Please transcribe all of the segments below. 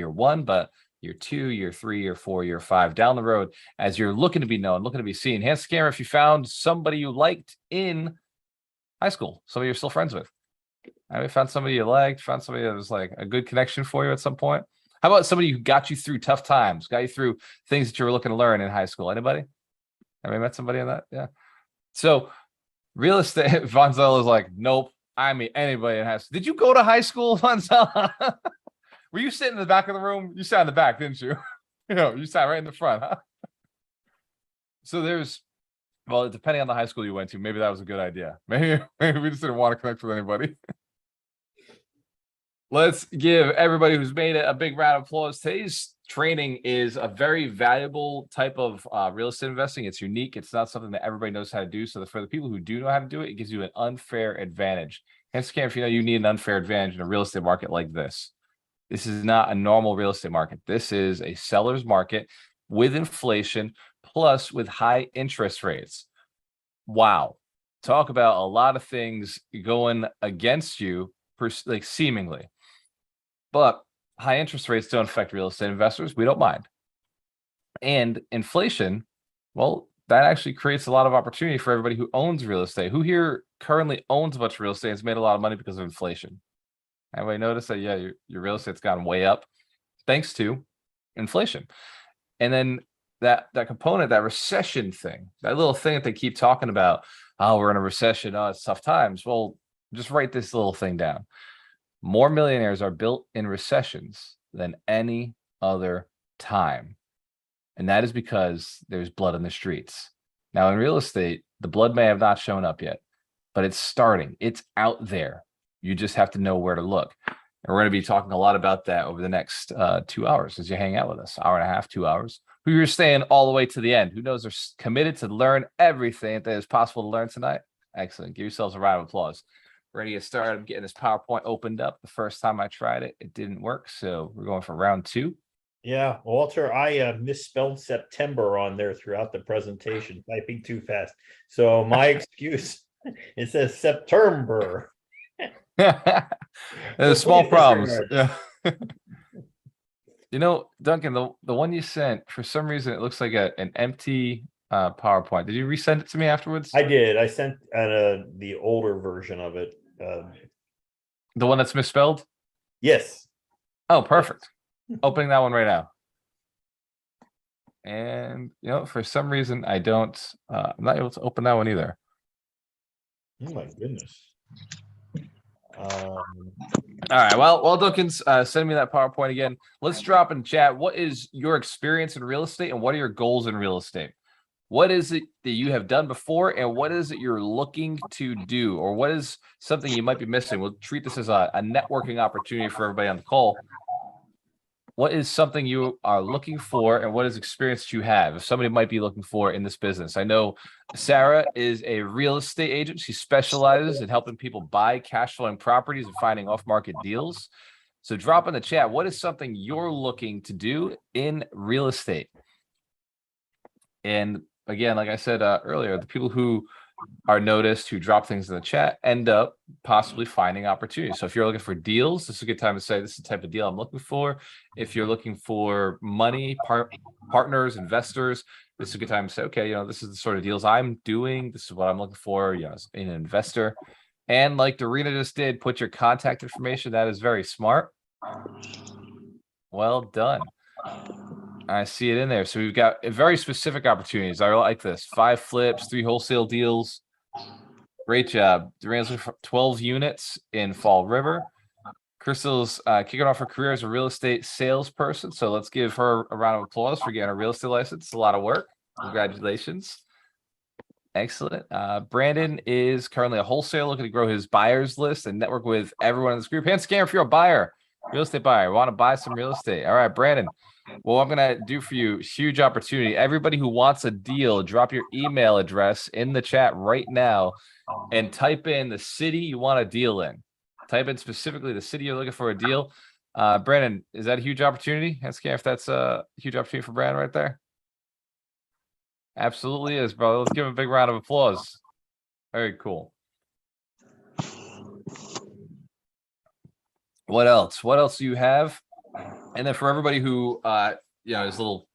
year one, but year two, year three, year four, year five down the road, as you're looking to be known, looking to be seen. Hands camera if you found somebody you liked in high school, somebody you're still friends with. Have you found somebody you liked, found somebody that was like a good connection for you at some point? How about somebody who got you through tough times, got you through things that you were looking to learn in high school? Anybody? Have you met somebody in that? Yeah. So real estate, Vonzella is like, nope. I mean, anybody in high school. Did you go to high school, Vonzella? Were you sitting in the back of the room? You sat in the back, didn't you? You sat right in the front, huh? So there's, well, depending on the high school you went to, maybe that was a good idea. Maybe we just didn't want to connect with anybody. Let's give everybody who's made it a big round of applause. Today's training is a very valuable type of real estate investing. It's unique. It's not something that everybody knows how to do. So for the people who do know how to do it, it gives you an unfair advantage. Hence, Cam, if you know you need an unfair advantage in a real estate market like this. This is not a normal real estate market. This is a seller's market with inflation, plus with high interest rates. Wow. Talk about a lot of things going against you, like seemingly. But high interest rates don't affect real estate investors. We don't mind. And inflation, well, that actually creates a lot of opportunity for everybody who owns real estate. Who here currently owns a bunch of real estate and has made a lot of money because of inflation? Everybody notice that, yeah, your real estate's gone way up thanks to inflation. And then that component, that recession thing, that little thing that they keep talking about, oh, we're in a recession, oh, it's tough times. Well, just write this little thing down. More millionaires are built in recessions than any other time. And that is because there's blood in the streets. Now, in real estate, the blood may have not shown up yet, but it's starting. It's out there. You just have to know where to look. And we're going to be talking a lot about that over the next 2 hours as you hang out with us. Hour and a half, 2 hours. Who you're staying all the way to the end. Who knows they're committed to learn everything that is possible to learn tonight? Excellent. Give yourselves a round of applause. Ready to get started. I'm getting this PowerPoint opened up. The first time I tried it, it didn't work. So we're going for round 2. Yeah, Walter, I misspelled September on there throughout the presentation, typing too fast. So my excuse, it says September. There's small problems. Yeah. You know, Duncan, the one you sent, for some reason, it looks like an empty PowerPoint. Did you resend it to me afterwards? I did. I sent the older version of it. The one that's misspelled? Yes. Oh, perfect. Opening that one right now. And, you know, for some reason, I'm not able to open that one either. Oh my goodness. All right. Well, Duncan's send me that PowerPoint again. Let's drop in chat. What is your experience in real estate and what are your goals in real estate? What is it that you have done before and what is it you're looking to do? Or what is something you might be missing? We'll treat this as a networking opportunity for everybody on the call. What is something you are looking for and what is experience you have if somebody might be looking for in this business? I know Sarah is a real estate agent. She specializes in helping people buy cash flowing properties and finding off-market deals. So drop in the chat. What is something you're looking to do in real estate? And again, like I said earlier, the people who are noticed, who drop things in the chat, end up possibly finding opportunities. So if you're looking for deals, this is a good time to say this is the type of deal I'm looking for. If you're looking for money, partners, investors, this is a good time to say, okay, you know, this is the sort of deals I'm doing. This is what I'm looking for, you know, as an investor. And like Dorina just did, put your contact information. That is very smart. Well done. I see it in there. So we've got very specific opportunities. I like this. 5 flips, 3 wholesale deals. Great job. Duran's looking for 12 units in Fall River. Crystal's kicking off her career as a real estate salesperson. So let's give her a round of applause for getting a real estate license. It's a lot of work. Congratulations. Excellent. Brandon is currently a wholesaler looking to grow his buyers list and network with everyone in this group. Hand scam if you're a buyer, real estate buyer, want to buy some real estate. All right, Brandon. Well, I'm going to do for you, huge opportunity. Everybody who wants a deal, drop your email address in the chat right now and type in the city you want a deal in. Type in specifically the city you're looking for a deal. Brandon, is that a huge opportunity? Ask if that's a huge opportunity for Brandon right there. Absolutely is, bro. Let's give him a big round of applause. Very cool. What else? What else do you have? And then for everybody who is a little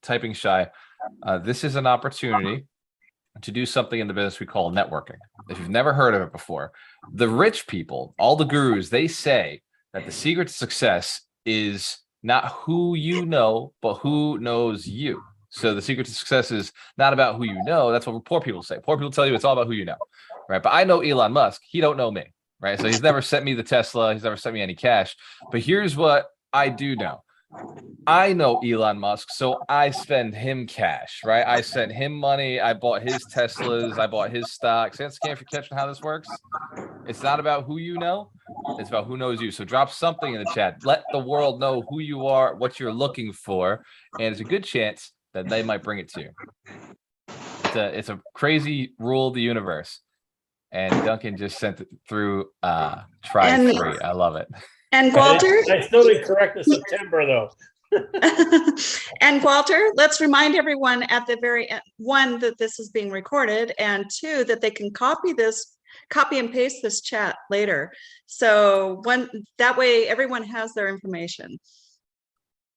typing shy, this is an opportunity to do something in the business we call networking. If you've never heard of it before, the rich people, all the gurus, they say that the secret to success is not who you know, but who knows you. So the secret to success is not about who you know. That's what poor people say. Poor people tell you it's all about who you know, right? But I know Elon Musk. He don't know me, right? So he's never sent me the Tesla. He's never sent me any cash. But here's what I do know. I know Elon Musk, so I spend him cash, right? I sent him money. I bought his Teslas. I bought his stocks. If you're catching how this works, it's not about who you know. It's about who knows you. So drop something in the chat. Let the world know who you are, what you're looking for, and it's a good chance that they might bring it to you. It's a crazy rule of the universe. And Duncan just sent it through try free. I love it. And Walter, I still didn't correct the September though. and Walter, let's remind everyone at the very end, one, that this is being recorded, and two, that they can copy and paste this chat later. So that way everyone has their information.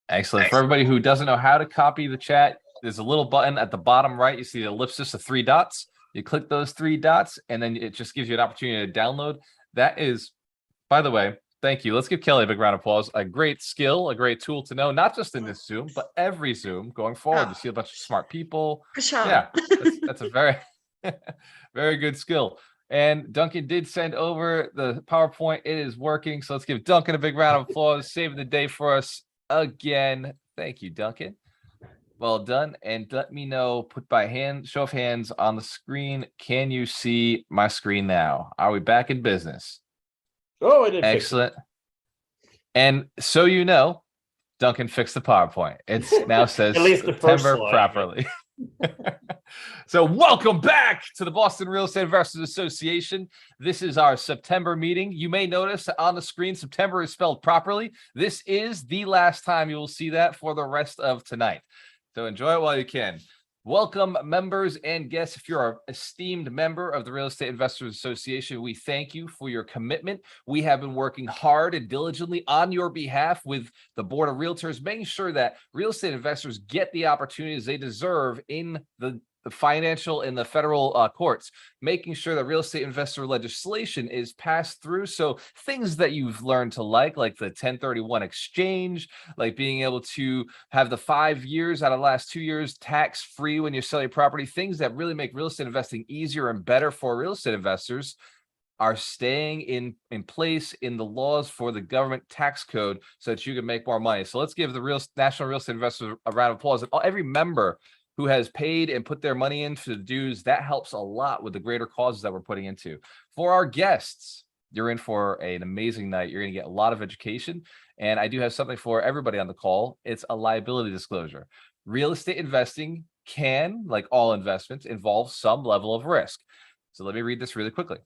Excellent. For everybody who doesn't know how to copy the chat, there's a little button at the bottom right. You see the ellipsis of 3 dots. You click those 3 dots, and then it just gives you an opportunity to download. That is, by the way, thank you. Let's give Kelly a big round of applause. A great skill, a great tool to know, not just in this Zoom, but every Zoom going forward. You see a bunch of smart people. Yeah, that's a very, very good skill. And Duncan did send over the PowerPoint. It is working. So let's give Duncan a big round of applause, saving the day for us again. Thank you, Duncan. Well done. And let me know, put by show of hands on the screen. Can you see my screen now? Are we back in business? Oh, I did. Excellent. And so you know, Duncan fixed the PowerPoint. It's now says at least the first September slide, properly. So welcome back to the Boston Real Estate Investors Association. This is our September meeting. You may notice that on the screen, September is spelled properly. This is the last time you will see that for the rest of tonight. So enjoy it while you can. Welcome, members and guests. If you're an esteemed member of the Real Estate Investors Association, we thank you for your commitment. We have been working hard and diligently on your behalf with the Board of Realtors, making sure that real estate investors get the opportunities they deserve in the financial and the federal courts, making sure that real estate investor legislation is passed through. So things that you've learned to like the 1031 exchange, like being able to have the 5 years out of the last 2 years tax-free when you sell your property, things that really make real estate investing easier and better for real estate investors are staying in place in the laws for the government tax code so that you can make more money. So let's give the National Real Estate Investors a round of applause. And every member who has paid and put their money into the dues, that helps a lot with the greater causes that we're putting into. For our guests, you're in for an amazing night. You're going to get a lot of education. And I do have something for everybody on the call. It's a liability disclosure. Real estate investing can, like all investments, involve some level of risk. So let me read this really quickly.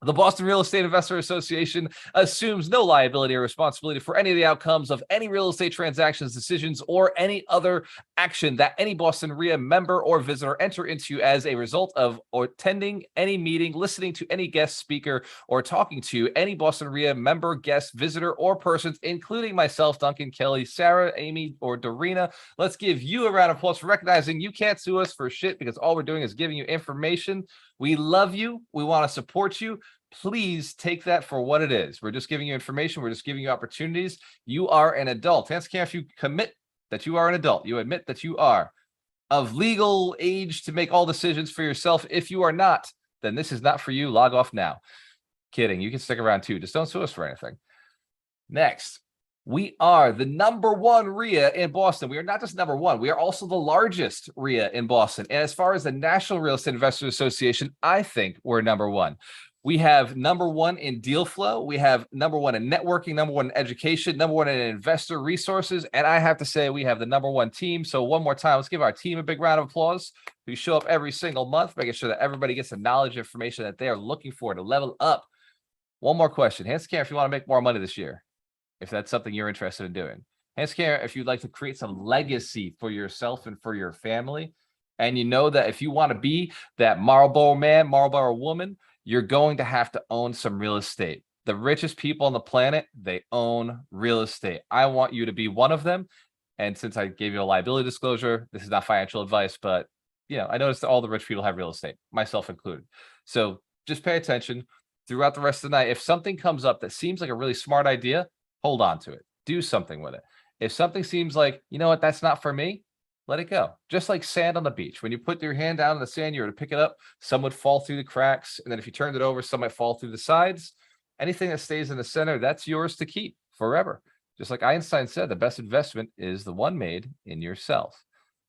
The Boston Real Estate Investor Association assumes no liability or responsibility for any of the outcomes of any real estate transactions, decisions, or any other action that any Boston REIA member or visitor enter into as a result of or attending any meeting, listening to any guest speaker, or talking to any Boston REIA member, guest, visitor, or persons, including myself, Duncan, Kelly, Sarah, Amy, or Dorina. Let's give you a round of applause for recognizing you can't sue us for shit because all we're doing is giving you information. We love you. We want to support you. Please take that for what it is. We're just giving you information. We're just giving you opportunities. You are an adult. If you commit that you are an adult, you admit that you are of legal age to make all decisions for yourself. If you are not, then this is not for you. Log off now. Kidding. You can stick around too. Just don't sue us for anything. Next, we are the #1 REIA in Boston. We are not just #1. We are also the largest REIA in Boston. And as far as the National Real Estate Investors Association, I think we're #1. We have #1 in deal flow. We have #1 in networking, #1 in education, #1 in investor resources. And I have to say we have the #1 team. So one more time, let's give our team a big round of applause. We show up every single month, making sure that everybody gets the knowledge information that they are looking for to level up. One more question. Hands can if you want to make more money this year, if that's something you're interested in doing. Hands can if you'd like to create some legacy for yourself and for your family. And you know that if you want to be that Marlboro man, Marlboro woman, you're going to have to own some real estate. The richest people on the planet, they own real estate. I want you to be one of them. And since I gave you a liability disclosure, this is not financial advice, but I noticed that all the rich people have real estate, myself included. So just pay attention throughout the rest of the night. If something comes up that seems like a really smart idea, hold on to it. Do something with it. If something seems like, you know what, that's not for me, let it go. Just like sand on the beach. When you put your hand down in the sand, you're to pick it up, some would fall through the cracks. And then if you turned it over, some might fall through the sides. Anything that stays in the center, that's yours to keep forever. Just like Einstein said, the best investment is the one made in yourself.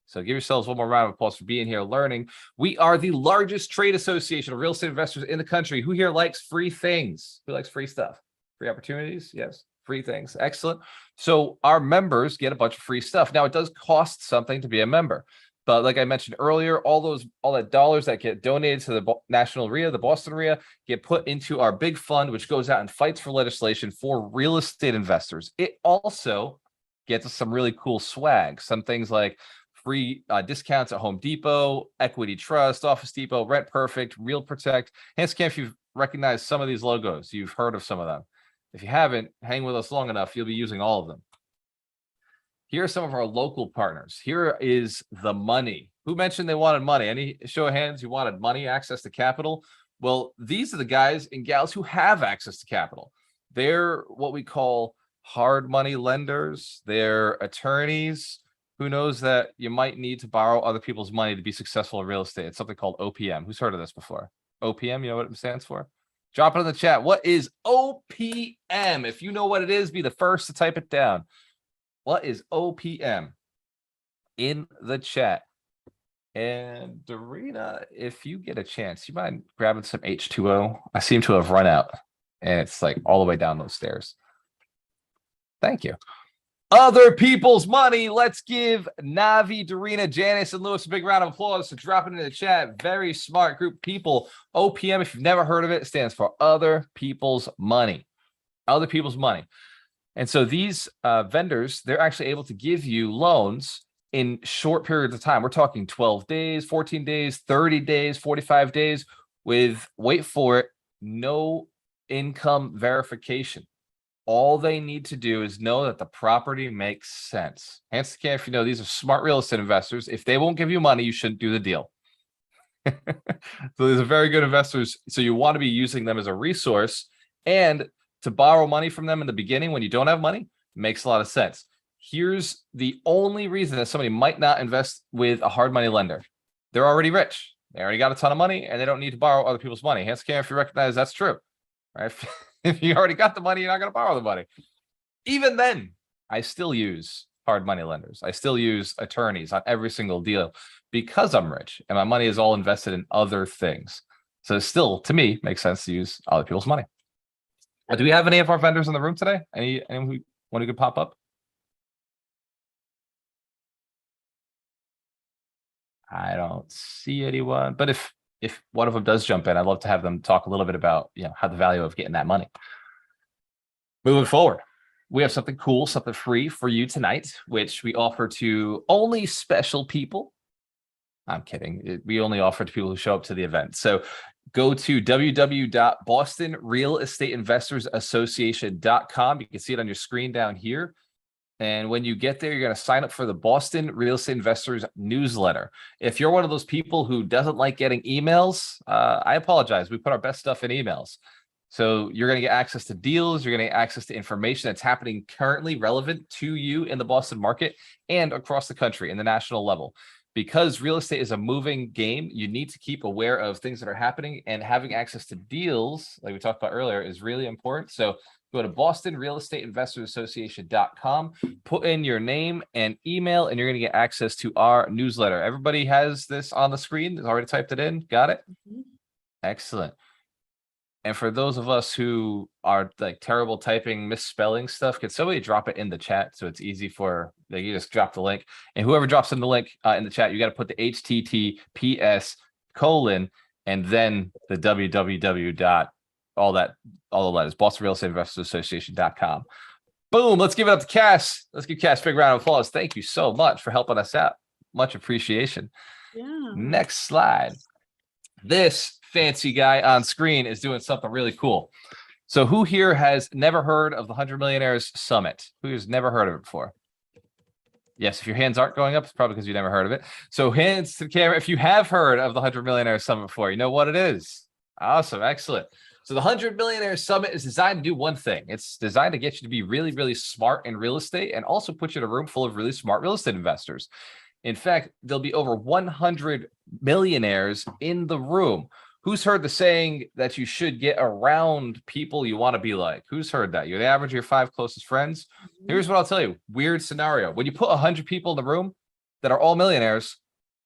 So give yourselves one more round of applause for being here, learning. We are the largest trade association of real estate investors in the country. Who here likes free things? Who likes free stuff? Free opportunities? Yes. Free things. Excellent. So our members get a bunch of free stuff. Now, it does cost something to be a member. But like I mentioned earlier, all that dollars that get donated to the national REIA, the Boston REIA, get put into our big fund, which goes out and fights for legislation for real estate investors. It also gets us some really cool swag. Some things like free discounts at Home Depot, Equity Trust, Office Depot, Rent Perfect, Real Protect. Hands can if you've recognized some of these logos. You've heard of some of them. If you haven't, hang with us long enough, you'll be using all of them. Here are some of our local partners. Here is the money. Who mentioned they wanted money? Any show of hands, you wanted money, access to capital? Well, these are the guys and gals who have access to capital. They're what we call hard money lenders. They're attorneys. Who knows that you might need to borrow other people's money to be successful in real estate? It's something called OPM. Who's heard of this before? OPM, you know what it stands for? Drop it in the chat. What is OPM? If you know what it is, be the first to type it down. What is OPM? In the chat. And Dorina, if you get a chance, you mind grabbing some H2O? I seem to have run out, and it's like all the way down those stairs. Thank you. Other people's money. Let's give Navi, Dorina, Janice, and Lewis a big round of applause for dropping in the chat. Very smart group of people. OPM, if you've never heard of it, stands for other people's money. Other people's money. And so these vendors, they're actually able to give you loans in short periods of time. We're talking 12 days, 14 days, 30 days, 45 days with, wait for it, no income verification. All they need to do is know that the property makes sense. Hence, if you know these are smart real estate investors. If they won't give you money, you shouldn't do the deal. So these are very good investors. So you want to be using them as a resource, and to borrow money from them in the beginning when you don't have money makes a lot of sense. Here's the only reason that somebody might not invest with a hard money lender. They're already rich. They already got a ton of money, and they don't need to borrow other people's money. Hence, if you recognize that's true, right? If you already got the money, you're not going to borrow the money. Even then, I still use hard money lenders. I still use attorneys on every single deal because I'm rich and my money is all invested in other things. So it still, to me, makes sense to use other people's money. Do we have any of our vendors in the room today? Anyone who could pop up? I don't see anyone, but if one of them does jump in, I'd love to have them talk a little bit about, how the value of getting that money. Moving forward, we have something cool, something free for you tonight, which we offer to only special people. I'm kidding. We only offer to people who show up to the event. So go to www.bostonrealestateinvestorsassociation.com. You can see it on your screen down here. And when you get there, you're going to sign up for the Boston Real Estate Investors newsletter. If you're one of those people who doesn't like getting emails, I apologize. We put our best stuff in emails. So you're going to get access to deals. You're going to get access to information that's happening currently relevant to you in the Boston market and across the country in the national level. Because real estate is a moving game, you need to keep aware of things that are happening, and having access to deals, like we talked about earlier, is really important. So go to bostonrealestateinvestorsassociation.com, put in your name and email, and you're going to get access to our newsletter. Everybody has this on the screen. Has already typed it in. Got it? Mm-hmm. Excellent. And for those of us who are like terrible typing, misspelling stuff, can somebody drop it in the chat so it's easy for, you just drop the link. And whoever drops in the link in the chat, you got to put the HTTPS : and then the www. All the letters, BostonRealEstateInvestorsAssociation.com. Boom. Let's give it up to Cass. Let's give Cass a big round of applause. Thank you so much for helping us out. Much appreciation. Yeah. Next slide. This fancy guy on screen is doing something really cool. So who here has never heard of the 100 Millionaires Summit? Who has never heard of it before? Yes, if your hands aren't going up, it's probably because you never heard of it. So hands to the camera if you have heard of the 100 Millionaires Summit before. You know what it is. Awesome, excellent. So the 100 Millionaires Summit is designed to do one thing. It's designed to get you to be really, really smart in real estate and also put you in a room full of really smart real estate investors. In fact, there'll be over 100 millionaires in the room. Who's heard the saying that you should get around people you want to be like? Who's heard that? You're the average of your 5 closest friends. Here's what I'll tell you. Weird scenario. When you put 100 people in the room that are all millionaires,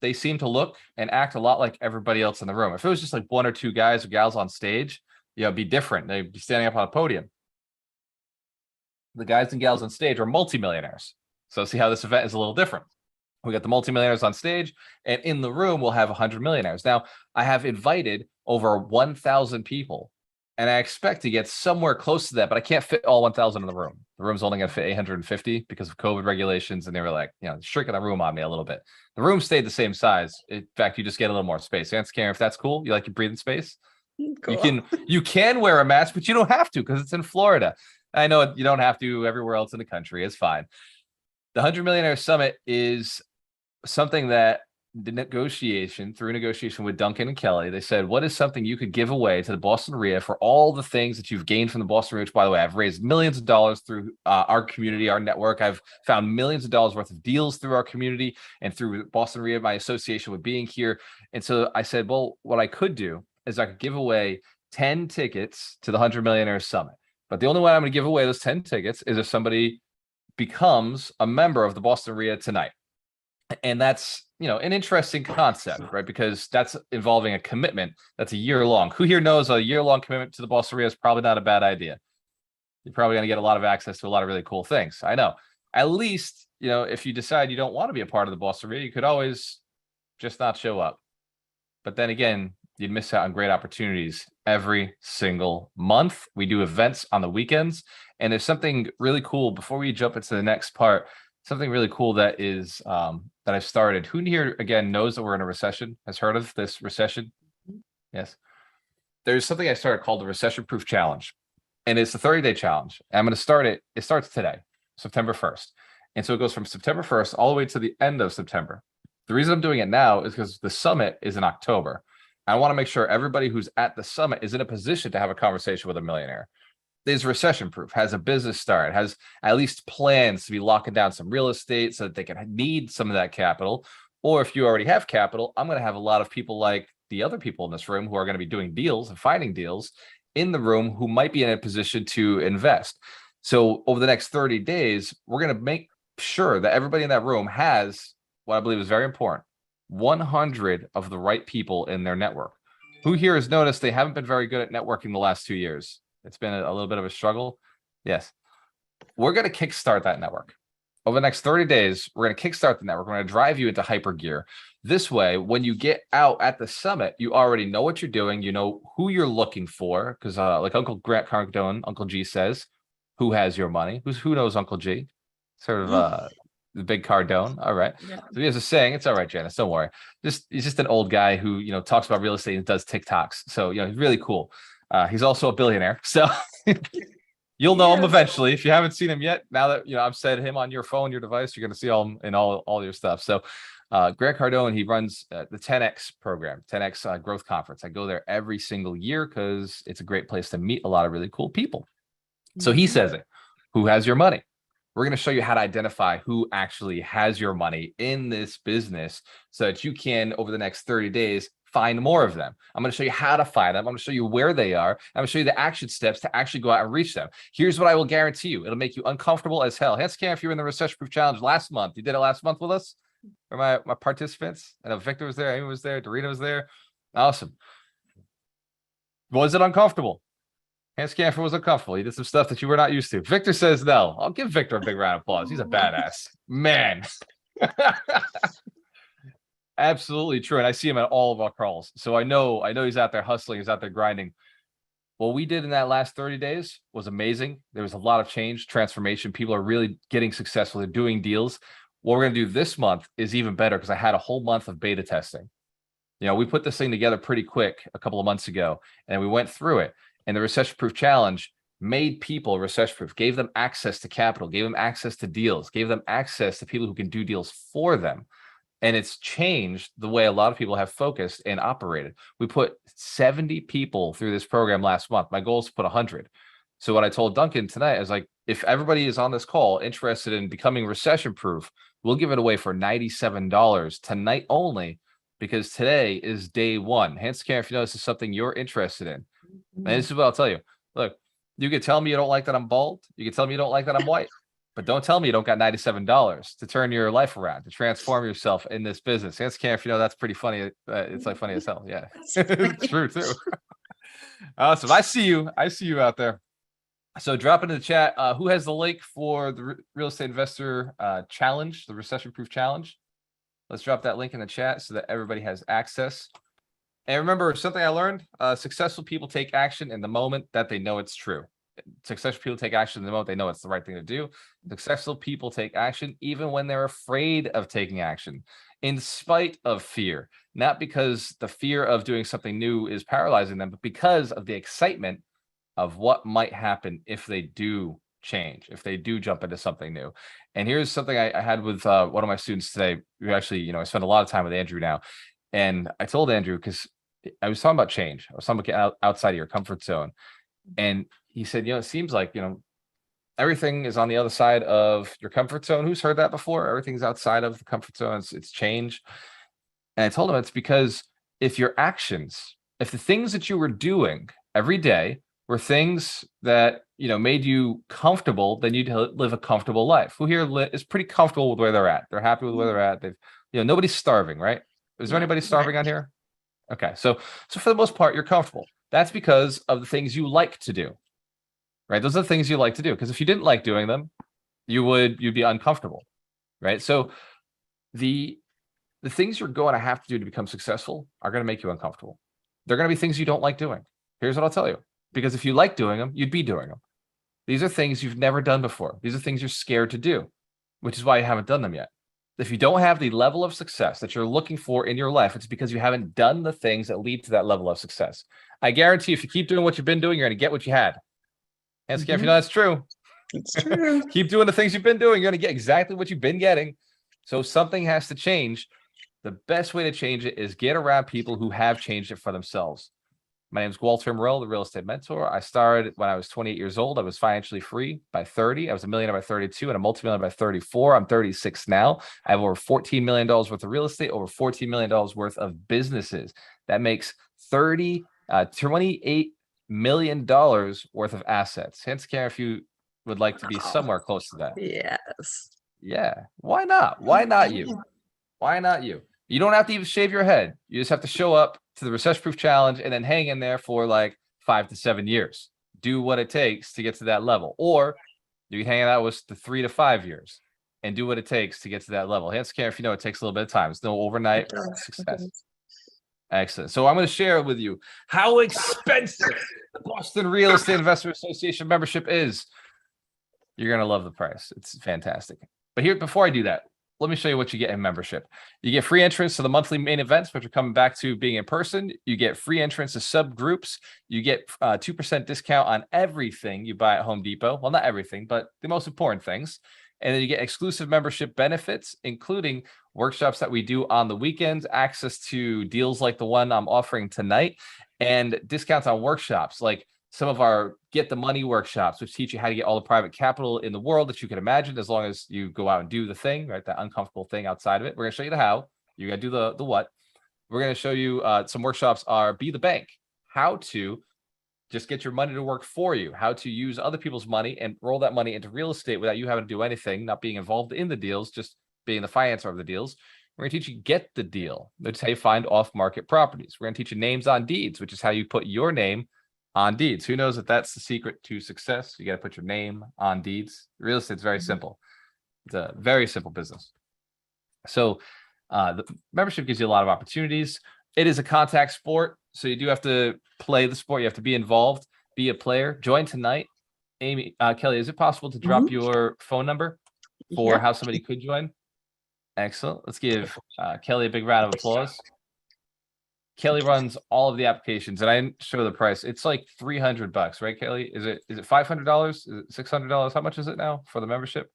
they seem to look and act a lot like everybody else in the room. If it was just like 1 or 2 guys or gals on stage, it'd be different. They'd be standing up on a podium. The guys and gals on stage are multimillionaires. So see how this event is a little different. We got the multimillionaires on stage, and in the room, we'll have 100 millionaires. Now, I have invited over 1,000 people, and I expect to get somewhere close to that, but I can't fit all 1,000 in the room. The room's only going to fit 850 because of COVID regulations, and they were like, shrinking the room on me a little bit. The room stayed the same size. In fact, you just get a little more space. Answer, Karen, if that's cool, you like your breathing space? Cool. You can wear a mask, but you don't have to because it's in Florida. I know you don't have to everywhere else in the country. It's fine. The 100 Millionaire Summit is something that through negotiation with Duncan and Kelly, they said, what is something you could give away to the Boston REIA for all the things that you've gained from the Boston REIA, which, by the way, I've raised millions of dollars through our community, our network. I've found millions of dollars worth of deals through our community and through Boston REIA, my association with being here. And so I said, well, what I could do is I could give away 10 tickets to the 100 Millionaire Summit. But the only way I'm going to give away those 10 tickets is if somebody becomes a member of the Boston REIA tonight. And that's, an interesting concept, right? Because that's involving a commitment that's a year long. Who here knows a year-long commitment to the Boston REIA is probably not a bad idea? You're probably going to get a lot of access to a lot of really cool things. I know. At least, if you decide you don't want to be a part of the Boston REIA, you could always just not show up. But then again, you'd miss out on great opportunities every single month. We do events on the weekends. And there's something really cool before we jump into the next part. Something really cool that is that I've started. Who here again knows that we're in a recession? Has heard of this recession? Yes. There's something I started called the Recession Proof Challenge, and it's a 30-day challenge. I'm going to start it. It starts today, September 1st, and so it goes from September 1st all the way to the end of September. The reason I'm doing it now is because the summit is in October. I want to make sure everybody who's at the summit is in a position to have a conversation with a millionaire. Is recession proof, has a business start, has at least plans to be locking down some real estate so that they can need some of that capital. Or if you already have capital, I'm going to have a lot of people like the other people in this room who are going to be doing deals and finding deals in the room who might be in a position to invest. So over the next 30 days, we're going to make sure that everybody in that room has what I believe is very important, 100 of the right people in their network. Who here has noticed they haven't been very good at networking the last 2 years? It's been a little bit of a struggle. Yes. We're going to kickstart that network. Over the next 30 days, we're going to kickstart the network. We're going to drive you into hyper gear. This way, when you get out at the summit, you already know what you're doing. You know who you're looking for. Because like Uncle Grant Cardone, Uncle G says, who has your money? Who knows Uncle G? Sort of the big Cardone. All right. Yeah. So he has a saying. It's all right, Janice. Don't worry. He's just an old guy who, talks about real estate and does TikToks. So, he's really cool. He's also a billionaire, so you'll know him eventually. If you haven't seen him yet, now that I've said him on your phone, your device, you're going to see all your stuff. So, Grant Cardone, he runs the 10X program, 10X Growth Conference. I go there every single year because it's a great place to meet a lot of really cool people. So he says it. Who has your money? We're going to show you how to identify who actually has your money in this business so that you can, over the next 30 days, find more of them. I'm going to show you how to find them. I'm going to show you where they are. I'm going to show you the action steps to actually go out and reach them. Here's what I will guarantee you. It'll make you uncomfortable as hell. Hands can if you were in the Recession Proof Challenge last month. You did it last month with us? Or my participants? I know Victor was there. Amy was there. Dorita was there. Awesome. Was it uncomfortable? Hands can if it was uncomfortable. He did some stuff that you were not used to. Victor says no. I'll give Victor a big round of applause. He's a badass. Man. Absolutely true. And I see him at all of our calls. So I know he's out there hustling, he's out there grinding. What we did in that last 30 days was amazing. There was a lot of change, transformation. People are really getting successful. They're doing deals. What we're going to do this month is even better because I had a whole month of beta testing. We put this thing together pretty quick a couple of months ago, and we went through it. And the recession proof challenge made people recession proof, gave them access to capital, gave them access to deals, gave them access to people who can do deals for them. And it's changed the way a lot of people have focused and operated. We put 70 people through this program last month. My goal is to put 100. So what I told Duncan tonight, I was like, if everybody is on this call interested in becoming recession proof, we'll give it away for $97 tonight only, because today is day one. Hands care if you know this is something you're interested in. And this is what I'll tell you. Look, you can tell me you don't like that I'm bald. You can tell me you don't like that I'm white. But don't tell me you don't got $97 to turn your life around, to transform yourself in this business. Hands care if you know that's pretty funny. It's like funny as hell. Yeah, it's true too. Awesome. I see you. I see you out there. So drop into the chat. Who has the link for the real estate investor challenge, the recession proof challenge? Let's drop that link in the chat so that everybody has access. And remember something I learned, successful people take action in the moment that they know it's true. Successful people take action in the moment they know it's the right thing to do. Successful people take action even when they're afraid of taking action, in spite of fear, not because the fear of doing something new is paralyzing them, but because of the excitement of what might happen if they do change, if they do jump into something new. And here's something I had with one of my students today. We actually, I spend a lot of time with Andrew now. And I told Andrew, because I was talking about change. I was talking about getting outside of your comfort zone. And he said, it seems like, everything is on the other side of your comfort zone. Who's heard that before? Everything's outside of the comfort zone. It's change. And I told him it's because if your actions, if the things that you were doing every day were things that, made you comfortable, then you'd live a comfortable life. Who here is pretty comfortable with where they're at? They're happy with where they're at. They've, nobody's starving, right? Is there anybody starving on here? Okay. So for the most part, you're comfortable. That's because of the things you like to do, right? Those are the things you like to do. Because if you didn't like doing them, you'd be uncomfortable, right? So the things you're going to have to do to become successful are going to make you uncomfortable. They're going to be things you don't like doing. Here's what I'll tell you. Because if you like doing them, you'd be doing them. These are things you've never done before. These are things you're scared to do, which is why you haven't done them yet. If you don't have the level of success that you're looking for in your life, it's because you haven't done the things that lead to that level of success. I guarantee if you keep doing what you've been doing, you're going to get what you had. And if you know that's true. It's true. Keep doing the things you've been doing. You're going to get exactly what you've been getting. So something has to change. The best way to change it is get around people who have changed it for themselves. My name is Walter Morell, the real estate mentor. I started when I was 28 years old. I was financially free by 30. I was a millionaire by 32 and a multimillionaire by 34. I'm 36 now. I have over $14 million worth of real estate, over $14 million worth of businesses. That makes $28 million worth of assets. Hence, care if you would like to be somewhere close to that. Yes. Yeah. Why not? Why not you? Why not you? You don't have to even shave your head. You just have to show up to the recession proof challenge and then hang in there for like 5 to 7 years. Do what it takes to get to that level. Or you can hang out with the 3 to 5 years and do what it takes to get to that level. Hands care if you know it takes a little bit of time. It's no overnight success. Excellent. So I'm going to share with you how expensive the Boston Real Estate Investor Association membership is. You're going to love the price. It's fantastic. But here, before I do that, let me show you what you get in membership. You get free entrance to the monthly main events, which are coming back to being in person. You get free entrance to subgroups. You get 2% discount on everything you buy at Home Depot. Well, not everything, but the most important things. And then you get exclusive membership benefits, including workshops that we do on the weekends, access to deals like the one I'm offering tonight, and discounts on workshops like some of our Get the Money workshops, which teach you how to get all the private capital in the world that you can imagine, as long as you go out and do the thing, right? That uncomfortable thing outside of it. We're going to show you the how. You got to do the what. We're going to show you some workshops are Be the Bank, how to just get your money to work for you, how to use other people's money and roll that money into real estate without you having to do anything, not being involved in the deals, just being the financer of the deals. We're going to teach you Get the Deal, which is how you find off-market properties. We're going to teach you Names on Deeds, which is how you put your name on deeds. Who knows that that's the secret to success? You got to put your name on deeds. Real estate's very simple. It's a very simple business. So the membership gives you a lot of opportunities. It is a contact sport, so you do have to play the sport. You have to be involved, be a player. Join tonight. Amy, Kelly, is it possible to drop your phone number for how somebody could join? Excellent. Let's give Kelly a big round of applause. Kelly runs all of the applications, and I didn't show the price. It's like $300, right, Kelly? Is it $500? Is it $600? How much is it now for the membership?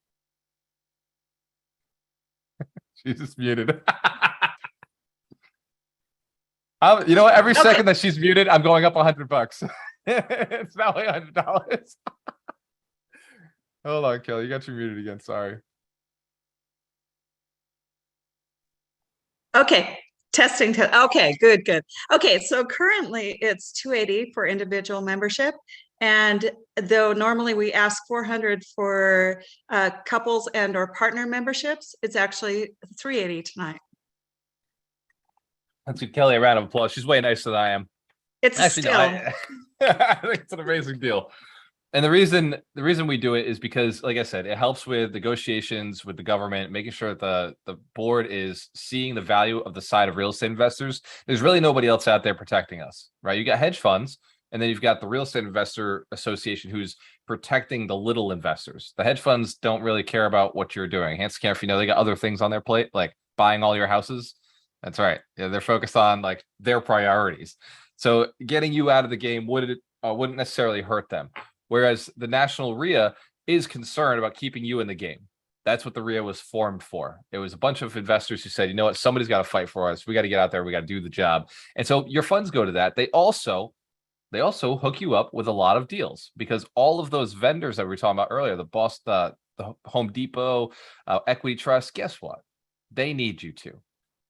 She's just muted. You know what? Every second that she's muted, I'm going up $100. It's not like $100. Hold on, Kelly. You got you muted again. Sorry. Okay, testing. Okay, good. Okay, so currently it's 280 for individual membership. And though normally we ask 400 for couples and or partner memberships, it's actually 380 tonight. Let's give Kelly a round of applause. She's way nicer than I am. It's Actually, still. no, I think it's an amazing deal. And the reason we do it is because, like I said, it helps with negotiations with the government, making sure that the board is seeing the value of the side of real estate investors. There's really nobody else out there protecting us, right? You got hedge funds, and then you've got the Real Estate Investor Association who's protecting the little investors. The hedge funds don't really care about what you're doing. Hands care, if you know, they got other things on their plate, like buying all your houses. That's right. Yeah, they're focused on like their priorities. So getting you out of the game wouldn't necessarily hurt them. Whereas the National REIA is concerned about keeping you in the game. That's what the REIA was formed for. It was a bunch of investors who said, you know what, somebody's got to fight for us. We got to get out there. We got to do the job. And so your funds go to that. They also hook you up with a lot of deals, because all of those vendors that we were talking about earlier, the Home Depot, Equity Trust, guess what? They need you to.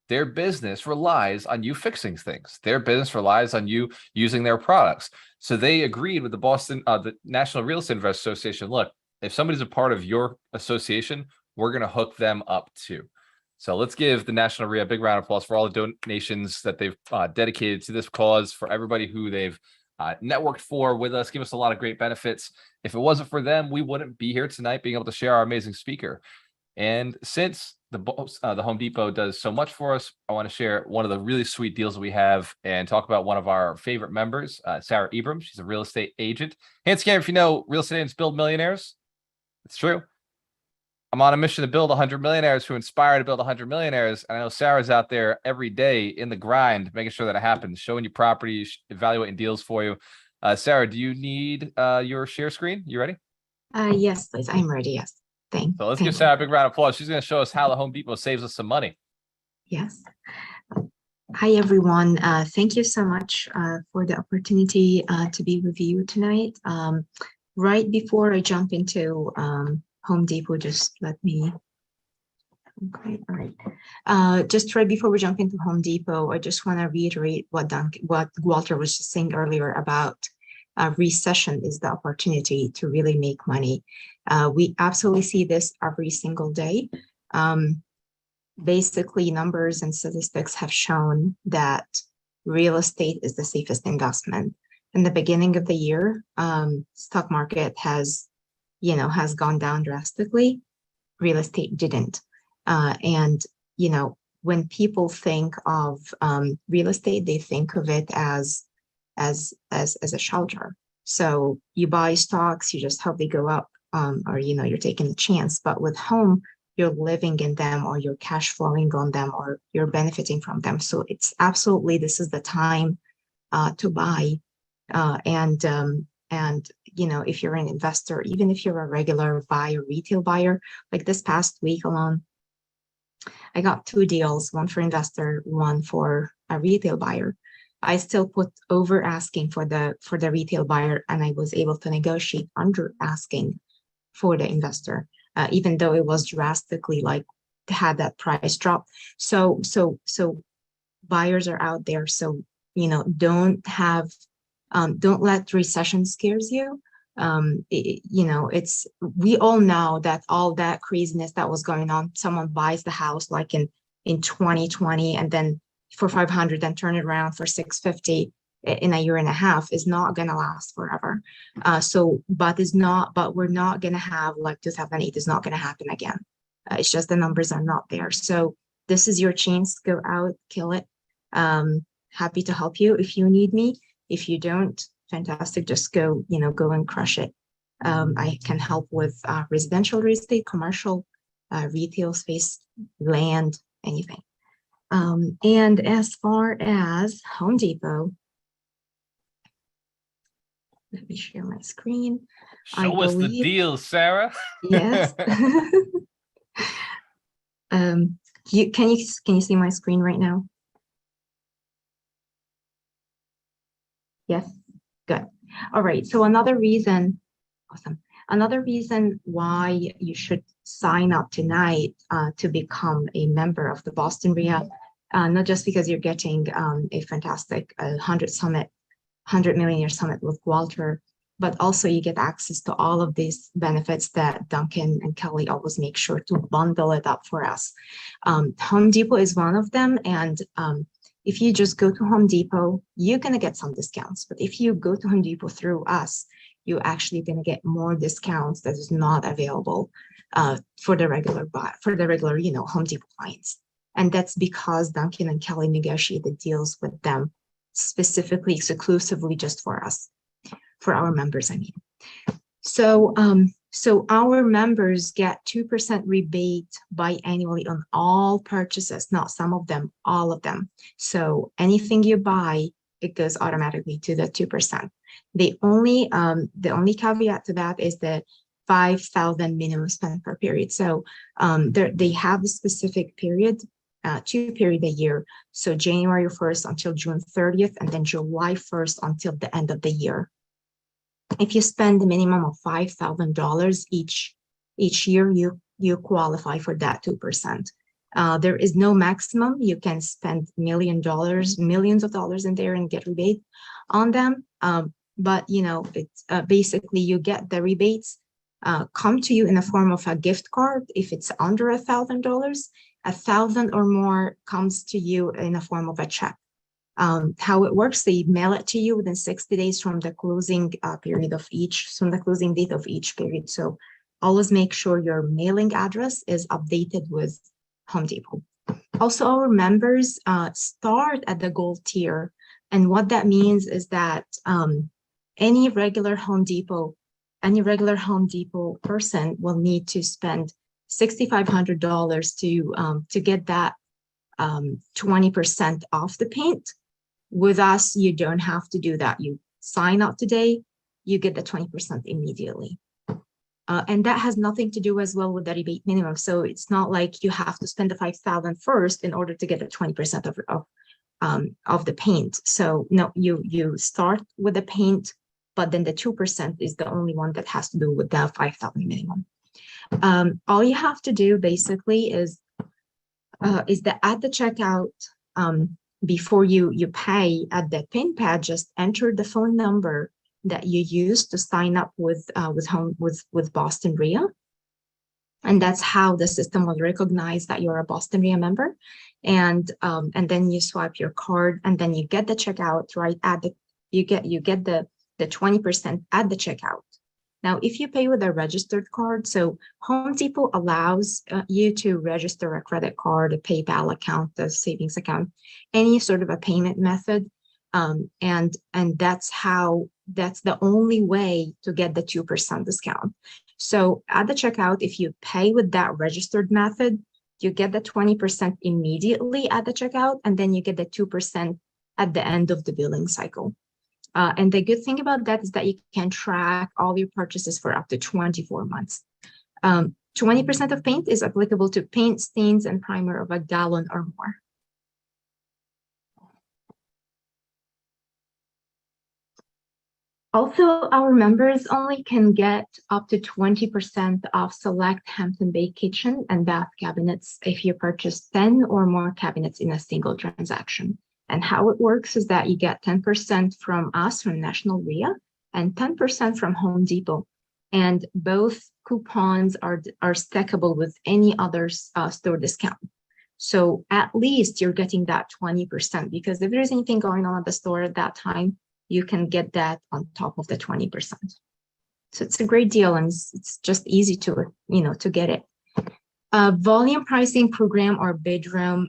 Their business relies on you fixing things. Their business relies on you using their products. So they agreed with the National Real Estate Investors Association. Look, if somebody's a part of your association, we're going to hook them up too. So let's give the National REIA a big round of applause for all the donations that they've dedicated to this cause, for everybody who they've networked for with us, give us a lot of great benefits. If it wasn't for them, we wouldn't be here tonight being able to share our amazing speaker. And since the Home Depot does so much for us, I want to share one of the really sweet deals we have and talk about one of our favorite members, Sarah Ibram. She's a real estate agent. Hand scan, if you know, real estate agents build millionaires. It's true. I'm on a mission to build 100 millionaires who inspire to build 100 millionaires. And I know Sarah's out there every day in the grind, making sure that it happens, showing you properties, evaluating deals for you. Sarah, do you need your share screen? You ready? Yes, please. I'm ready. Yes. So let's give Sarah a big round of applause. She's going to show us how the Home Depot saves us some money. Yes. Hi, everyone. Thank you so much for the opportunity to be with you tonight. Right before I jump into Home Depot, just let me. Okay, all right. Just right before we jump into Home Depot, I just want to reiterate what Walter was just saying earlier about recession is the opportunity to really make money. We absolutely see this every single day. Basically, numbers and statistics have shown that real estate is the safest investment. In the beginning of the year, stock market has gone down drastically. Real estate didn't. And when people think of real estate, they think of it as a shelter. So you buy stocks, you just hope they go up, or you're taking a chance. But with home, you're living in them, or you're cash flowing on them, or you're benefiting from them. So it's absolutely, this is the time to buy. And if you're an investor, even if you're a regular buyer, retail buyer, like this past week alone, I got 2 deals, one for investor, one for a retail buyer. I still put over asking for the retail buyer, and I was able to negotiate under asking for the investor, even though it was drastically had that price drop. So buyers are out there. So don't let recession scares you. We all know that all that craziness that was going on, someone buys the house like in 2020 and then for 500 and turn it around for 650 in a year and a half is not going to last forever. But we're not going to have like 2008 is not going to happen again. It's just the numbers are not there. So this is your chance. Go out, kill it. Happy to help you if you need me. If you don't, fantastic. Just go and crush it. I can help with residential real estate, commercial, retail space, land, anything. And as far as Home Depot, let me share my screen. Show us the deal, Sarah. Yes. Can you see my screen right now? Yes, good. All right. So another reason, awesome. Another reason why you should sign up tonight to become a member of the Boston REIA, not just because you're getting a fantastic 100 Millionaire Summit with Walter, but also you get access to all of these benefits that Duncan and Kelly always make sure to bundle it up for us. Home Depot is one of them. And if you just go to Home Depot, you're going to get some discounts. But if you go to Home Depot through us, you're actually going to get more discounts that is not available for the regular, Home Depot clients. And that's because Duncan and Kelly negotiated deals with them specifically, exclusively just for us, for our members, I mean. So, so our members get 2% rebate biannually on all purchases, not some of them, all of them. So anything you buy, it goes automatically to the 2%. The only caveat to that is the $5,000 minimum spend per period. So they have a specific period, 2 periods a year. So January 1st until June 30th, and then July 1st until the end of the year. If you spend a minimum of $5,000 each year, you qualify for that 2%. There is no maximum. You can spend millions of dollars in there and get rebate on them. But it's basically you get the rebates come to you in the form of a gift card. If it's under $1,000, 1,000 or more comes to you in the form of a check. How it works, they mail it to you within 60 days from the closing from the closing date of each period. So always make sure your mailing address is updated with Home Depot. Also, our members start at the gold tier. And what that means is that any regular Home Depot person will need to spend $6,500 to get that 20% off the paint. With us, you don't have to do that. You sign up today, you get the 20% immediately. And that has nothing to do as well with the rebate minimum. So it's not like you have to spend the $5,000 first in order to get the 20% of the paint. So no, you start with the paint, but then the 2% is the only one that has to do with the $5,000 minimum. All you have to do basically is that at the checkout, before you pay at the pin pad, just enter the phone number that you use to sign up with Boston REIA, and that's how the system will recognize that you're a Boston REIA member, and then you swipe your card, and then you get the checkout right at you get the 20% at the checkout. Now, if you pay with a registered card, so Home Depot allows you to register a credit card, a PayPal account, a savings account, any sort of a payment method. And that's the only way to get the 2% discount. So at the checkout, if you pay with that registered method, you get the 20% immediately at the checkout, and then you get the 2% at the end of the billing cycle. And the good thing about that is that you can track all your purchases for up to 24 months. 20% of paint is applicable to paint, stains, and primer of a gallon or more. Also, our members only can get up to 20% off select Hampton Bay kitchen and bath cabinets if you purchase 10 or more cabinets in a single transaction. And how it works is that you get 10% from us, from National REIA, and 10% from Home Depot. And both coupons are stackable with any other store discount. So at least you're getting that 20%, because if there's anything going on at the store at that time, you can get that on top of the 20%. So it's a great deal, and it's just easy to get it. Volume pricing program or bidroom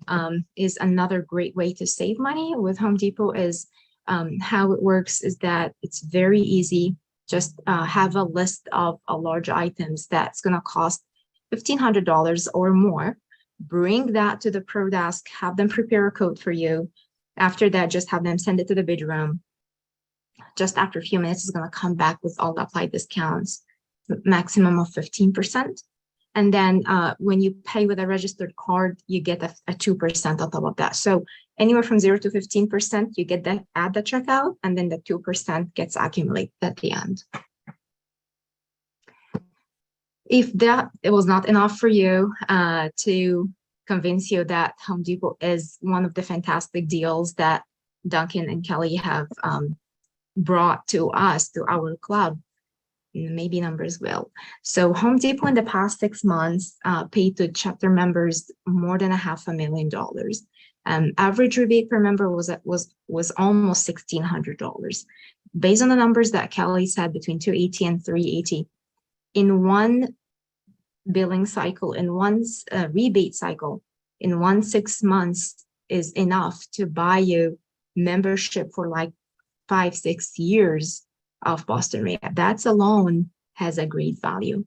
is another great way to save money with Home Depot. Is how it works is that it's very easy. Just have a list of large items that's going to cost $1,500 or more. bring that to the pro desk, have them prepare a code for you. After that, just have them send it to the bid room. Just after a few minutes, it's going to come back with all the applied discounts, maximum of 15%. And then when you pay with a registered card, you get a 2% on top of that. So anywhere from 0 to 15%, you get that at the checkout, and then the 2% gets accumulated at the end. If that it was not enough for you to convince you that Home Depot is one of the fantastic deals that Duncan and Kelly have brought to us, to our club, maybe numbers will. So Home Depot in the past 6 months paid to chapter members more than $500,000. Average rebate per member was almost $1,600. Based on the numbers that Kelly said, between $280 and $380 in one billing cycle, in one rebate cycle, in 6 months is enough to buy you membership for like 5-6 years of Boston REIA. That's alone has a great value.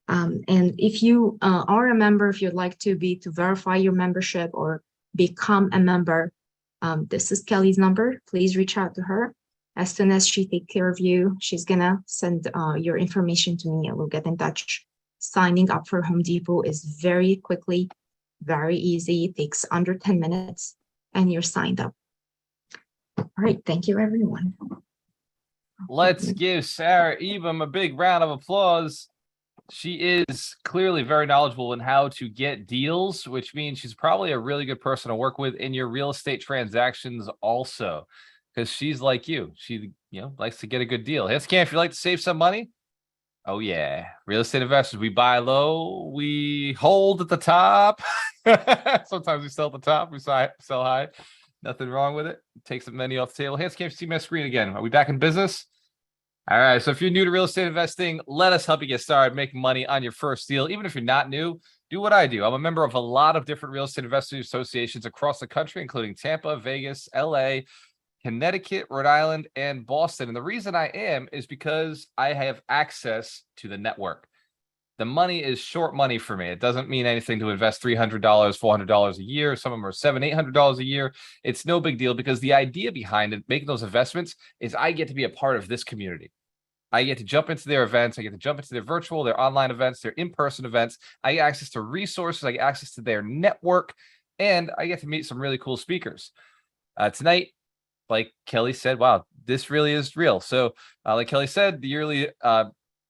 And if you are a member, if you'd like to verify your membership or become a member, this is Kelly's number. Please reach out to her. As soon as she takes care of you, she's gonna send your information to me and we'll get in touch. Signing up for Home Depot is very quickly, very easy. It takes under 10 minutes and you're signed up. All right, thank you, everyone. Let's give Sarah Ebam a big round of applause. She is clearly very knowledgeable in how to get deals, which means she's probably a really good person to work with in your real estate transactions also, because she's like you. She, likes to get a good deal. Hey, Cam, if you'd like to save some money, oh yeah, real estate investors, we buy low, we hold at the top. Sometimes we sell at the top, we sell high. Nothing wrong with it. Take some money off the table. Hey, Cam, see my screen again. Are we back in business? All right, so if you're new to real estate investing, let us help you get started making money on your first deal. Even if you're not new, do what I do. I'm a member of a lot of different real estate investor associations across the country, including Tampa, Vegas, LA, Connecticut, Rhode Island, and Boston. And the reason I am is because I have access to the network. The money is short money for me. It doesn't mean anything to invest $300, $400 a year. Some of them are $700, $800 a year. It's no big deal because the idea behind it, making those investments, is I get to be a part of this community. I get to jump into their events. I get to jump into their virtual, their online events, their in-person events. I get access to resources. I get access to their network, and I get to meet some really cool speakers. Tonight, like Kelly said, wow, this really is real. So like Kelly said, the yearly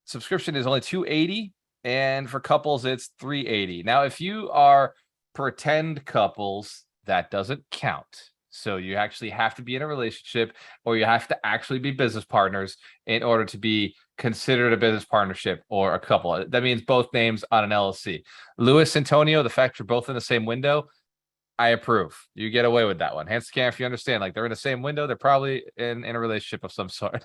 subscription is only $280, and for couples, it's $380. Now, if you are pretend couples, that doesn't count. So you actually have to be in a relationship, or you have to actually be business partners in order to be considered a business partnership or a couple. That means both names on an LLC. Louis, Antonio, the fact you're both in the same window, I approve. You get away with that one. Hands can if you understand, like they're in the same window, they're probably in a relationship of some sort.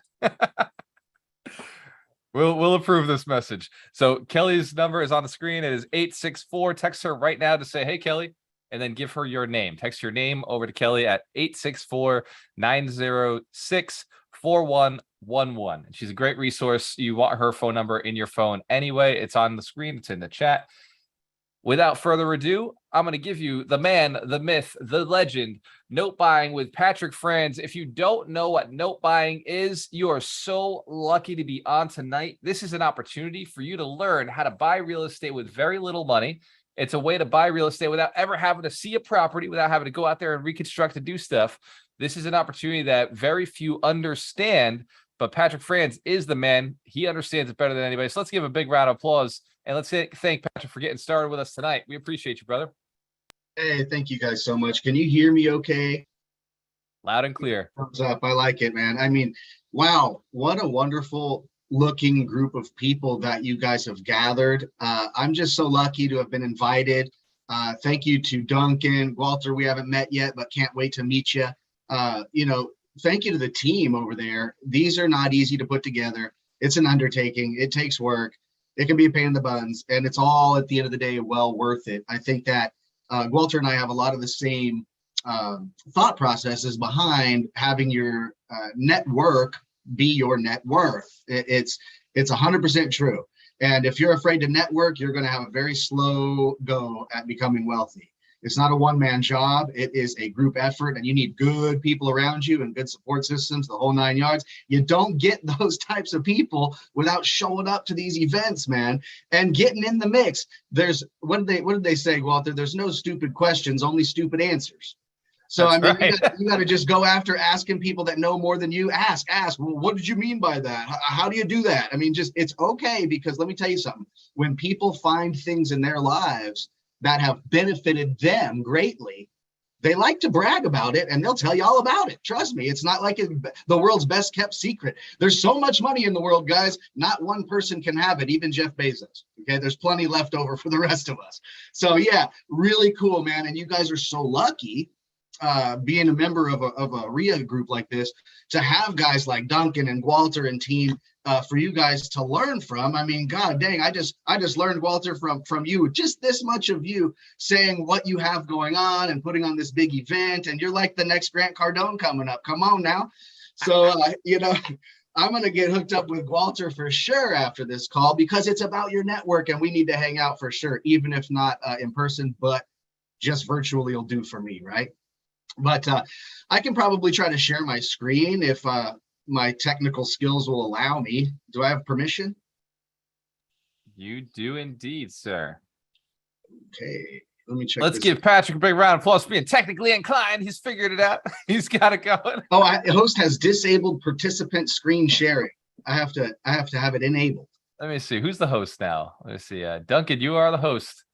We'll approve this message. So Kelly's number is on the screen. It is 864. Text her right now to say, hey, Kelly, and then give her your name. Text your name over to Kelly at 864-906-4111. She's a great resource. You want her phone number in your phone anyway. It's on the screen. It's in the chat. Without further ado, I'm going to give you the man, the myth, the legend, note buying with Patrick Franz. If you don't know what note buying is, you are so lucky to be on tonight. This is an opportunity for you to learn how to buy real estate with very little money. It's a way to buy real estate without ever having to see a property, without having to go out there and reconstruct and do stuff. This is an opportunity that very few understand, but Patrick Franz is the man. He understands it better than anybody. So let's give a big round of applause. And let's thank Patrick for getting started with us tonight. We appreciate you, brother. Hey, thank you guys so much. Can you hear me okay? Loud and clear. Thumbs up. I like it, man. I mean, wow, what a wonderful looking group of people that you guys have gathered. I'm just so lucky to have been invited. Thank you to Duncan, Walter. We haven't met yet, but can't wait to meet you. Thank you to the team over there. These are not easy to put together. It's an undertaking. It takes work. It can be a pain in the buns, and it's all at the end of the day well worth it. I think that Walter and I have a lot of the same thought processes behind having your network be your net worth. It's 100% true. And if you're afraid to network, you're going to have a very slow go at becoming wealthy. It's not a one-man job. It is a group effort, and you need good people around you and good support systems, the whole 9 yards. You don't get those types of people without showing up to these events, man, and getting in the mix. There's, what did they say, Walter? There's no stupid questions, only stupid answers. So, That's I mean, right. you got to just go after asking people that know more than you. Ask, well, what did you mean by that? How do you do that? I mean, just, it's okay, because let me tell you something. When people find things in their lives that have benefited them greatly, they like to brag about it, and they'll tell you all about it. Trust me, it's not like the world's best kept secret. There's so much money in the world, guys. Not one person can have it, even Jeff Bezos. Okay, there's plenty left over for the rest of us. So yeah, really cool, man. And you guys are so lucky, being a member of a REIA group like this, to have guys like Duncan and Walter and team, for you guys to learn from. I mean, God dang, I just learned, Walter, from you, just this much of you saying what you have going on and putting on this big event, and you're like the next Grant Cardone coming up. Come on now. So, you know, I'm going to get hooked up with Walter for sure after this call, because it's about your network, and we need to hang out for sure, even if not in person, but just virtually will do for me, right? But I can probably try to share my screen if my technical skills will allow me. Do I have permission? You do indeed, sir. Okay, let me check. Let's give Patrick a big round of applause for being technically inclined. He's figured it out. He's got it going. Oh, host has disabled participant screen sharing. I have to have it enabled. Let me see. Who's the host now? Let's see. Duncan, you are the host.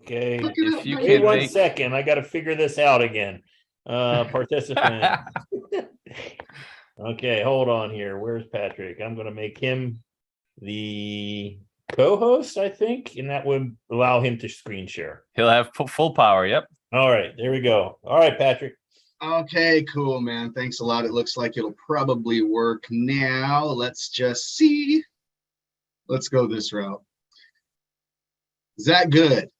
Okay, If you wait can 1 make... second, I got to figure this out again. Participant. Okay, hold on here. Where's Patrick? I'm going to make him the co-host, I think, and that would allow him to screen share. He'll have full power. Yep. All right, there we go. All right, Patrick. Okay, cool, man. Thanks a lot. It looks like it'll probably work now. Let's just see. Let's go this route. Is that good?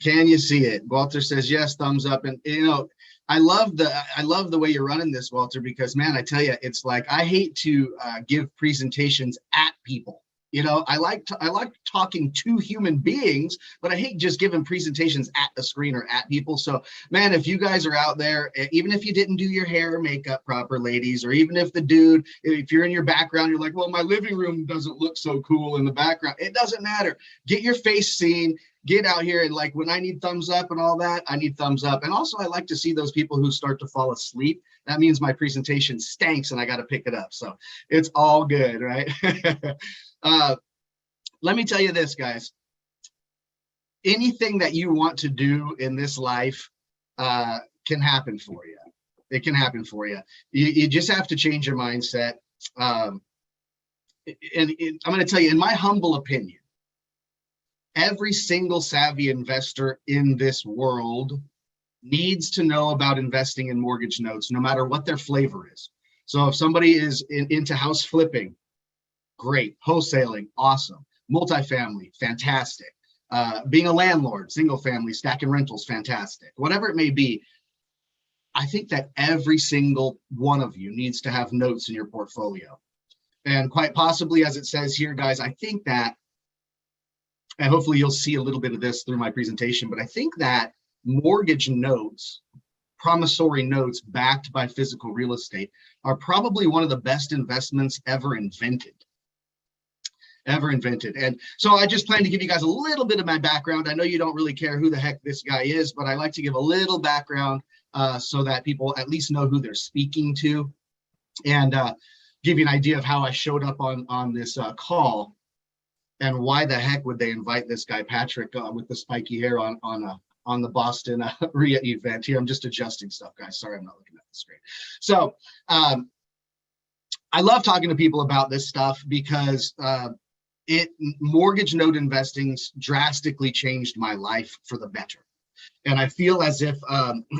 Can you see it? Walter says yes, thumbs up. And you know, I love the way you're running this, Walter, because man, I tell you, it's like, I hate to give presentations at people. You know, I like talking to human beings, but I hate just giving presentations at the screen or at people. So man, if you guys are out there, even if you didn't do your hair or makeup proper, ladies, or even if if you're in your background, you're like, well, my living room doesn't look so cool in the background. It doesn't matter. Get your face seen. Get out here, and like, when I need thumbs up and all that, I need thumbs up. And also, I like to see those people who start to fall asleep. That means my presentation stinks and I got to pick it up. So it's all good, right? Let me tell you this, guys. Anything that you want to do in this life can happen for you. It can happen for you. You just have to change your mindset. And I'm going to tell you, in my humble opinion, every single savvy investor in this world needs to know about investing in mortgage notes, no matter what their flavor is. So if somebody is into house flipping, great. Wholesaling, awesome. Multifamily, fantastic. Being a landlord, single family, stacking rentals, fantastic. Whatever it may be, I think that every single one of you needs to have notes in your portfolio. And quite possibly, as it says here, guys, I think that, and hopefully you'll see a little bit of this through my presentation, but I think that mortgage notes, promissory notes backed by physical real estate, are probably one of the best investments ever invented. And so I just plan to give you guys a little bit of my background. I know you don't really care who the heck this guy is, but I like to give a little background so that people at least know who they're speaking to, and give you an idea of how I showed up on this call, and why the heck would they invite this guy Patrick with the spiky hair on the Boston REIA event. Here, I'm just adjusting stuff, guys. Sorry, I'm not looking at the screen. So I love talking to people about this stuff because mortgage note investing drastically changed my life for the better. And I feel as if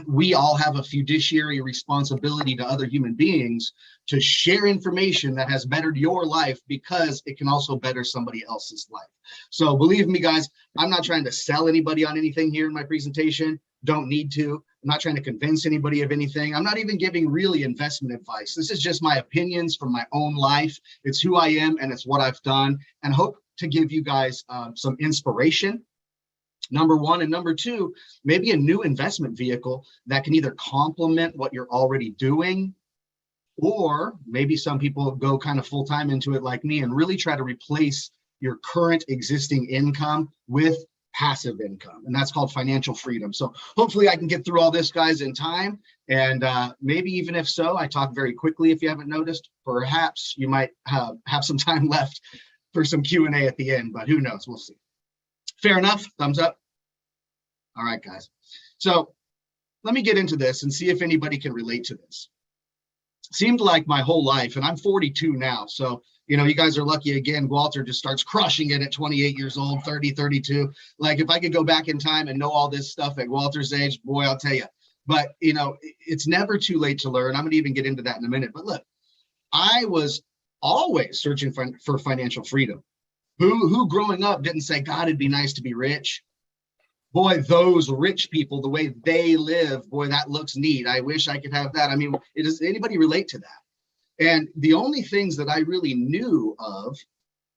we all have a fiduciary responsibility to other human beings to share information that has bettered your life, because it can also better somebody else's life. So believe me, guys, I'm not trying to sell anybody on anything here in my presentation. Don't need to. I'm not trying to convince anybody of anything. I'm not even giving really investment advice. This is just my opinions from my own life. It's who I am and it's what I've done, and hope to give you guys some inspiration. Number one, and number two, maybe a new investment vehicle that can either complement what you're already doing, or maybe some people go kind of full-time into it like me and really try to replace your current existing income with passive income, and that's called financial freedom. So hopefully I can get through all this, guys, in time, and maybe even if so, I talk very quickly. If you haven't noticed, perhaps you might have some time left for some Q&A at the end, but who knows? We'll see. Fair enough. Thumbs up. All right, guys. So let me get into this and see if anybody can relate to this. Seemed like my whole life, and I'm 42 now, so you know, you guys are lucky. Again, Walter just starts crushing it at 28 years old, 30, 32. Like, if I could go back in time and know all this stuff at Walter's age, boy, I'll tell you. But, you know, it's never too late to learn. I'm going to even get into that in a minute. But look, I was always searching for financial freedom. Who growing up didn't say, God, it'd be nice to be rich? Boy, those rich people, the way they live, boy, that looks neat. I wish I could have that. I mean, does anybody relate to that? And the only things that I really knew of,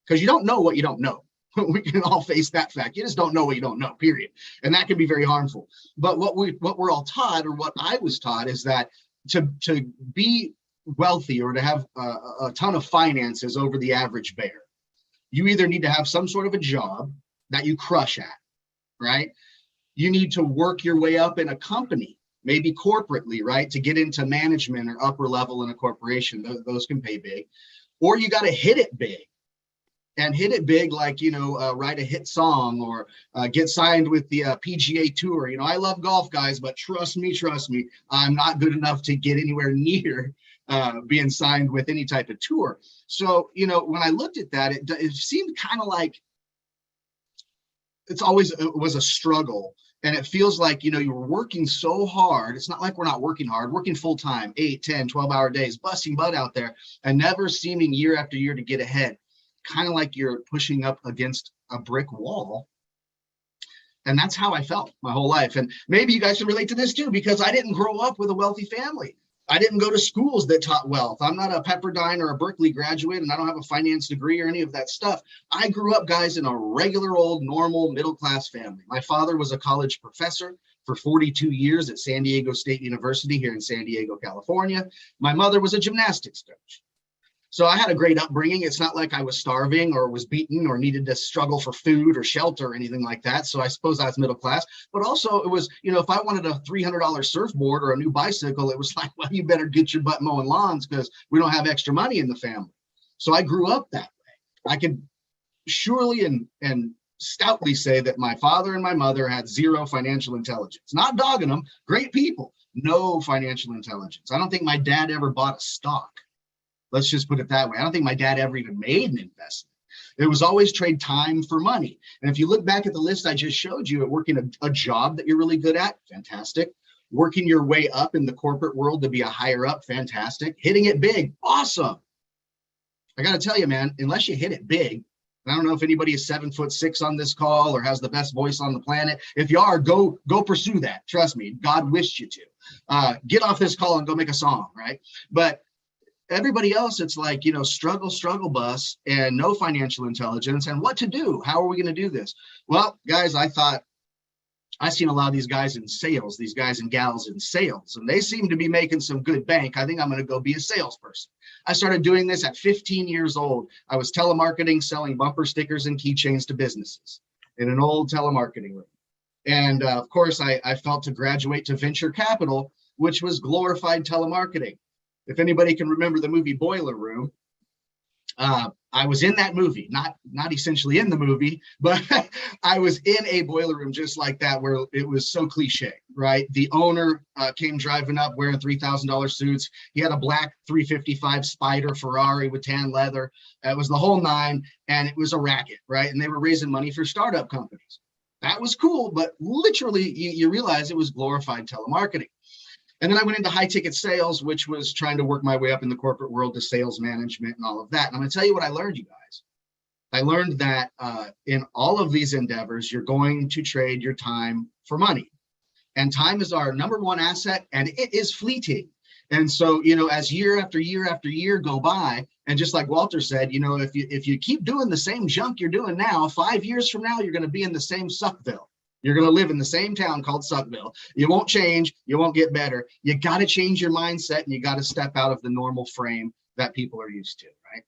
because you don't know what you don't know. We can all face that fact. You just don't know what you don't know, period. And that can be very harmful. But what we're all taught, or what I was taught, is that to be wealthy or to have a ton of finances over the average bear, you either need to have some sort of a job that you crush at, right? You need to work your way up in a company, maybe corporately, right, to get into management or upper level in a corporation. Those can pay big. Or you got to hit it big. And hit it big, like, you know, write a hit song, or get signed with the PGA Tour. You know, I love golf, guys, but trust me, I'm not good enough to get anywhere near being signed with any type of tour. So, you know, when I looked at that, it seemed kind of like it was a struggle. And it feels like, you know, you were working so hard. It's not like we're not working hard, working full time, 8, 10, 12-hour days, busting butt out there, and never seeming year after year to get ahead. Kind of like you're pushing up against a brick wall. And that's how I felt my whole life. And maybe you guys can relate to this too, because I didn't grow up with a wealthy family. I didn't go to schools that taught wealth. I'm not a Pepperdine or a Berkeley graduate, and I don't have a finance degree or any of that stuff. I grew up, guys, in a regular old, normal, middle-class family. My father was a college professor for 42 years at San Diego State University here in San Diego, California. My mother was a gymnastics coach. So I had a great upbringing. It's not like I was starving or was beaten or needed to struggle for food or shelter or anything like that. So I suppose I was middle class. But also it was, you know, if I wanted a $300 surfboard or a new bicycle, it was like, well, you better get your butt mowing lawns because we don't have extra money in the family. So I grew up that way. I could surely and stoutly say that my father and my mother had zero financial intelligence. Not dogging them, great people, no financial intelligence. I don't think my dad ever bought a stock. Let's just put it that way. I don't think my dad ever even made an investment. It was always trade time for money. And if you look back at the list I just showed you, at working a job that you're really good at, fantastic. Working your way up in the corporate world to be a higher up, fantastic. Hitting it big, awesome. I got to tell you, man, unless you hit it big, and I don't know if anybody is 7'6" on this call or has the best voice on the planet. If you are, go pursue that. Trust me, God wished you to. Get off this call and go make a song, right? But everybody else, it's like, you know, struggle bus and no financial intelligence and what to do. How are we going to do this? Well, guys, I seen a lot of these guys in sales, these guys and gals in sales, and they seem to be making some good bank. I think I'm going to go be a salesperson. I started doing this at 15 years old. I was telemarketing, selling bumper stickers and keychains to businesses in an old telemarketing room. And of course, I felt to graduate to venture capital, which was glorified telemarketing. If anybody can remember the movie Boiler Room, I was in that movie, not essentially in the movie, but I was in a boiler room just like that, where it was so cliche, right? The owner came driving up wearing $3,000 suits. He had a black 355 Spider Ferrari with tan leather. It was the whole nine, and it was a racket, right? And they were raising money for startup companies. That was cool, but literally you realize it was glorified telemarketing. And then I went into high ticket sales, which was trying to work my way up in the corporate world to sales management and all of that. And I'm going to tell you what I learned, you guys. I learned that in all of these endeavors, you're going to trade your time for money. And time is our number one asset, and it is fleeting. And so, you know, as year after year after year go by, and just like Walter said, you know, if you keep doing the same junk you're doing now, 5 years from now, you're going to be in the same Suckville. You're going to live in the same town called Suckville. You won't change. You won't get better. You got to change your mindset, and you got to step out of the normal frame that people are used to, right?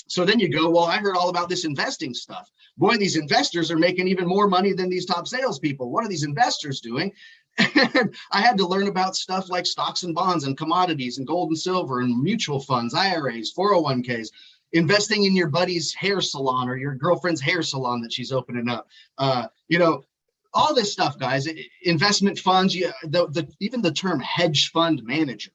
So then you go, well, I heard all about this investing stuff. Boy, these investors are making even more money than these top salespeople. What are these investors doing? And I had to learn about stuff like stocks and bonds and commodities and gold and silver and mutual funds, IRAs, 401ks, investing in your buddy's hair salon or your girlfriend's hair salon that she's opening up. You know, all this stuff, guys, investment funds, even the term hedge fund manager,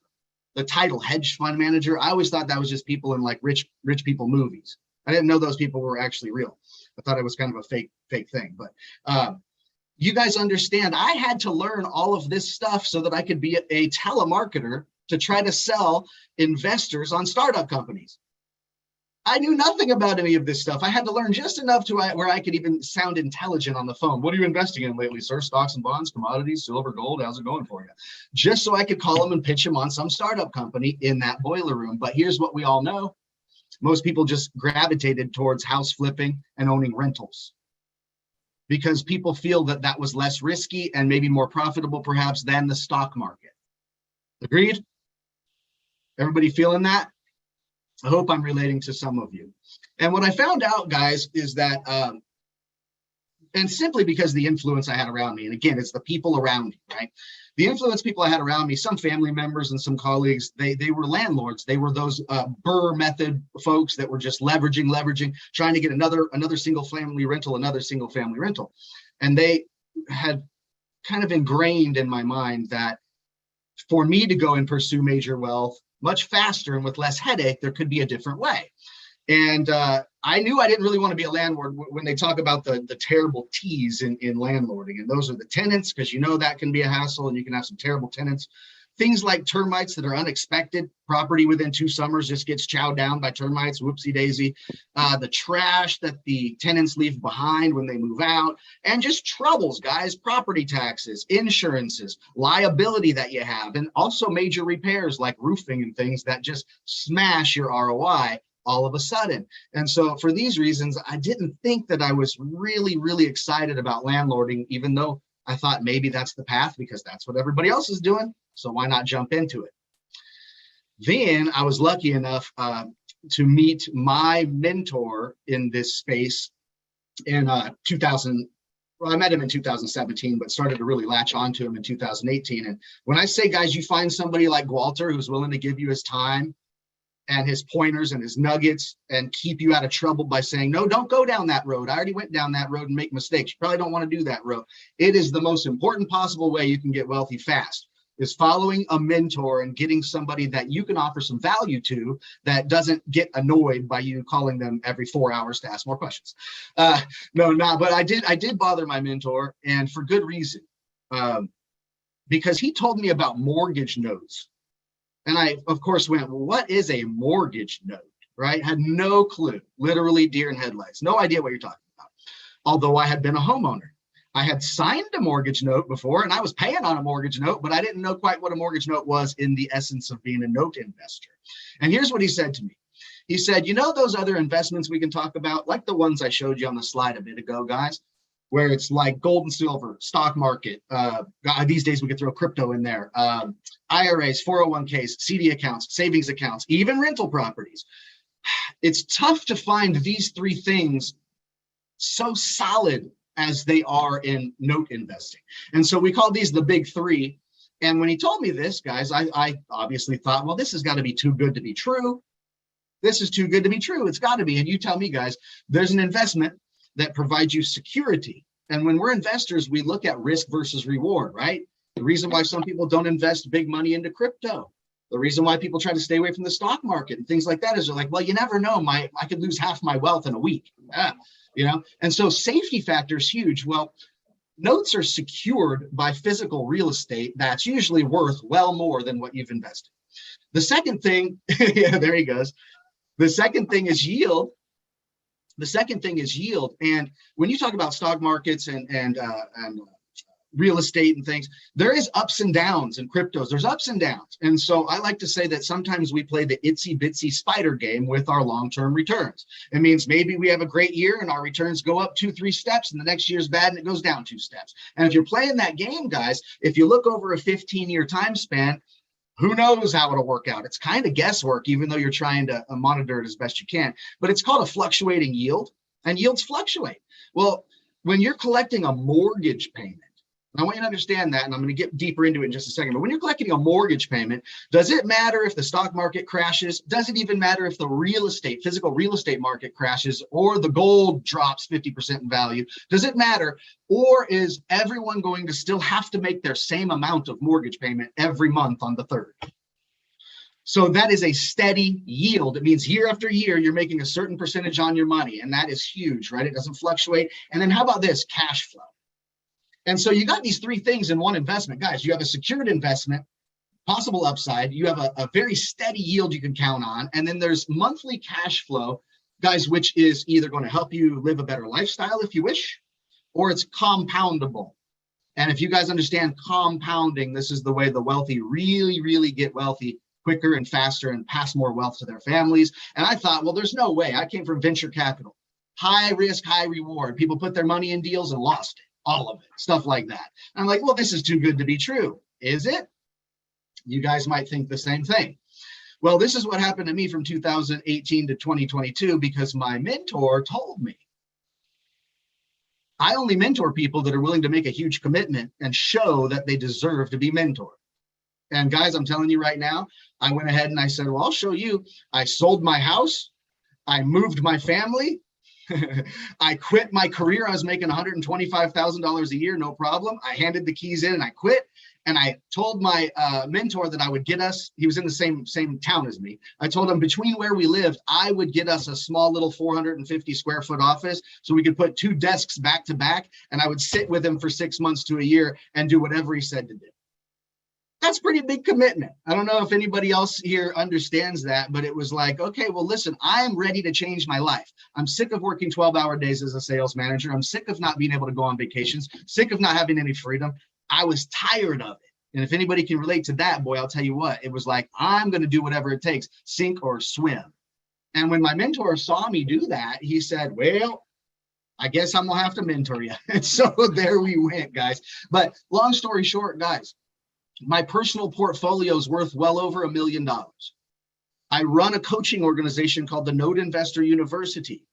the title hedge fund manager, I always thought that was just people in like rich people movies. I didn't know those people were actually real. I thought it was kind of a fake thing. But you guys understand, I had to learn all of this stuff so that I could be a telemarketer to try to sell investors on startup companies. I knew nothing about any of this stuff. I had to learn just enough to where I could even sound intelligent on the phone. What are you investing in lately, sir? Stocks and bonds, commodities, silver, gold. How's it going for you? Just so I could call them and pitch them on some startup company in that boiler room. But here's what we all know. Most people just gravitated towards house flipping and owning rentals because people feel that that was less risky and maybe more profitable perhaps than the stock market. Agreed? Everybody feeling that? I hope I'm relating to some of you. And what I found out, guys, is that, and simply because the influence I had around me, and again, it's the people around me, right? The influence people I had around me, some family members and some colleagues, they were landlords. They were those Burr method folks that were just leveraging, trying to get another single family rental. And they had kind of ingrained in my mind that for me to go and pursue major wealth much faster and with less headache, there could be a different way. And I knew I didn't really want to be a landlord when they talk about the terrible T's in landlording. And those are the tenants, because you know that can be a hassle and you can have some terrible tenants. Things like termites that are unexpected. Property within 2 summers just gets chowed down by termites, whoopsie daisy. The trash that the tenants leave behind when they move out. And just troubles, guys, property taxes, insurances, liability that you have, and also major repairs like roofing and things that just smash your ROI all of a sudden. And so for these reasons, I didn't think that I was really excited about landlording, even though I thought maybe that's the path because that's what everybody else is doing. So why not jump into it? Then I was lucky enough to meet my mentor in this space in 2000. Well, I met him in 2017, but started to really latch onto him in 2018. And when I say, guys, you find somebody like Walter who's willing to give you his time and his pointers and his nuggets and keep you out of trouble by saying, no, don't go down that road. I already went down that road and make mistakes. You probably don't want to do that road. It is the most important possible way you can get wealthy fast, is following a mentor and getting somebody that you can offer some value to that doesn't get annoyed by you calling them every 4 hours to ask more questions. But I did bother my mentor, and for good reason, because he told me about mortgage notes. And I, of course, went, well, what is a mortgage note, right? Had no clue, literally deer in headlights, no idea what you're talking about. Although I had been a homeowner. I had signed a mortgage note before, and I was paying on a mortgage note, but I didn't know quite what a mortgage note was in the essence of being a note investor. And here's what he said to me. He said, you know those other investments we can talk about, like the ones I showed you on the slide a bit ago, guys, where it's like gold and silver, stock market. These days we could throw crypto in there. IRAs, 401ks, CD accounts, savings accounts, even rental properties. It's tough to find these 3 things so solid as they are in note investing. And so we call these the big 3. And when he told me this, guys, I obviously thought, well, this has got to be too good to be true. This is too good to be true. It's got to be. And you tell me, guys, there's an investment that provides you security. And when we're investors, we look at risk versus reward, right? The reason why some people don't invest big money into crypto, the reason why people try to stay away from the stock market and things like that is they're like, well, you never know. I could lose half my wealth in a week. You know, and so safety factor is huge. Well, notes are secured by physical real estate that's usually worth well more than what you've invested. The second thing, yeah, there he goes. The second thing is yield. And when you talk about stock markets and real estate and things, there is ups and downs in cryptos. There's ups and downs. And so I like to say that sometimes we play the itsy bitsy spider game with our long-term returns. It means maybe we have a great year and our returns go up 2-3 steps, and the next year's bad and it goes down 2 steps. And if you're playing that game, guys, if you look over a 15-year time span, who knows how it'll work out? It's kind of guesswork, even though you're trying to monitor it as best you can. But it's called a fluctuating yield, and yields fluctuate. Well, when you're collecting a mortgage payment, and I want you to understand that, and I'm going to get deeper into it in just a second, but when you're collecting a mortgage payment, does it matter if the stock market crashes? Does it even matter if the physical real estate market crashes, or the gold drops 50% in value? Does it matter? Or is everyone going to still have to make their same amount of mortgage payment every month on the 3rd? So that is a steady yield. It means year after year, you're making a certain percentage on your money, and that is huge, right? It doesn't fluctuate. And then how about this? Cash flow. And so you got these 3 things in one investment. Guys, you have a secured investment, possible upside. You have a very steady yield you can count on. And then there's monthly cash flow, guys, which is either going to help you live a better lifestyle if you wish, or it's compoundable. And if you guys understand compounding, this is the way the wealthy really, really get wealthy quicker and faster and pass more wealth to their families. And I thought, well, there's no way. I came from venture capital. High risk, high reward. People put their money in deals and lost it. All of it, stuff like that. And I'm like, well, this is too good to be true. Is it? You guys might think the same thing. Well, this is what happened to me from 2018 to 2022, because my mentor told me, I only mentor people that are willing to make a huge commitment and show that they deserve to be mentored. And guys, I'm telling you right now, I went ahead and I said, well, I'll show you. I sold my house. I moved my family. I quit my career. I was making $125,000 a year, no problem. I handed the keys in and I quit. And I told my mentor that I would get us, he was in the same town as me. I told him between where we lived, I would get us a small little 450 square foot office so we could put 2 desks back to back. And I would sit with him for 6 months to a year and do whatever he said to do. That's pretty big commitment. I don't know if anybody else here understands that, but it was like, okay, well, listen, I am ready to change my life. I'm sick of working 12-hour days as a sales manager. I'm sick of not being able to go on vacations, sick of not having any freedom. I was tired of it. And if anybody can relate to that, boy, I'll tell you what, it was like, I'm going to do whatever it takes, sink or swim. And when my mentor saw me do that, he said, well, I guess I'm going to have to mentor you. And so there we went, guys. But long story short, guys, my personal portfolio is worth well over $1 million. I run a coaching organization called the Node Investor University,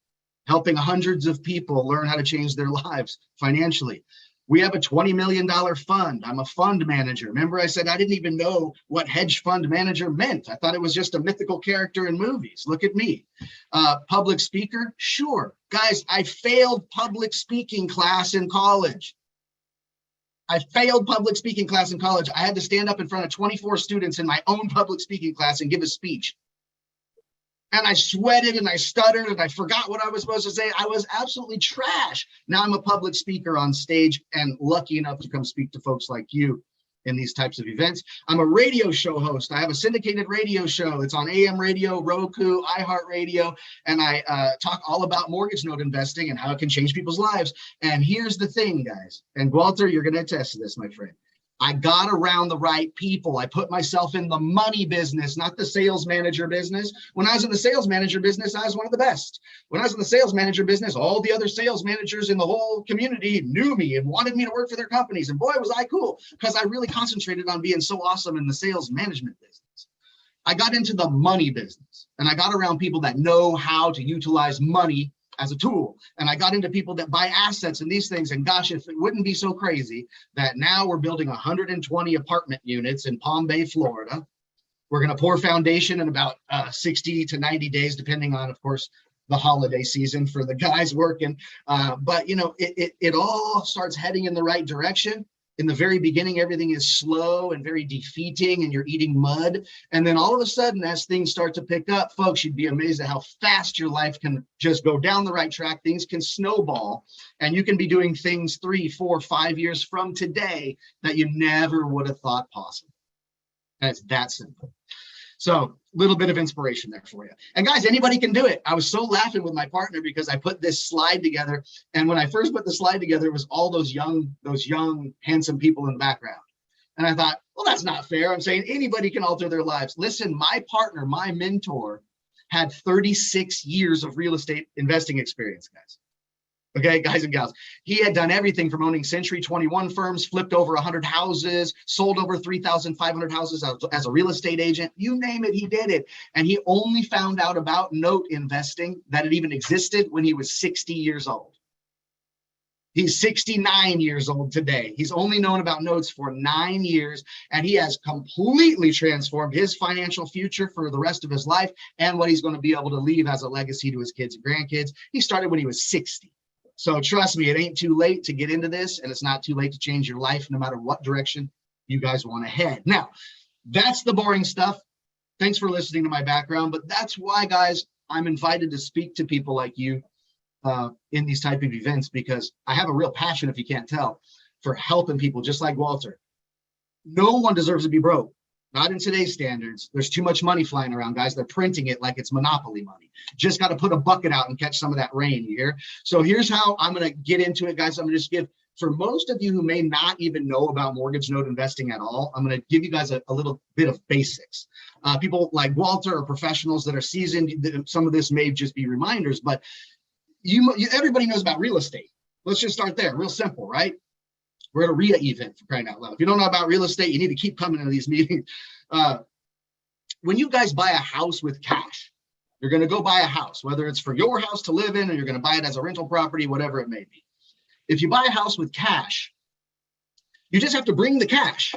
helping hundreds of people learn how to change their lives financially. We have a $20 million fund. I'm a fund manager. Remember, I said I didn't even know what hedge fund manager meant. I thought it was just a mythical character in movies. Look at me. Public speaker? Sure. Guys, I failed public speaking class in college. I failed public speaking class in college. I had to stand up in front of 24 students in my own public speaking class and give a speech. And I sweated and I stuttered and I forgot what I was supposed to say. I was absolutely trash. Now I'm a public speaker on stage and lucky enough to come speak to folks like you in these types of events. I'm a radio show host. I have a syndicated radio show. It's on AM radio, Roku, iHeartRadio, and I talk all about mortgage note investing and how it can change people's lives. And here's the thing, guys, and Walter, you're going to attest to this, my friend. I got around the right people. I put myself in the money business, not the sales manager business. When I was in the sales manager business, I was one of the best. When I was in the sales manager business, all the other sales managers in the whole community knew me and wanted me to work for their companies. And boy, was I cool, because I really concentrated on being so awesome in the sales management business. I got into the money business and I got around people that know how to utilize money as a tool. And I got into people that buy assets and these things. And gosh, if it wouldn't be so crazy that now we're building 120 apartment units in Palm Bay, Florida. We're going to pour foundation in about 60 to 90 days, depending on, of course, the holiday season for the guys working. But, you know, it all starts heading in the right direction. In the very beginning, everything is slow and very defeating and you're eating mud. And then all of a sudden, as things start to pick up, folks, you'd be amazed at how fast your life can just go down the right track. Things can snowball and you can be doing things 3, 4, 5 years from today that you never would have thought possible. And it's that simple. So little bit of inspiration there for you. And guys, anybody can do it. I was so laughing with my partner because I put this slide together. And when I first put the slide together, it was all those young, handsome people in the background. And I thought, well, that's not fair. I'm saying anybody can alter their lives. Listen, my partner, my mentor, had 36 years of real estate investing experience, guys. Okay, guys and gals. He had done everything from owning Century 21 firms, flipped over 100 houses, sold over 3,500 houses as a real estate agent. You name it, he did it. And he only found out about note investing, that it even existed, when he was 60 years old. He's 69 years old today. He's only known about notes for 9 years, and he has completely transformed his financial future for the rest of his life and what he's going to be able to leave as a legacy to his kids and grandkids. He started when he was 60. So trust me, it ain't too late to get into this, and it's not too late to change your life no matter what direction you guys want to head. Now, that's the boring stuff. Thanks for listening to my background, but that's why, guys, I'm invited to speak to people like you in these type of events, because I have a real passion, if you can't tell, for helping people just like Walter. No one deserves to be broke. Not in today's standards. There's too much money flying around, guys. They're printing it like it's monopoly money. Just got to put a bucket out and catch some of that rain, you hear? So here's how I'm going to get into it, guys. I'm going to just give, for most of you who may not even know about mortgage note investing at all, I'm going to give you guys a little bit of basics. People like Walter or professionals that are seasoned, some of this may just be reminders, but everybody knows about real estate. Let's just start there. Real simple, right? We're at a REIA event, for crying out loud. If you don't know about real estate, you need to keep coming to these meetings. When you guys buy a house with cash, you're going to go buy a house, whether it's for your house to live in or you're going to buy it as a rental property, whatever it may be. If you buy a house with cash, you just have to bring the cash.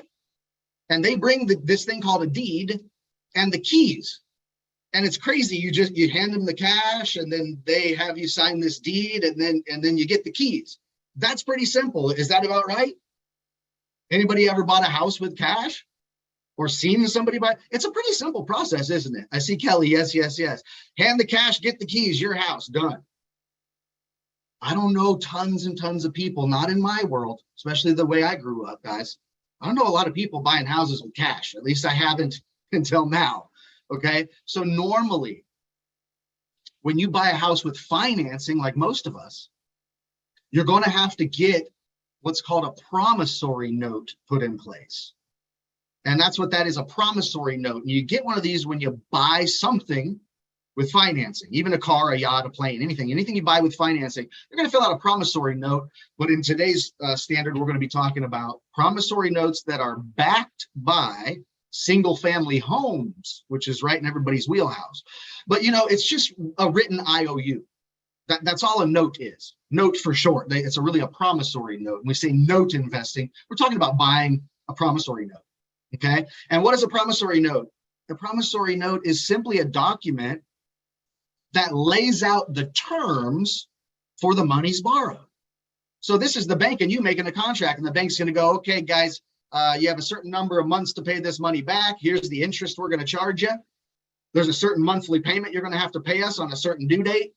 And they bring this thing called a deed and the keys. And it's crazy. You hand them the cash, and then they have you sign this deed, and then you get the keys. That's pretty simple. Is that about right? Anybody ever bought a house with cash or seen somebody buy? It's a pretty simple process, isn't it? I see Kelly. Yes, yes, yes. Hand the cash, get the keys, your house, done. I don't know tons and tons of people, not in my world, especially the way I grew up, guys. I don't know a lot of people buying houses with cash. At least I haven't until now. Okay, so normally when you buy a house with financing, like most of us, you're going to have to get what's called a promissory note put in place. And that's what that is, a promissory note. And you get one of these when you buy something with financing, even a car, a yacht, a plane, anything you buy with financing, you're going to fill out a promissory note. But in today's standard, we're going to be talking about promissory notes that are backed by single family homes, which is right in everybody's wheelhouse. But it's just a written IOU. That's all a note is. Note for short. It's really a promissory note. When we say note investing, we're talking about buying a promissory note. Okay. And what is a promissory note? A promissory note is simply a document that lays out the terms for the monies borrowed. So this is the bank and you making a contract, and the bank's going to go, okay, guys, you have a certain number of months to pay this money back. Here's the interest we're going to charge you. There's a certain monthly payment you're going to have to pay us on a certain due date.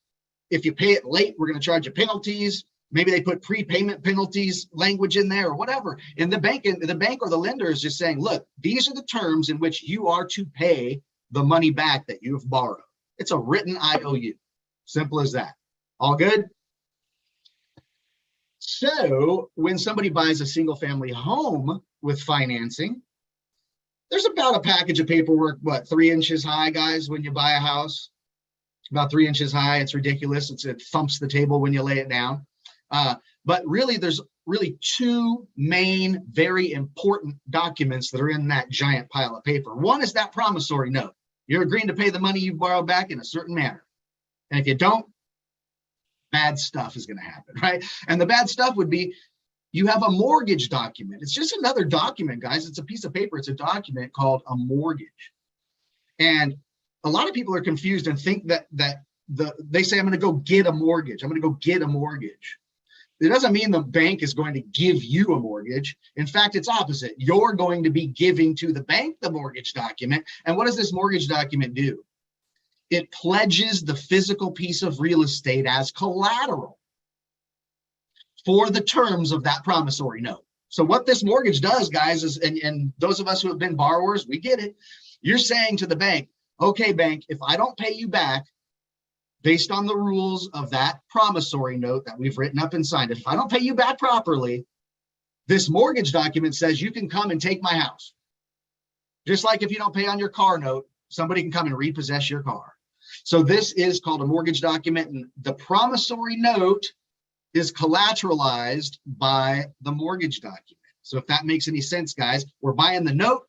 If you pay it late, we're going to charge you penalties. Maybe they put prepayment penalties language in there or whatever. And the bank or the lender is just saying, look, these are the terms in which you are to pay the money back that you've borrowed. It's a written IOU. Simple as that. All good? So when somebody buys a single family home with financing, there's about a package of paperwork, 3 inches high, guys, when you buy a house. About 3 inches high. It's ridiculous. It thumps the table when you lay it down. But really, there's really 2 main, very important documents that are in that giant pile of paper. One is that promissory note. You're agreeing to pay the money you borrowed back in a certain manner. And if you don't, bad stuff is going to happen, right? And the bad stuff would be you have a mortgage document. It's just another document, guys. It's a piece of paper. It's a document called a mortgage. And a lot of people are confused and think that they say, I'm going to go get a mortgage. I'm going to go get a mortgage. It doesn't mean the bank is going to give you a mortgage. In fact, it's opposite. You're going to be giving to the bank the mortgage document. And what does this mortgage document do? It pledges the physical piece of real estate as collateral for the terms of that promissory note. So what this mortgage does, guys, is, and those of us who have been borrowers, we get it. You're saying to the bank, okay, bank, if I don't pay you back based on the rules of that promissory note that we've written up and signed, if I don't pay you back properly, this mortgage document says you can come and take my house. Just like if you don't pay on your car note, somebody can come and repossess your car. So this is called a mortgage document, and the promissory note is collateralized by the mortgage document. So if that makes any sense, guys, we're buying the note,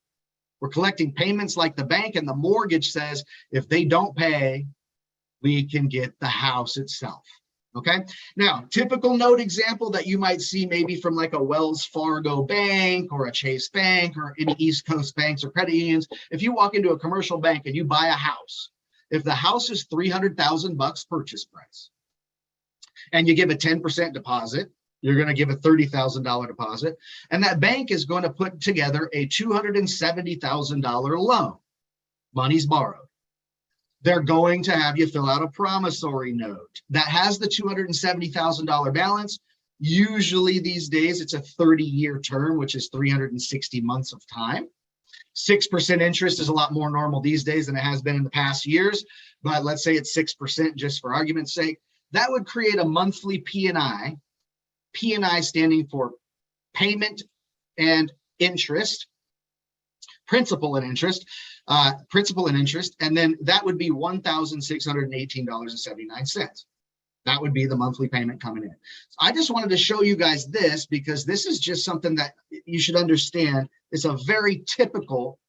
we're collecting payments like the bank, and the mortgage says if they don't pay, we can get the house itself. Okay. Now, typical note example that you might see maybe from like a Wells Fargo bank or a Chase Bank or any East Coast banks or credit unions. If you walk into a commercial bank and you buy a house, if the house is $300,000 purchase price and you give a 10% deposit, you're going to give a $30,000 deposit, and that bank is going to put together a $270,000 loan. Money's borrowed. They're going to have you fill out a promissory note that has the $270,000 balance. Usually these days, it's a 30-year term, which is 360 months of time. 6% interest is a lot more normal these days than it has been in the past years, but let's say it's 6% just for argument's sake. That would create a monthly P&I, P&I standing for payment and interest, principal and interest, and then that would be $1,618.79. That would be the monthly payment coming in. So I just wanted to show you guys this because this is just something that you should understand. It's a very typical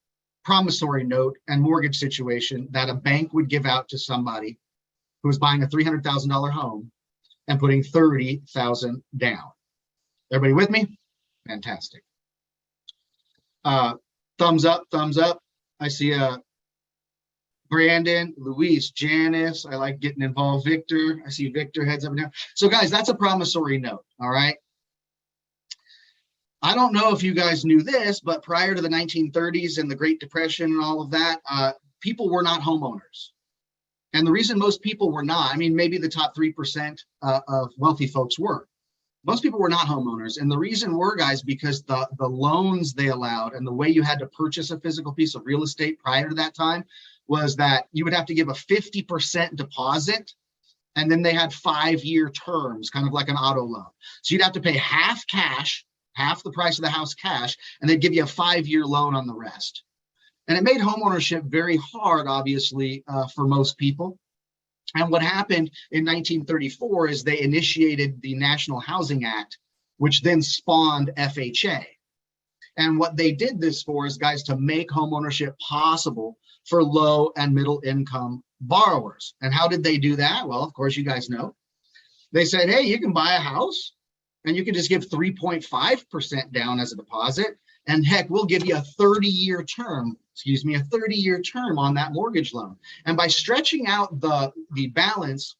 promissory note and mortgage situation that a bank would give out to somebody who is buying a $300,000 home and putting $30,000 down. Everybody with me? Fantastic. Thumbs up, thumbs up. I see Brandon, Luis, Janice. I like getting involved. Victor. I see Victor heads up and down. So guys, that's a promissory note. All right. I don't know if you guys knew this, but prior to the 1930s and the Great Depression and all of that, people were not homeowners. And the reason most people were not, I mean, maybe the top 3% of wealthy folks were. Most people were not homeowners. And the reason were, guys, because the loans they allowed and the way you had to purchase a physical piece of real estate prior to that time was that you would have to give a 50% deposit, and then they had 5-year terms, kind of like an auto loan. So you'd have to pay half cash, half the price of the house cash, and they'd give you a 5-year loan on the rest. And it made homeownership very hard, obviously, for most people. And what happened in 1934 is they initiated the National Housing Act, which then spawned FHA. And what they did this for is, guys, to make homeownership possible for low and middle income borrowers. And how did they do that? Well, of course, you guys know. They said, hey, you can buy a house and you can just give 3.5% down as a deposit. And heck, we'll give you a 30-year term, a 30-year term on that mortgage loan. And by stretching out the balance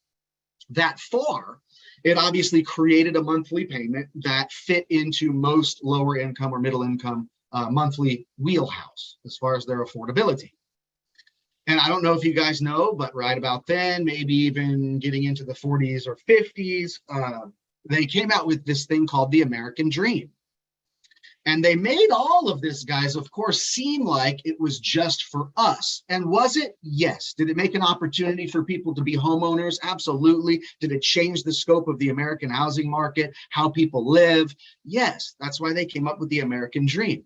that far, it obviously created a monthly payment that fit into most lower income or middle income monthly wheelhouse as far as their affordability. And I don't know if you guys know, but right about then, maybe even getting into the 40s or 50s, they came out with this thing called the American Dream. And they made all of this, guys, of course, seem like it was just for us. And was it? Yes. Did it make an opportunity for people to be homeowners? Absolutely. Did it change the scope of the American housing market, how people live? Yes. That's why they came up with the American Dream.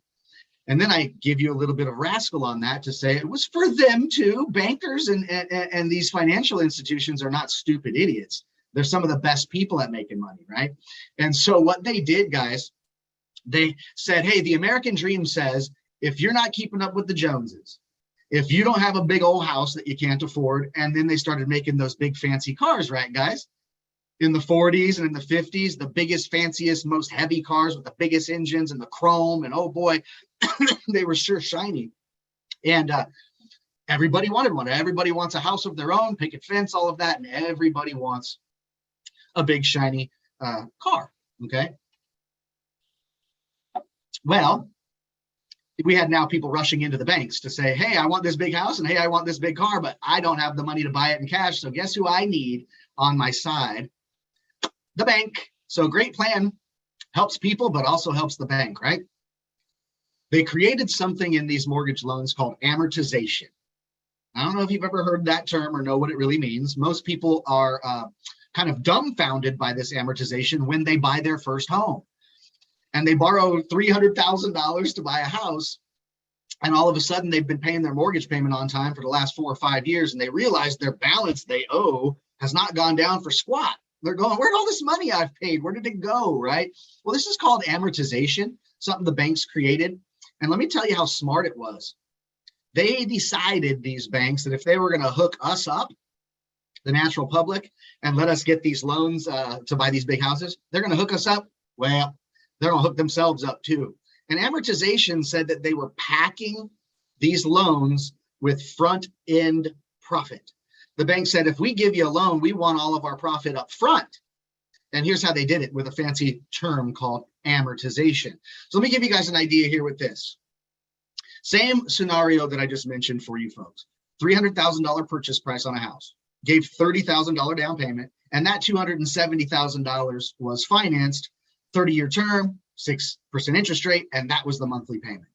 And then I give you a little bit of rascal on that to say it was for them too. Bankers and these financial institutions are not stupid idiots. They're some of the best people at making money, right? And so what they did, guys, they said, hey, the American Dream says, if you're not keeping up with the Joneses, if you don't have a big old house that you can't afford, and then they started making those big fancy cars, right, guys? In the 40s and in the 50s, the biggest, fanciest, most heavy cars with the biggest engines and the chrome, and oh boy, they were sure shiny. And everybody wanted one. Everybody wants a house of their own, picket fence, all of that, and everybody wants a big, shiny car, okay? Well, we had now people rushing into the banks to say, hey, I want this big house, and hey, I want this big car, but I don't have the money to buy it in cash. So guess who I need on my side? The bank. So great plan, helps people, but also helps the bank, right? They created something in these mortgage loans called amortization. I don't know if you've ever heard that term or know what it really means. Most people are kind of dumbfounded by this amortization when they buy their first home. And they borrow $300,000 to buy a house. And all of a sudden, they've been paying their mortgage payment on time for the last 4 or 5 years. And they realize their balance they owe has not gone down for squat. They're going, where'd all this money I've paid? Where did it go, right? Well, this is called amortization, something the banks created. And let me tell you how smart it was. They decided, these banks, that if they were going to hook us up, the natural public, and let us get these loans to buy these big houses, they're going to hook us up. Well, they're going to hook themselves up too. And amortization said that they were packing these loans with front-end profit. The bank said, if we give you a loan, we want all of our profit up front. And here's how they did it with a fancy term called amortization. So let me give you guys an idea here with this. Same scenario that I just mentioned for you folks. $300,000 purchase price on a house. Gave $30,000 down payment, and that $270,000 was financed, 30-year term, 6% interest rate, and that was the monthly payment.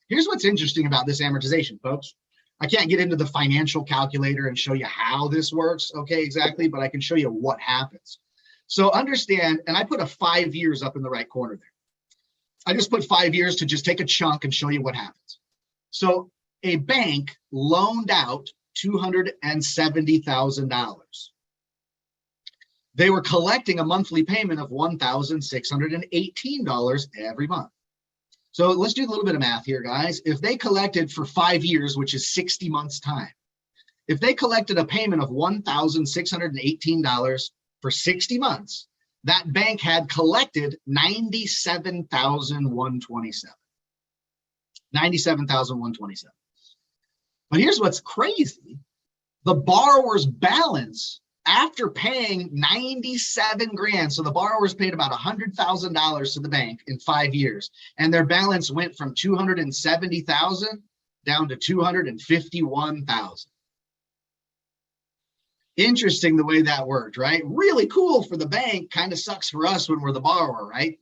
Here's what's interesting about this amortization, folks. I can't get into the financial calculator and show you how this works, okay, exactly, but I can show you what happens. So understand, and I put a 5 years up in the right corner there. I just put 5 years to just take a chunk and show you what happens. So a bank loaned out $270,000. They were collecting a monthly payment of $1,618 every month. So let's do a little bit of math here, guys. If they collected for 5 years, which is 60 months time, if they collected a payment of $1,618 for 60 months, that bank had collected $97,127. $97,127. But here's what's crazy. The borrower's balance after paying 97 grand, so the borrowers paid about $100,000 to the bank in 5 years, and their balance went from 270,000 down to 251,000. Interesting the way that worked, right? Really cool for the bank, kind of sucks for us when we're the borrower, right?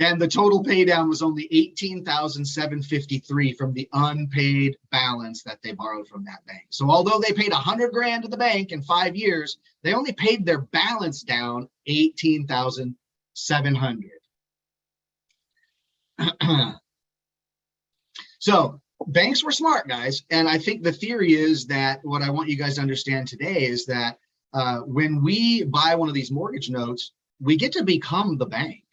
And the total pay down was only $18,753 from the unpaid balance that they borrowed from that bank. So although they paid 100 grand to the bank in 5 years, they only paid their balance down $18,700. So banks were smart, guys. And I think the theory is that what I want you guys to understand today is that when we buy one of these mortgage notes, we get to become the bank.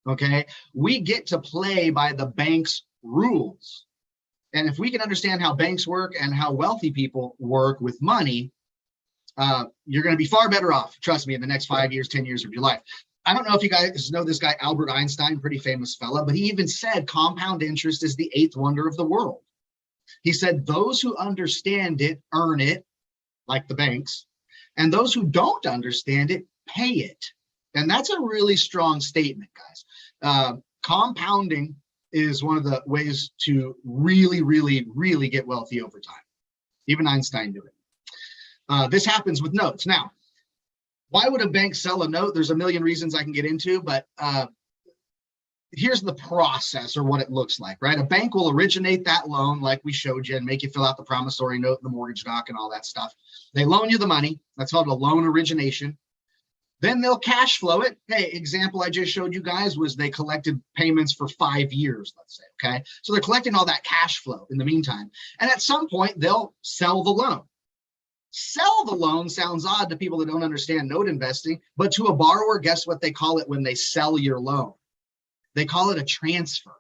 Okay, we get to play by the bank's rules. And if we can understand how banks work and how wealthy people work with money, you're going to be far better off, trust me, in the next 5 years, 10 years of your life. I don't know if you guys know this guy, Albert Einstein, pretty famous fella, but he even said compound interest is the 8th wonder of the world. He said those who understand it earn it, like the banks, and those who don't understand it pay it. And that's a really strong statement, guys. Compounding is one of the ways to really, really, really get wealthy over time. Even Einstein knew it. This happens with notes. Now, why would a bank sell a note? There's a million reasons I can get into, but here's the process or what it looks like, right? A bank will originate that loan like we showed you and make you fill out the promissory note, the mortgage doc, and all that stuff. They loan you the money. That's called a loan origination. Then they'll cash flow it. Hey, example I just showed you guys was they collected payments for 5 years, let's say, okay? So they're collecting all that cash flow in the meantime. And at some point, they'll sell the loan. Sell the loan sounds odd to people that don't understand note investing, but to a borrower, guess what they call it when they sell your loan? They call it a transfer.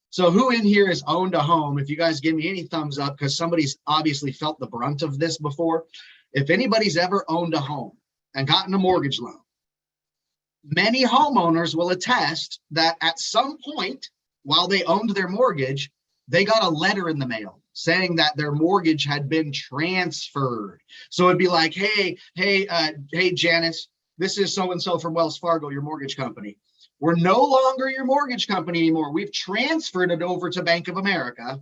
So who in here has owned a home? If you guys give me any thumbs up, because somebody's obviously felt the brunt of this before. If anybody's ever owned a home and gotten a mortgage loan, many homeowners will attest that at some point while they owned their mortgage, they got a letter in the mail saying that their mortgage had been transferred. So it'd be like, hey, Janice, this is so-and-so from Wells Fargo, your mortgage company. We're no longer your mortgage company anymore. We've transferred it over to Bank of America.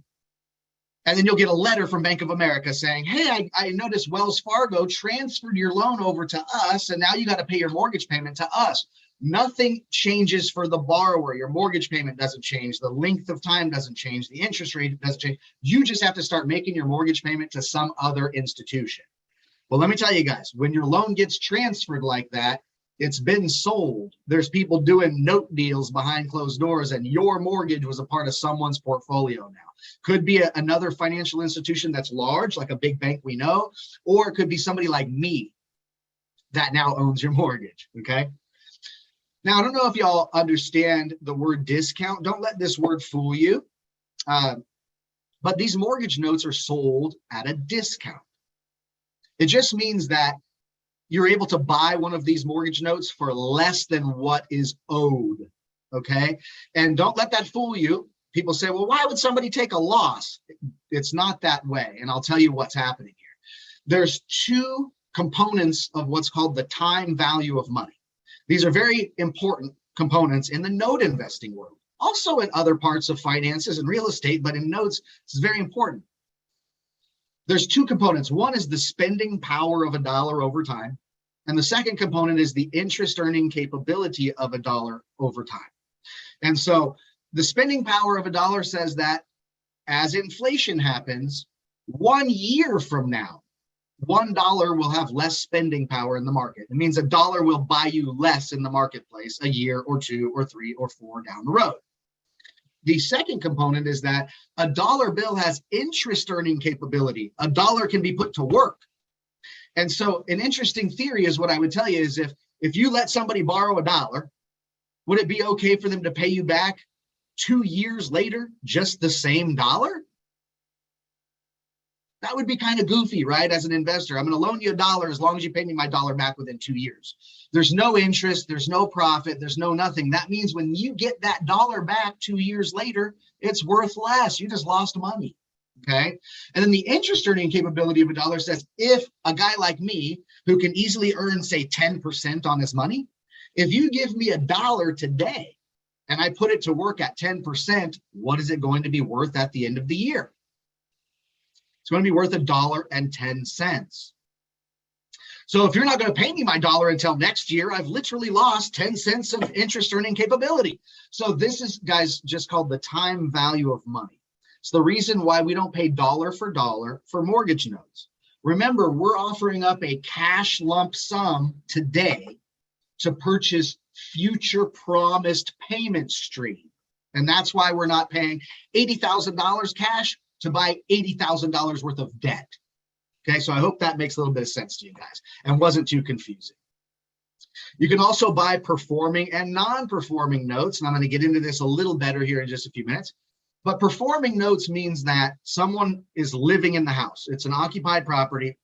And then you'll get a letter from Bank of America saying, hey, I noticed Wells Fargo transferred your loan over to us, and now you got to pay your mortgage payment to us. Nothing changes for the borrower. Your mortgage payment doesn't change. The length of time doesn't change. The interest rate doesn't change. You just have to start making your mortgage payment to some other institution. Well, let me tell you guys, when your loan gets transferred like that, it's been sold. There's people doing note deals behind closed doors, and your mortgage was a part of someone's portfolio now. Could be another financial institution that's large, like a big bank we know, or it could be somebody like me that now owns your mortgage, okay? Now, I don't know if y'all understand the word discount. Don't let this word fool you. But these mortgage notes are sold at a discount. It just means that you're able to buy one of these mortgage notes for less than what is owed, okay? And don't let that fool you. People say, well, why would somebody take a loss? It's not that way, and I'll tell you what's happening here. There's two components of what's called the time value of money. These are very important components in the note investing world, also in other parts of finances and real estate, but in notes, it's very important. There's two components. One is the spending power of a dollar over time. And the second component is the interest earning capability of a dollar over time. And so the spending power of a dollar says that as inflation happens, 1 year from now, $1 will have less spending power in the market. It means a dollar will buy you less in the marketplace a year or 2 or 3 or 4 down the road. The second component is that a dollar bill has interest earning capability. A dollar can be put to work. And so an interesting theory is what I would tell you is if you let somebody borrow a dollar, would it be okay for them to pay you back 2 years later, just the same dollar? That would be kind of goofy, right? As an investor, I'm going to loan you a dollar as long as you pay me my dollar back within 2 years. There's no interest, there's no profit, there's no nothing. That means when you get that dollar back 2 years later, it's worth less. You just lost money. Okay. And then the interest earning capability of a dollar says if a guy like me who can easily earn, say, 10% on his money, if you give me a dollar today and I put it to work at 10%, what is it going to be worth at the end of the year? It's going to be worth $1.10. So if you're not going to pay me my dollar until next year, I've literally lost 10 cents of interest earning capability. So this is, guys, just called the time value of money. It's the reason why we don't pay dollar for mortgage notes. Remember, we're offering up a cash lump sum today to purchase future promised payment stream. And that's why we're not paying $80,000 cash to buy $80,000 worth of debt. Okay, so I hope that makes a little bit of sense to you guys and wasn't too confusing. You can also buy performing and non-performing notes, and I'm going to get into this a little better here in just a few minutes. But performing notes means that someone is living in the house. It's an occupied property.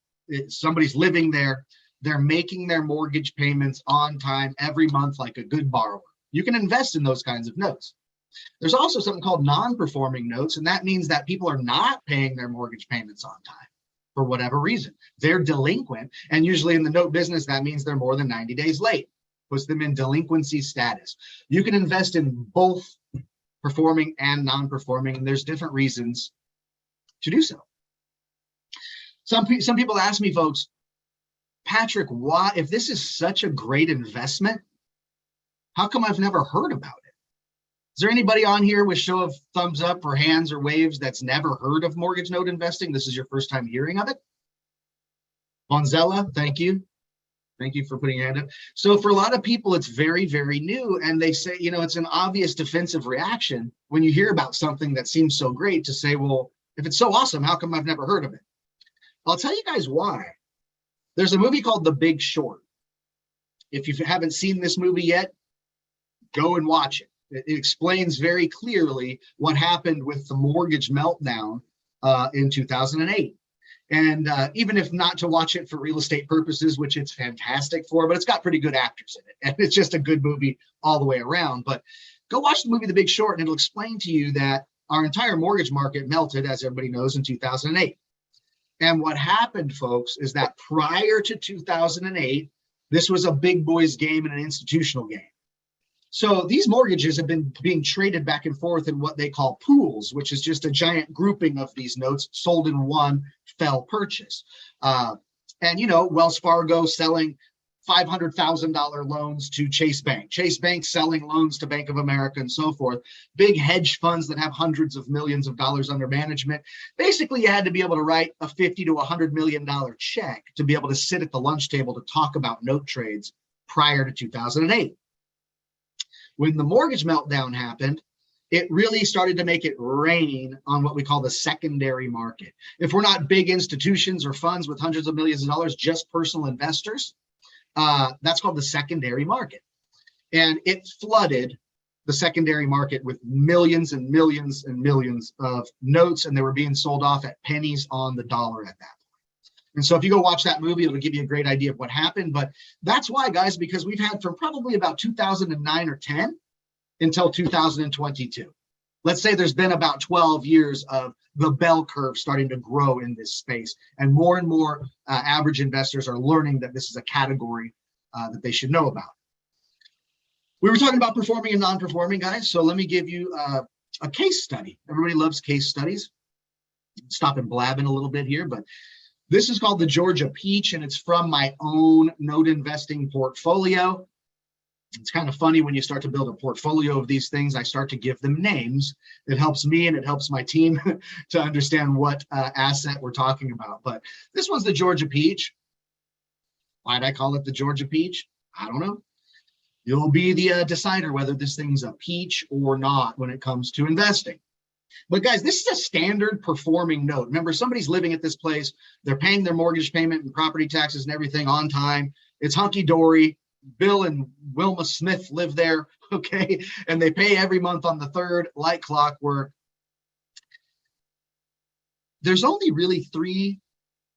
Somebody's living there. They're making their mortgage payments on time every month like a good borrower. You can invest in those kinds of notes. There's also something called non-performing notes, and that means that people are not paying their mortgage payments on time for whatever reason. They're delinquent, and usually in the note business, that means they're more than 90 days late, puts them in delinquency status. You can invest in both performing and non-performing, and there's different reasons to do so. Some people ask me, folks, Patrick, why, if this is such a great investment, how come I've never heard about it? Is there anybody on here with show of thumbs up or hands or waves that's never heard of mortgage note investing? This is your first time hearing of it? Bonzella, thank you. Thank you for putting your hand up. So for a lot of people, it's very, very new. And they say, you know, it's an obvious defensive reaction when you hear about something that seems so great to say, well, if it's so awesome, how come I've never heard of it? I'll tell you guys why. There's a movie called The Big Short. If you haven't seen this movie yet, go and watch it. It explains very clearly what happened with the mortgage meltdown in 2008. And even if not to watch it for real estate purposes, which it's fantastic for, but it's got pretty good actors in it. And it's just a good movie all the way around. But go watch the movie The Big Short, and it'll explain to you that our entire mortgage market melted, as everybody knows, in 2008. And what happened, folks, is that prior to 2008, this was a big boys game and an institutional game. So these mortgages have been being traded back and forth in what they call pools, which is just a giant grouping of these notes sold in one fell purchase. And, you know, Wells Fargo selling $500,000 loans to Chase Bank, Chase Bank selling loans to Bank of America and so forth, big hedge funds that have hundreds of millions of dollars under management. Basically, you had to be able to write a $50 to $100 million check to be able to sit at the lunch table to talk about note trades prior to 2008. When the mortgage meltdown happened, it really started to make it rain on what we call the secondary market. If we're not big institutions or funds with hundreds of millions of dollars, just personal investors, that's called the secondary market. And it flooded the secondary market with millions and millions and millions of notes, and they were being sold off at pennies on the dollar at that point. And so if you go watch that movie, it'll give you a great idea of what happened. But that's why, guys, because we've had from probably about 2009 or 10 until 2022. Let's say there's been about 12 years of the bell curve starting to grow in this space. And more average investors are learning that this is a category that they should know about. We were talking about performing and non-performing, guys. So let me give you a case study. Everybody loves case studies. Stop and blabbing a little bit here, but this is called the Georgia Peach, and it's from my own note investing portfolio. It's kind of funny when you start to build a portfolio of these things, I start to give them names. It helps me and it helps my team to understand what asset we're talking about. But this one's the Georgia Peach. Why'd I call it the Georgia Peach? I don't know. You'll be the decider whether this thing's a peach or not when it comes to investing. But guys, this is a standard performing note. Remember, somebody's living at this place. They're paying their mortgage payment and property taxes and everything on time. It's hunky-dory. Bill and Wilma Smith live there, okay? And they pay every month on the 3rd, like clockwork. There's only really 3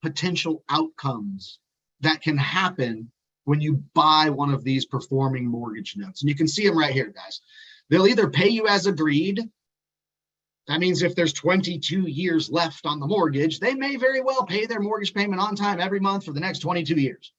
potential outcomes that can happen when you buy one of these performing mortgage notes. And you can see them right here, guys. They'll either pay you as agreed. That means if there's 22 years left on the mortgage, they may very well pay their mortgage payment on time every month for the next 22 years.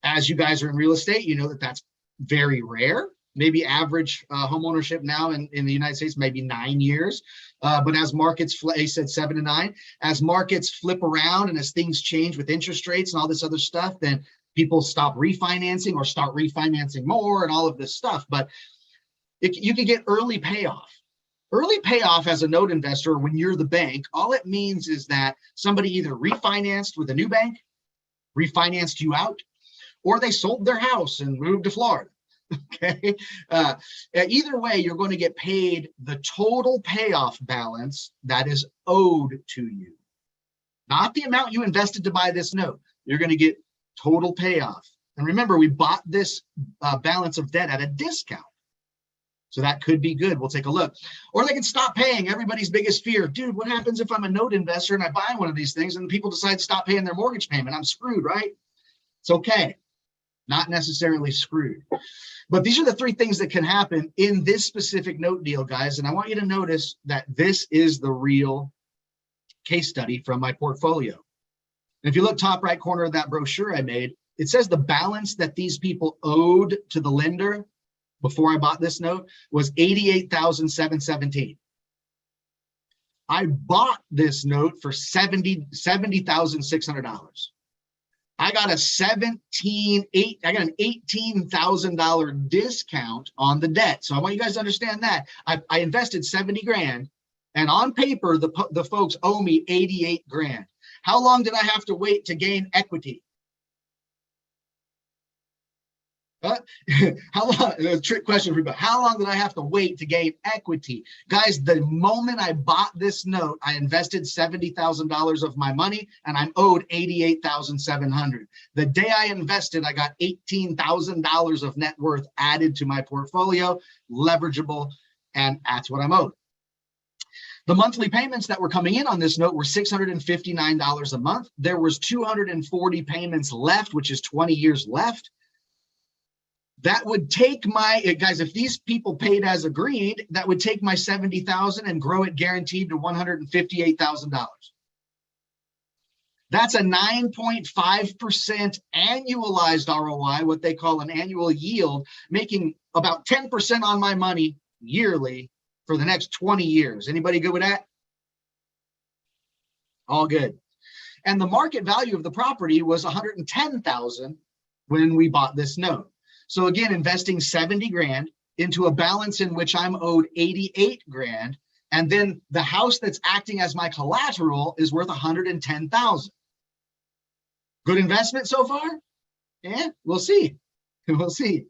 As you guys are in real estate, you know that that's very rare. Maybe average home ownership now in the United States, maybe 9 years. But as markets, he said 7 to 9, as markets flip around and as things change with interest rates and all this other stuff, then people stop refinancing or start refinancing more and all of this stuff. But you can get early payoff. Early payoff as a note investor, when you're the bank, all it means is that somebody either refinanced with a new bank, refinanced you out, or they sold their house and moved to Florida, okay? Either way, you're going to get paid the total payoff balance that is owed to you. Not the amount you invested to buy this note. You're going to get total payoff. And remember, we bought this balance of debt at a discount. So that could be good. We'll take a look. Or they can stop paying. Everybody's biggest fear. Dude, what happens if I'm a note investor and I buy one of these things and people decide to stop paying their mortgage payment? I'm screwed, right? It's okay. Not necessarily screwed. But these are the 3 things that can happen in this specific note deal, guys. And I want you to notice that this is the real case study from my portfolio. And if you look top right corner of that brochure I made, it says the balance that these people owed to the lender before I bought this note was $88,717. I bought this note for $70,600. I got an $18,000 discount on the debt. So I want you guys to understand that. I invested 70 grand, and on paper, the folks owe me 88 grand. How long did I have to wait to gain equity? How long? A trick question for you, but how long did I have to wait to gain equity? Guys, the moment I bought this note, I invested $70,000 of my money and I'm owed $88,700. The day I invested, I got $18,000 of net worth added to my portfolio, leverageable, and that's what I'm owed. The monthly payments that were coming in on this note were $659 a month. There was 240 payments left, which is 20 years left. That would take my, guys, if these people paid as agreed, that would take my $70,000 and grow it guaranteed to $158,000. That's a 9.5% annualized ROI, what they call an annual yield, making about 10% on my money yearly for the next 20 years. Anybody good with that? All good. And the market value of the property was $110,000 when we bought this note. So again, investing 70 grand into a balance in which I'm owed 88 grand. And then the house that's acting as my collateral is worth 110,000. Good investment so far? Yeah, we'll see. We'll see.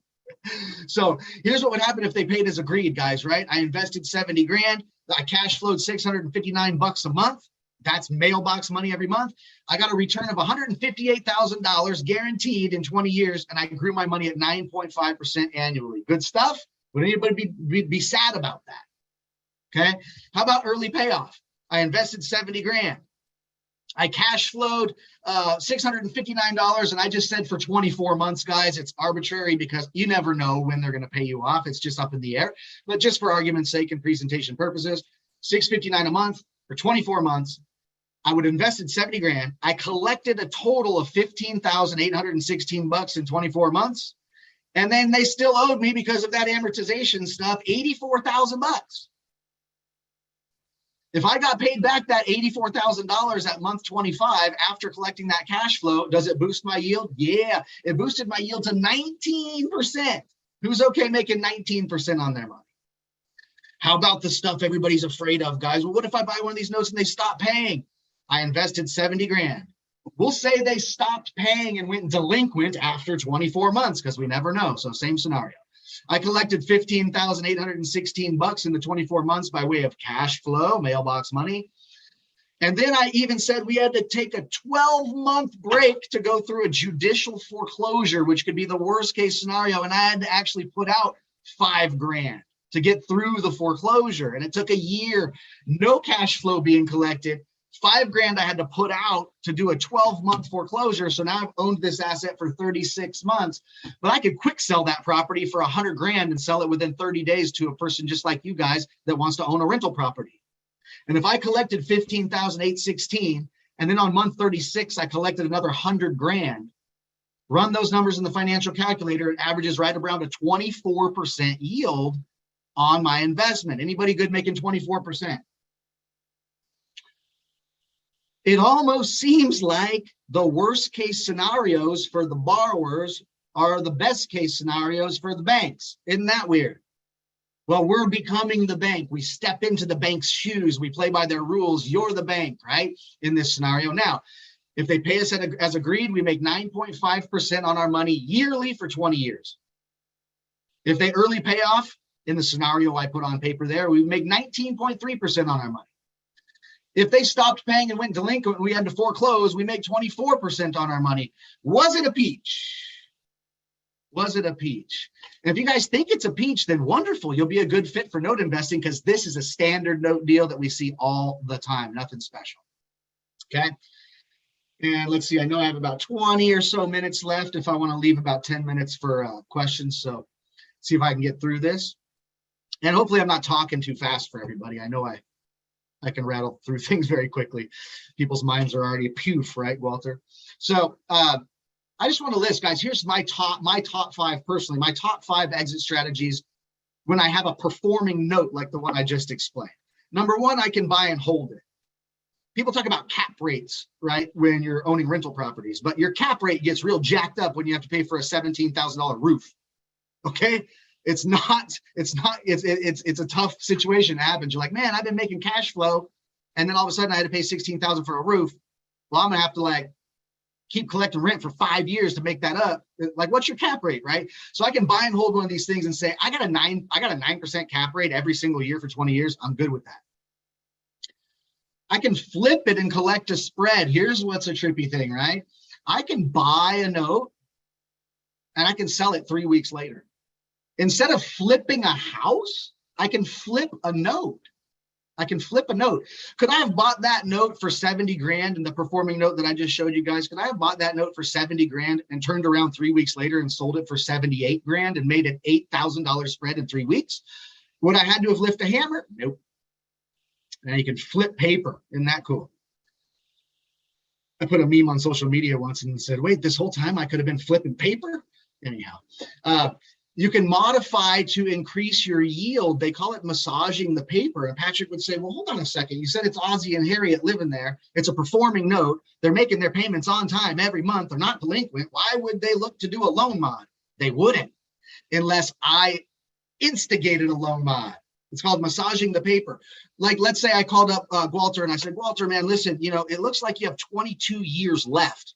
So here's what would happen if they paid as agreed, guys, right? I invested 70 grand. I cash flowed 659 bucks a month. That's mailbox money every month. I got a return of $158,000 guaranteed in 20 years, and I grew my money at 9.5% annually. Good stuff? Would anybody be sad about that? Okay. How about early payoff? I invested 70 grand. I cash flowed $659, and I just said for 24 months, guys. It's arbitrary because you never know when they're going to pay you off. It's just up in the air. But just for argument's sake and presentation purposes, $659 a month for 24 months. I would have invested 70 grand. I collected a total of 15,816 bucks in 24 months. And then they still owed me, because of that amortization stuff, 84,000 bucks. If I got paid back that $84,000 at month 25 after collecting that cash flow, does it boost my yield? Yeah, it boosted my yield to 19%. Who's okay making 19% on their money? How about the stuff everybody's afraid of, guys? Well, what if I buy one of these notes and they stop paying? I invested 70 grand. We'll say they stopped paying and went delinquent after 24 months, because we never know. So same scenario. I collected 15,816 bucks in the 24 months by way of cash flow, mailbox money. And then I even said we had to take a 12-month break to go through a judicial foreclosure, which could be the worst case scenario. And I had to actually put out 5 grand to get through the foreclosure. And it took a year, no cash flow being collected. 5 grand I had to put out to do a 12-month foreclosure. So now I've owned this asset for 36 months, but I could quick sell that property for 100 grand and sell it within 30 days to a person just like you guys that wants to own a rental property. And if I collected 15,816, and then on month 36, I collected another 100 grand, run those numbers in the financial calculator, it averages right around a 24% yield on my investment. Anybody good making 24%? It almost seems like the worst case scenarios for the borrowers are the best case scenarios for the banks. Isn't that weird? Well, we're becoming the bank. We step into the bank's shoes. We play by their rules. You're the bank, right? In this scenario. Now, if they pay us as agreed, we make 9.5% on our money yearly for 20 years. If they early pay off, in the scenario I put on paper there, we make 19.3% on our money. If they stopped paying and went delinquent, we had to foreclose, we make 24% on our money. Was it a peach? Was it a peach? And if you guys think it's a peach, then wonderful. You'll be a good fit for note investing, because this is a standard note deal that we see all the time. Nothing special. Okay. And let's see, I know I have about 20 or so minutes left if I want to leave about 10 minutes for questions. So see if I can get through this. And hopefully I'm not talking too fast for everybody. I know I can rattle through things very quickly. People's minds are already poof, right, Walter? So I just want to list, guys, here's my top 5 personally, my top 5 exit strategies when I have a performing note like the one I just explained. Number 1, I can buy and hold it. People talk about cap rates, right, when you're owning rental properties, but your cap rate gets real jacked up when you have to pay for a $17,000 roof. Okay. It's a tough situation to happen. You're like, man, I've been making cash flow, and then all of a sudden I had to pay $16,000 for a roof. Well, I'm gonna have to like keep collecting rent for 5 years to make that up. Like, what's your cap rate, right? So I can buy and hold one of these things and say, I got a 9% cap rate every single year for 20 years. I'm good with that. I can flip it and collect a spread. Here's what's a trippy thing, right? I can buy a note and I can sell it 3 weeks later. Instead of flipping a house, I can flip a note. I can flip a note. Could I have bought that note for 70 grand in the performing note that I just showed you guys? Could I have bought that note for 70 grand and turned around 3 weeks later and sold it for 78 grand and made an $8,000 spread in 3 weeks? Would I had to have lifted a hammer? Nope. Now you can flip paper. Isn't that cool? I put a meme on social media once and said, wait, this whole time I could have been flipping paper? Anyhow, You can modify to increase your yield. They call it massaging the paper. And Patrick would say, well, hold on a second. You said it's Ozzie and Harriet living there. It's a performing note. They're making their payments on time every month. They're not delinquent. Why would they look to do a loan mod? They wouldn't, unless I instigated a loan mod. It's called massaging the paper. Like, let's say I called up Walter and I said, Walter, man, listen, you know, it looks like you have 22 years left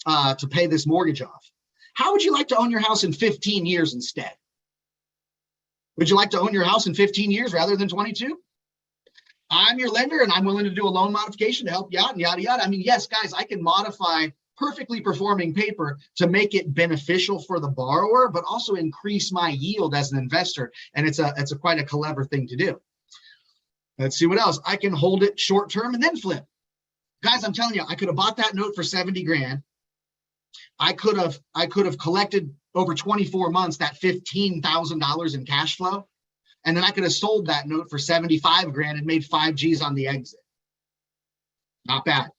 to pay this mortgage off. How would you like to own your house in 15 years instead? Would you like to own your house in 15 years rather than 22? I'm your lender and I'm willing to do a loan modification to help you out and yada, yada. I mean, yes, guys, I can modify perfectly performing paper to make it beneficial for the borrower, but also increase my yield as an investor. And it's a quite a clever thing to do. Let's see what else. I can hold it short term and then flip. Guys, I'm telling you, I could have bought that note for 70 grand. I could have collected over 24 months that $15,000 in cash flow. And then I could have sold that note for 75 grand and made 5 G's on the exit. Not bad.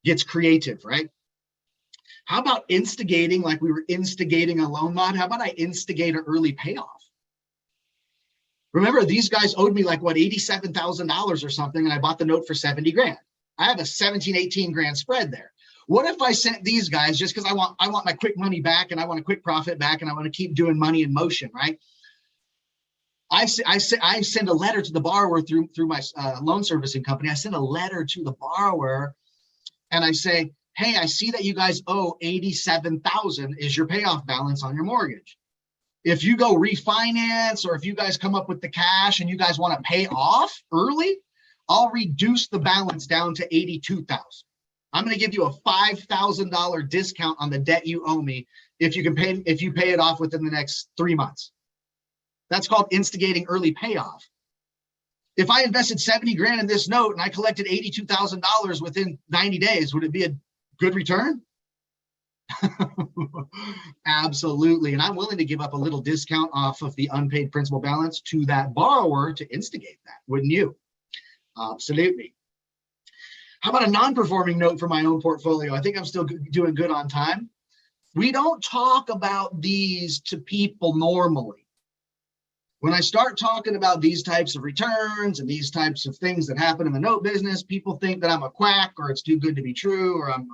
Gets creative, right? How about instigating, like we were instigating a loan mod? How about I instigate an early payoff? Remember, these guys owed me like, what, $87,000 or something, and I bought the note for 70 grand. I have a 17, 18 grand spread there. What if I sent these guys, just because I want my quick money back and I want a quick profit back and I want to keep doing money in motion, right? I send a letter to the borrower through my loan servicing company. I send a letter to the borrower and I say, hey, I see that you guys owe $87,000 is your payoff balance on your mortgage. If you go refinance or if you guys come up with the cash and you guys want to pay off early, I'll reduce the balance down to $82,000. I'm going to give you a $5,000 discount on the debt you owe me if you pay it off within the next 3 months. That's called instigating early payoff. If I invested 70 grand in this note and I collected $82,000 within 90 days, would it be a good return? Absolutely. And I'm willing to give up a little discount off of the unpaid principal balance to that borrower to instigate that, wouldn't you? Absolutely. How about a non-performing note for my own portfolio? I think I'm still doing good on time. We don't talk about these to people normally. When I start talking about these types of returns and these types of things that happen in the note business, people think that I'm a quack or it's too good to be true or I'm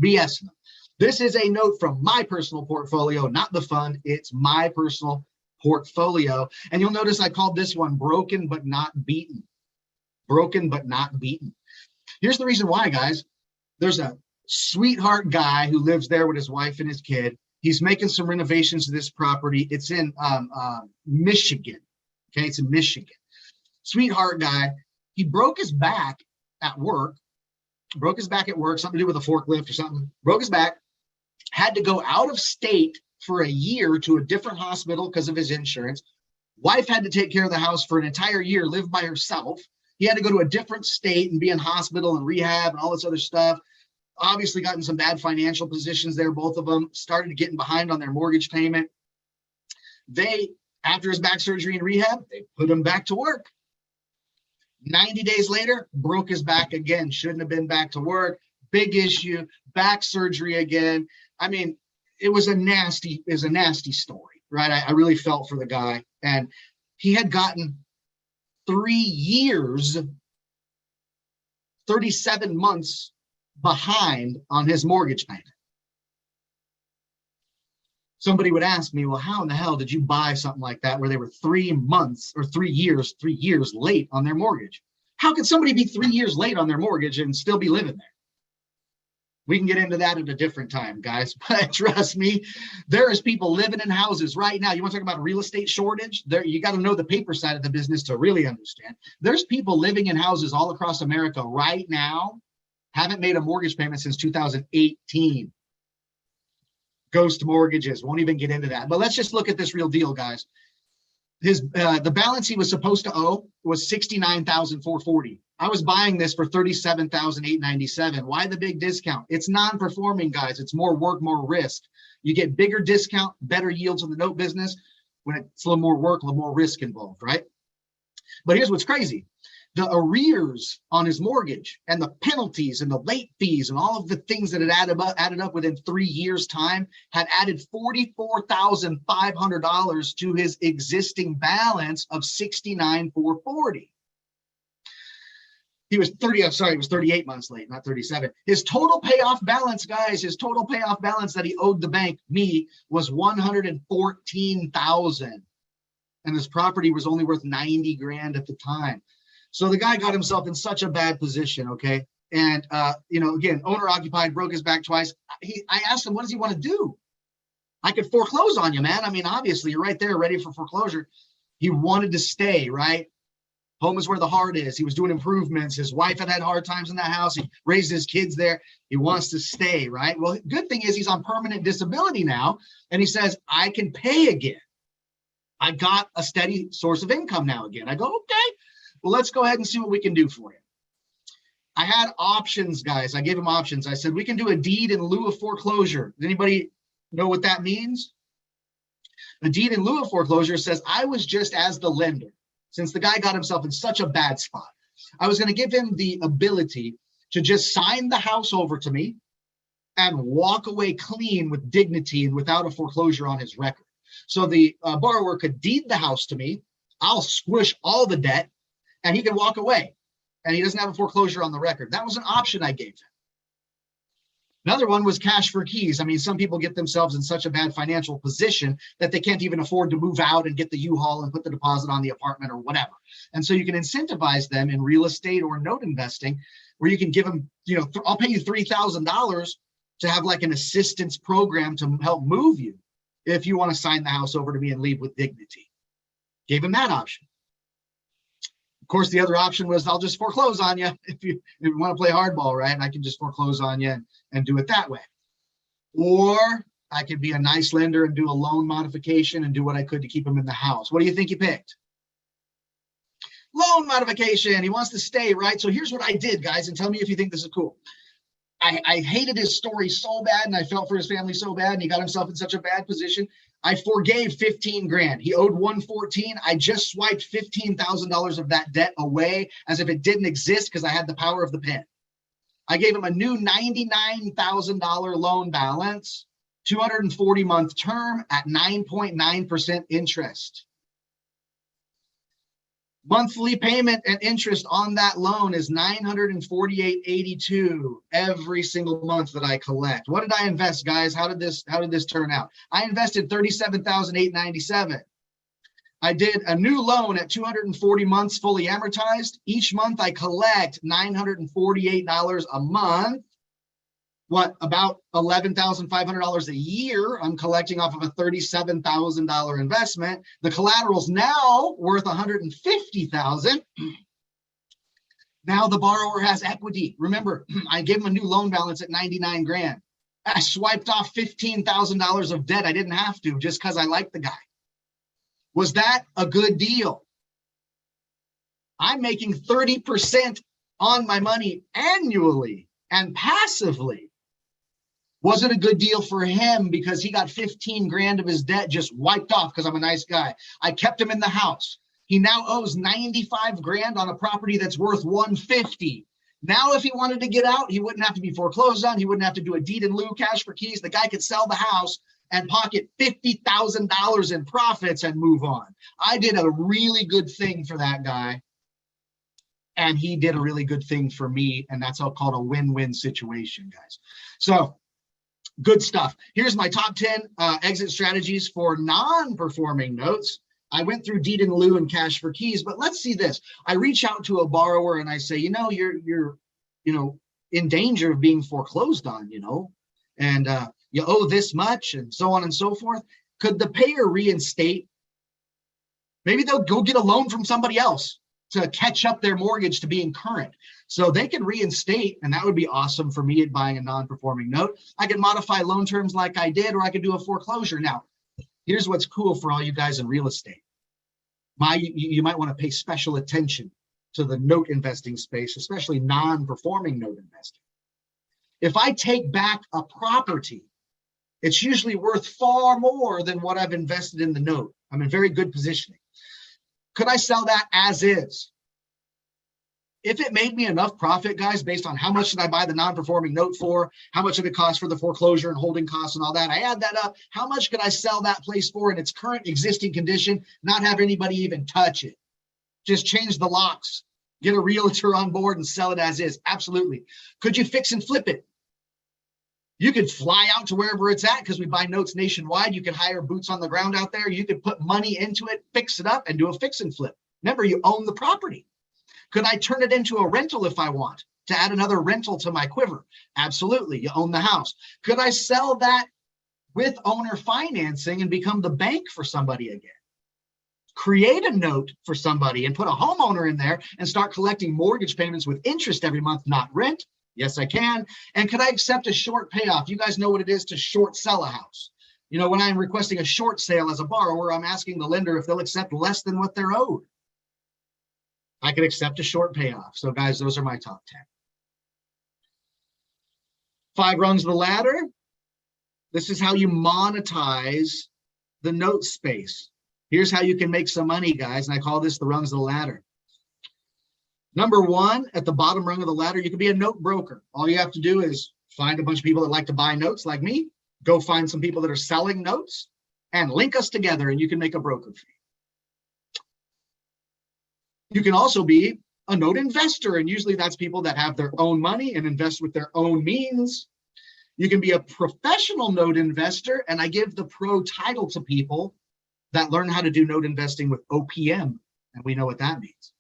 BSing them. This is a note from my personal portfolio, not the fund. It's my personal portfolio. And you'll notice I called this one broken but not beaten. Broken but not beaten. Here's the reason why, guys. There's a sweetheart guy who lives there with his wife and his kid. He's making some renovations to this property. It's in Michigan. Okay, it's in Michigan. Sweetheart guy. He broke his back at work. Something to do with a forklift or something. Broke his back. Had to go out of state for a year to a different hospital because of his insurance. Wife had to take care of the house for an entire year, live by herself. He had to go to a different state and be in hospital and rehab and all this other stuff. Obviously got in some bad financial positions there, both of them. Started getting behind on their mortgage payment. After his back surgery and rehab, they put him back to work. 90 days later, broke his back again. Shouldn't have been back to work. Big issue, back surgery again. I mean, it was a nasty story, right? I really felt for the guy. And he had gotten 3 years, 37 months behind on his mortgage payment. Somebody would ask me, well, how in the hell did you buy something like that where they were 3 months or 3 years late on their mortgage? How could somebody be 3 years late on their mortgage and still be living there? We can get into that at a different time, guys. But trust me, there is people living in houses right now. You want to talk about a real estate shortage? There, you got to know the paper side of the business to really understand. There's people living in houses all across America right now, haven't made a mortgage payment since 2018. Ghost mortgages, won't even get into that. But let's just look at this real deal, guys. The balance he was supposed to owe was $69,440. I was buying this for $37,897. Why the big discount? It's non-performing, guys. It's more work, more risk. You get bigger discount, better yields in the note business when it's a little more work, a little more risk involved, right? But here's what's crazy. the arrears on his mortgage and the penalties and the late fees and all of the things that had added up within 3 years' time had added $44,500 to his existing balance of $69,440. He was 30, I'm sorry, it was 38 months late, not 37. His total payoff balance, guys, his total payoff balance that he owed the bank, me, was $114,000. And his property was only worth 90 grand at the time. So the guy got himself in such a bad position, okay? And, you know, again, owner occupied, broke his back twice. I asked him, what does he want to do? I could foreclose on you, man. I mean, obviously, you're right there ready for foreclosure. He wanted to stay, right? Home is where the heart is. He was doing improvements. His wife had hard times in that house. He raised his kids there. He wants to stay, right? Well, good thing is he's on permanent disability now. And he says, I can pay again. I got a steady source of income now again. I go, okay, well, let's go ahead and see what we can do for you. I had options, guys. I gave him options. I said, we can do a deed in lieu of foreclosure. Does anybody know what that means? A deed in lieu of foreclosure says I was just as the lender, since the guy got himself in such a bad spot. I was going to give him the ability to just sign the house over to me and walk away clean with dignity and without a foreclosure on his record. So the borrower could deed the house to me. I'll squish all the debt and he can walk away and he doesn't have a foreclosure on the record. That was an option I gave him. Another one was cash for keys. I mean, some people get themselves in such a bad financial position that they can't even afford to move out and get the U-Haul and put the deposit on the apartment or whatever. And so you can incentivize them in real estate or note investing where you can give them, you know, I'll pay you $3,000 to have like an assistance program to help move you if you want to sign the house over to me and leave with dignity. Gave him that option. Of course, the other option was I'll just foreclose on you if you want to play hardball, right? And I can just foreclose on you and do it that way. Or I could be a nice lender and do a loan modification and do what I could to keep him in the house. What do you think he picked? Loan modification. He wants to stay, right? So here's what I did, guys, and tell me if you think this is cool. I hated his story so bad and I felt for his family so bad and he got himself in such a bad position. I forgave 15 grand. He owed 114. I just swiped $15,000 of that debt away as if it didn't exist because I had the power of the pen. I gave him a new $99,000 loan balance, 240-month term at 9.9% interest. Monthly payment and interest on that loan is $948.82 every single month that I collect. What did I invest, guys? How did this turn out? I invested $37,897. I did a new loan at 240 months fully amortized. Each month I collect $948 a month. What, about $11,500 a year I'm collecting off of a $37,000 investment. The collateral's now worth $150,000. Now the borrower has equity. Remember, I gave him a new loan balance at 99 grand. I swiped off $15,000 of debt I didn't have to just because I liked the guy. Was that a good deal? I'm making 30% on my money annually and passively. Was it a good deal for him because he got 15 grand of his debt just wiped off because I'm a nice guy? I kept him in the house. He now owes 95 grand on a property that's worth 150. Now, if he wanted to get out, he wouldn't have to be foreclosed on. He wouldn't have to do a deed in lieu, cash for keys. The guy could sell the house and pocket $50,000 in profits and move on. I did a really good thing for that guy. And he did a really good thing for me. And that's all called a win-win situation, guys. So, good stuff. Here's my top 10 exit strategies for non-performing notes. I went through deed in lieu and cash for keys, but let's see this. I reach out to a borrower and I say, you know, you're in danger of being foreclosed on, and you owe this much and so on and so forth. Could the payer reinstate? Maybe they'll go get a loan from somebody else to catch up their mortgage to being current. So they can reinstate, and that would be awesome for me at buying a non-performing note. I could modify loan terms like I did, or I could do a foreclosure. Now, here's what's cool for all you guys in real estate. You might want to pay special attention to the note investing space, especially non-performing note investing. If I take back a property, it's usually worth far more than what I've invested in the note. I'm in very good positioning. Could I sell that as is? If it made me enough profit, guys, based on how much did I buy the non-performing note for, how much did it cost for the foreclosure and holding costs and all that, I add that up, how much could I sell that place for in its current existing condition, not have anybody even touch it? Just change the locks, get a realtor on board and sell it as is. Absolutely. Could you fix and flip it? You could fly out to wherever it's at because we buy notes nationwide. You could hire boots on the ground out there. You could put money into it, fix it up, and do a fix and flip. Remember, you own the property. Could I turn it into a rental if I want to add another rental to my quiver? Absolutely. You own the house. Could I sell that with owner financing and become the bank for somebody again? Create a note for somebody and put a homeowner in there and start collecting mortgage payments with interest every month, not rent. Yes, I can. And could I accept a short payoff? You guys know what it is to short sell a house. You know, when I'm requesting a short sale as a borrower, I'm asking the lender if they'll accept less than what they're owed. I could accept a short payoff. So guys, those are my top 10. 5 rungs of the ladder. This is how you monetize the note space. Here's how you can make some money, guys. And I call this the rungs of the ladder. Number 1, at the bottom rung of the ladder, you can be a note broker. All you have to do is find a bunch of people that like to buy notes like me, go find some people that are selling notes and link us together and you can make a broker fee. You can also be a note investor, and usually that's people that have their own money and invest with their own means. You can be a professional note investor, and I give the pro title to people that learn how to do note investing with OPM, and we know what that means.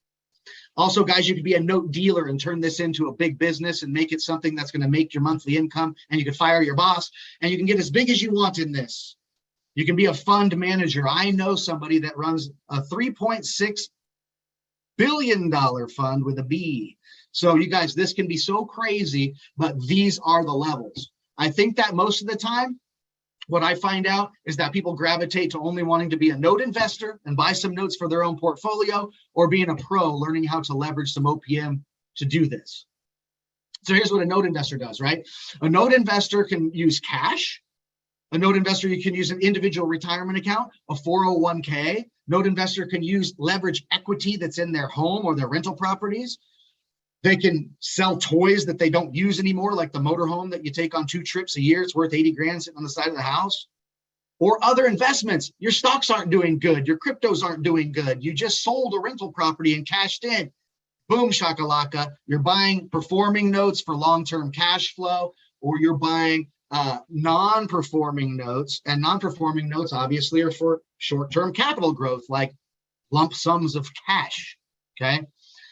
Also, guys, you could be a note dealer and turn this into a big business and make it something that's going to make your monthly income, and you can fire your boss, and you can get as big as you want in this. You can be a fund manager. I know somebody that runs a $3.6 billion fund with a B. So you guys, this can be so crazy, but these are the levels. I think that most of the time, what I find out is that people gravitate to only wanting to be a note investor and buy some notes for their own portfolio, or being a pro, learning how to leverage some OPM to do this. So here's what a note investor does, right? A note investor can use cash. A note investor, you can use an individual retirement account, a 401k. Note investor can use leverage equity that's in their home or their rental properties. They can sell toys that they don't use anymore, like the motorhome that you take on 2 trips a year. It's worth 80 grand sitting on the side of the house. Or other investments. Your stocks aren't doing good. Your cryptos aren't doing good. You just sold a rental property and cashed in. Boom, shakalaka. You're buying performing notes for long-term cash flow, or you're buying non-performing notes, and non-performing notes obviously are for short-term capital growth, like lump sums of cash. Okay,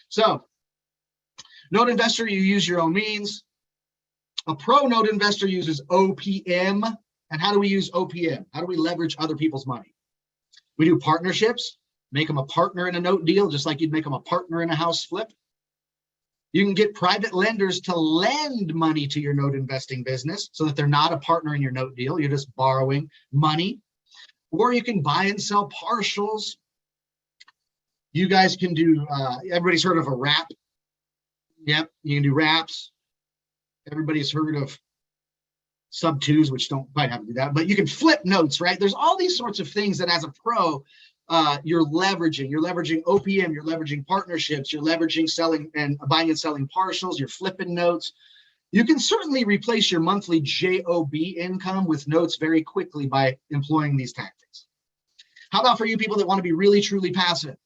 so note investor, you use your own means. A pro note investor uses OPM. And how do we use OPM? How do we leverage other people's money? We do partnerships, make them a partner in a note deal, just like you'd make them a partner in a house flip. You can get private lenders to lend money to your note investing business so that they're not a partner in your note deal. You're just borrowing money. Or you can buy and sell partials. You guys can do, everybody's heard of a wrap. Yep, you can do wraps. Everybody's heard of sub-twos, which don't quite have to do that, but you can flip notes, right? There's all these sorts of things that as a pro, you're leveraging. You're leveraging OPM, you're leveraging partnerships, you're leveraging selling and buying and selling partials, you're flipping notes. You can certainly replace your monthly JOB income with notes very quickly by employing these tactics. How about for you people that want to be really, truly passive?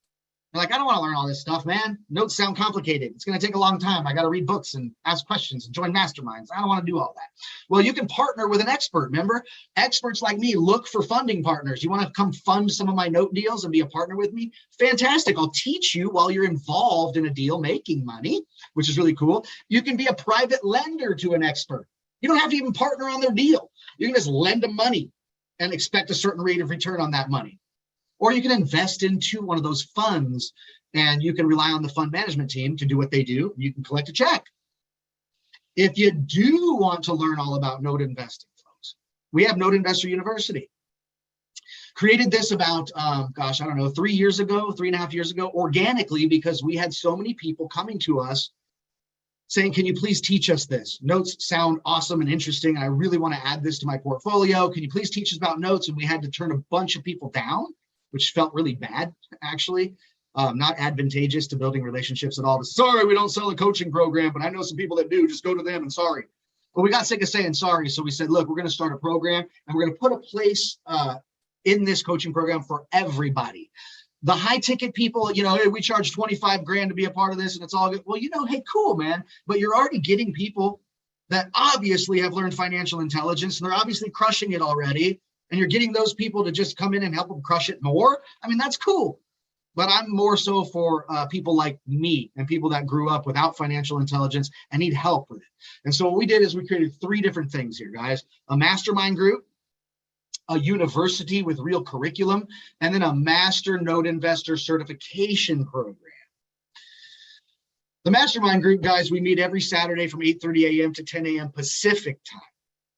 You're like, I don't want to learn all this stuff, man. Notes sound complicated. It's going to take a long time. I got to read books and ask questions and join masterminds. I don't want to do all that. Well, you can partner with an expert. Remember, experts like me look for funding partners. You want to come fund some of my note deals and be a partner with me? Fantastic. I'll teach you while you're involved in a deal making money, which is really cool. You can be a private lender to an expert. You don't have to even partner on their deal. You can just lend them money and expect a certain rate of return on that money. Or you can invest into one of those funds and you can rely on the fund management team to do what they do. You can collect a check. If you do want to learn all about note investing, folks, we have Note Investor University. Created this about, 3 years ago, 3.5 years ago, organically, because we had so many people coming to us saying, can you please teach us this? Notes sound awesome and interesting. And I really want to add this to my portfolio. Can you please teach us about notes? And we had to turn a bunch of people down, which felt really bad, actually. not advantageous to building relationships at all. Sorry, we don't sell a coaching program, but I know some people that do. Just go to them and sorry. But we got sick of saying sorry. So we said, look, we're going to start a program and we're going to put a place in this coaching program for everybody. The high ticket people, you know, hey, we charge 25 grand to be a part of this and it's all good. Well, you know, hey, cool, man. But you're already getting people that obviously have learned financial intelligence and they're obviously crushing it already. And you're getting those people to just come in and help them crush it more. I mean, that's cool. But I'm more so for people like me and people that grew up without financial intelligence and need help with it. And so what we did is we created 3 different things here, guys. A mastermind group, a university with real curriculum, and then a master note investor certification program. The mastermind group, guys, we meet every Saturday from 8:30 a.m. to 10 a.m. Pacific time.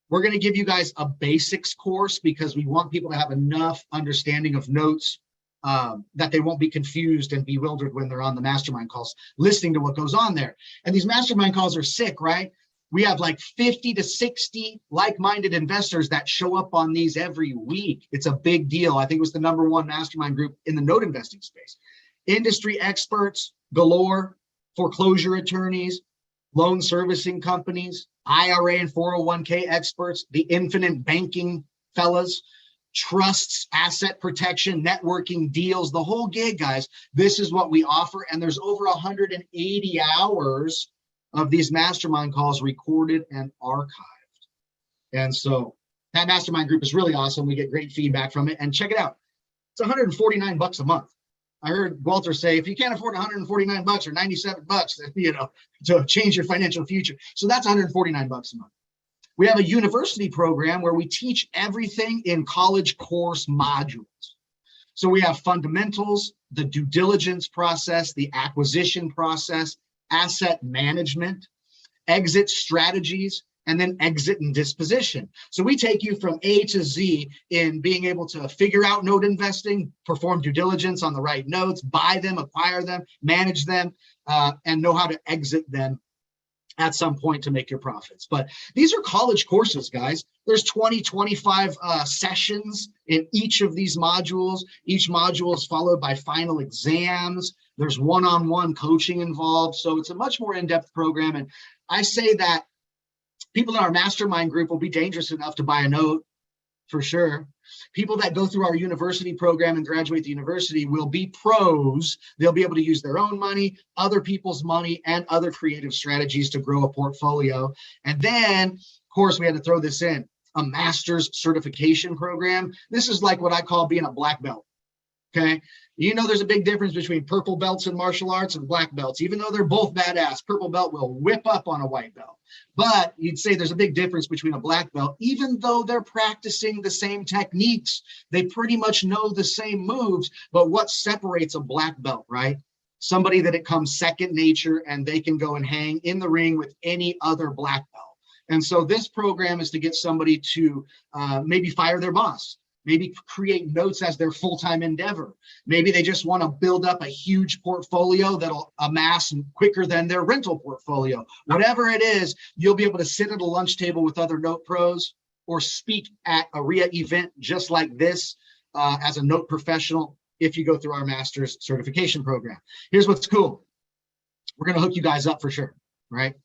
We're going to give you guys a basics course because we want people to have enough understanding of notes that they won't be confused and bewildered when they're on the mastermind calls, listening to what goes on there. And these mastermind calls are sick, right? We have like 50 to 60 like-minded investors that show up on these every week. It's a big deal. I think it was the #1 mastermind group in the note investing space. Industry experts galore, foreclosure attorneys, loan servicing companies, IRA and 401k experts, the infinite banking fellas, trusts, asset protection, networking, deals, the whole gig, guys. This is what we offer. And there's over 180 hours of these mastermind calls recorded and archived. And so that mastermind group is really awesome. We get great feedback from it. And check it out. It's 149 bucks a month. I heard Walter say, if you can't afford 149 bucks or 97 bucks, you know, to change your financial future. So that's 149 bucks a month. We have a university program where we teach everything in college course modules. So we have fundamentals, the due diligence process, the acquisition process, asset management, exit strategies, and then exit and disposition. So we take you from A to Z in being able to figure out note investing, perform due diligence on the right notes, buy them, acquire them, manage them, and know how to exit them at some point to make your profits. But these are college courses, guys. There's 20, 25 sessions in each of these modules. Each module is followed by final exams. There's one-on-one coaching involved. So it's a much more in-depth program. And I say that people in our mastermind group will be dangerous enough to buy a note, for sure. People that go through our university program and graduate the university will be pros. They'll be able to use their own money, other people's money, and other creative strategies to grow a portfolio. And then, of course, we had to throw this in, a master's certification program. This is like what I call being a black belt, okay? You know, there's a big difference between purple belts in martial arts and black belts. Even though they're both badass, purple belt will whip up on a white belt. But you'd say there's a big difference between a black belt. Even though they're practicing the same techniques, they pretty much know the same moves. But what separates a black belt, right? Somebody that it comes second nature and they can go and hang in the ring with any other black belt. And so this program is to get somebody to maybe fire their boss. Maybe create notes as their full-time endeavor. Maybe they just want to build up a huge portfolio that'll amass quicker than their rental portfolio. Whatever it is, you'll be able to sit at a lunch table with other note pros or speak at a REIA event just like this as a note professional if you go through our master's certification program. Here's what's cool. We're going to hook you guys up for sure, right?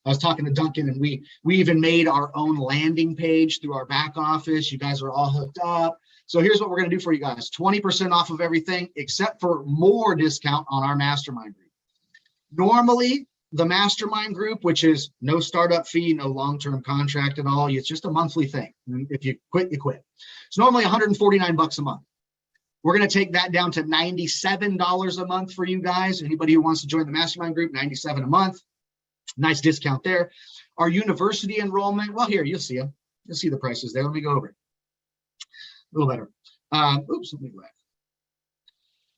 I was talking to Duncan and we even made our own landing page through our back office. You guys are all hooked up. So here's what we're going to do for you guys. 20% off of everything except for more discount on our mastermind group. Normally, the mastermind group, which is no startup fee, no long-term contract at all. It's just a monthly thing. If you quit, you quit. It's normally 149 bucks a month. We're going to take that down to $97 a month for you guys. Anybody who wants to join the mastermind group, $97 a month. Nice discount there. Our university enrollment, well, here, you'll see them. You'll see the prices there. Let me go over it. A little better. Oops, let me go back.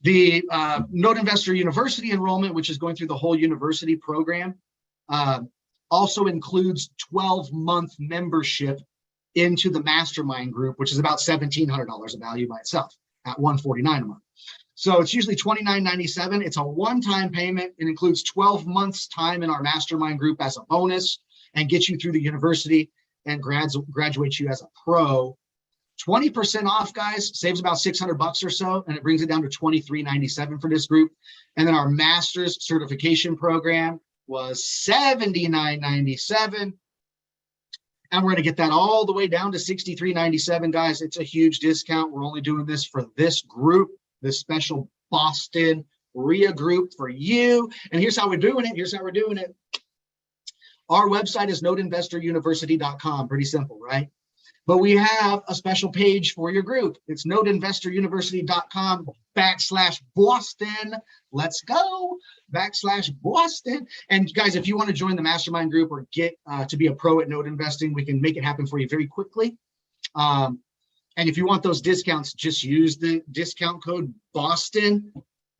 The Note Investor University enrollment, which is going through the whole university program, also includes 12-month membership into the mastermind group, which is about $1,700 of value by itself at $149 a month. So it's usually $29.97. It's a one-time payment. It includes 12 months time in our mastermind group as a bonus and gets you through the university and graduate you as a pro. 20% off, guys, saves about $600 or so, and it brings it down to $23.97 for this group. And then our master's certification program was $79.97. And we're going to get that all the way down to $63.97, guys. It's a huge discount. We're only doing this for this group, this special Boston REIA group for you. And here's how we're doing it. Our website is noteinvestoruniversity.com. Pretty simple, right? But we have a special page for your group. It's noteinvestoruniversity.com/Boston. Let's go, /Boston. And guys, if you want to join the mastermind group or get to be a pro at note investing, we can make it happen for you very quickly. And if you want those discounts, just use the discount code Boston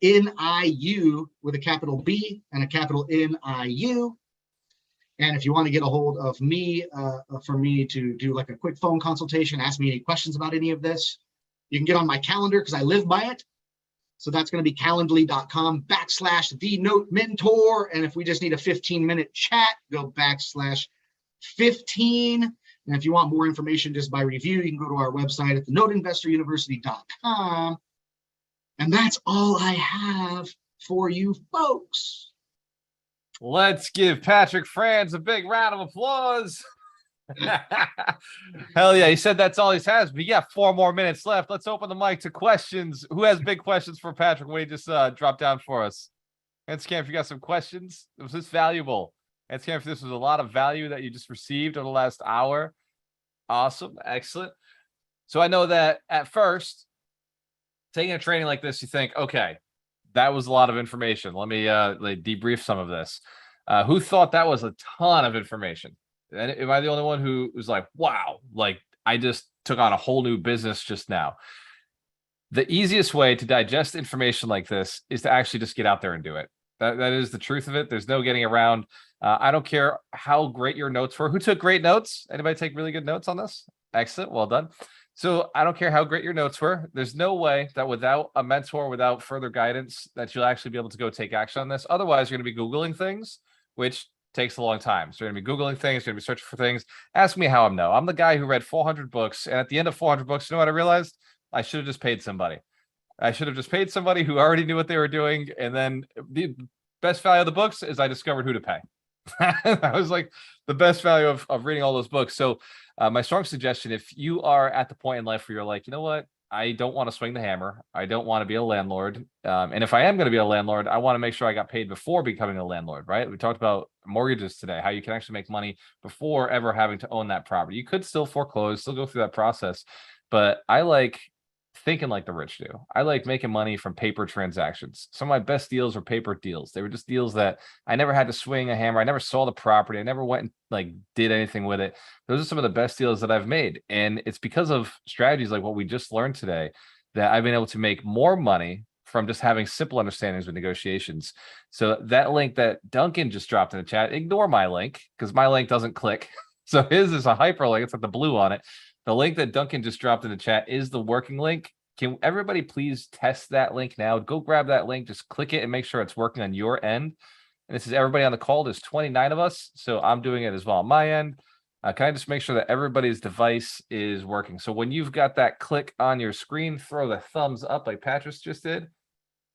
NIU with a capital B and a capital NIU. And if you want to get a hold of me, for me to do like a quick phone consultation, ask me any questions about any of this, you can get on my calendar because I live by it. So that's going to be calendly.com/the note mentor. And if we just need a 15-minute chat, go /15. And if you want more information just by review, you can go to our website at thenoteinvestoruniversity.com. And that's all I have for you folks. Let's give Patrick Franz a big round of applause. Hell yeah, he said that's all he has. We got 4 more minutes left. Let's open the mic to questions. Who has big questions for Patrick? What he just dropped down for us? And Scam, if you got some questions, was this valuable? And Scam, if this was a lot of value that you just received over the last hour. Awesome, excellent. So I know that at first, taking a training like this, you think, okay, that was a lot of information. Let me debrief some of this. Who thought that was a ton of information? And am I the only one who was like, wow, like I just took on a whole new business just now? The easiest way to digest information like this is to actually just get out there and do it. That is the truth of it. There's no getting around. I don't care how great your notes were. Who took great notes? Anybody take really good notes on this? Excellent. Well done. So I don't care how great your notes were. There's no way that without a mentor, without further guidance, that you'll actually be able to go take action on this. Otherwise, you're going to be Googling things, which takes a long time. So you're going to be Googling things, you're going to be searching for things. Ask me how I'm no. I'm the guy who read 400 books. And at the end of 400 books, you know what I realized? I should have just paid somebody. I should have just paid somebody who already knew what they were doing. And then the best value of the books is I discovered who to pay. That was like the best value of reading all those books. So my strong suggestion, if you are at the point in life where you're like, you know what, I don't want to swing the hammer. I don't want to be a landlord. And if I am going to be a landlord, I want to make sure I got paid before becoming a landlord, right? We talked about mortgages today, how you can actually make money before ever having to own that property. You could still foreclose, still go through that process. But I like thinking like the rich do. I like making money from paper transactions. Some of my best deals were paper deals. They were just deals that I never had to swing a hammer. I never saw the property. I never went and like did anything with it. Those are some of the best deals that I've made. And it's because of strategies like what we just learned today that I've been able to make more money from just having simple understandings with negotiations. So that link that Duncan just dropped in the chat, ignore my link because my link doesn't click. So his is a hyperlink. It's got the blue on it. The link that Duncan just dropped in the chat is the working link. Can everybody please test that link now? Go grab that link, just click it and make sure it's working on your end. And this is everybody on the call. There's 29 of us, so I'm doing it as well on my end. Can I just make sure that everybody's device is working? So when you've got that click on your screen, throw the thumbs up like Patrice just did.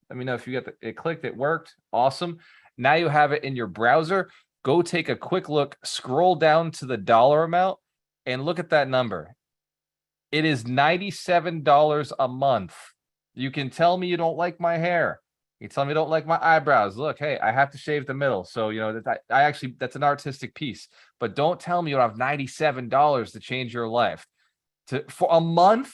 Let me know if you got it clicked, it worked. Awesome. Now you have it in your browser. Go take a quick look, scroll down to the dollar amount and look at that number. It is $97 a month. You can tell me you don't like my hair. You tell me you don't like my eyebrows. Look, hey, I have to shave the middle. So, you know, I actually, that's an artistic piece. But don't tell me you don't have $97 to change your life. For a month?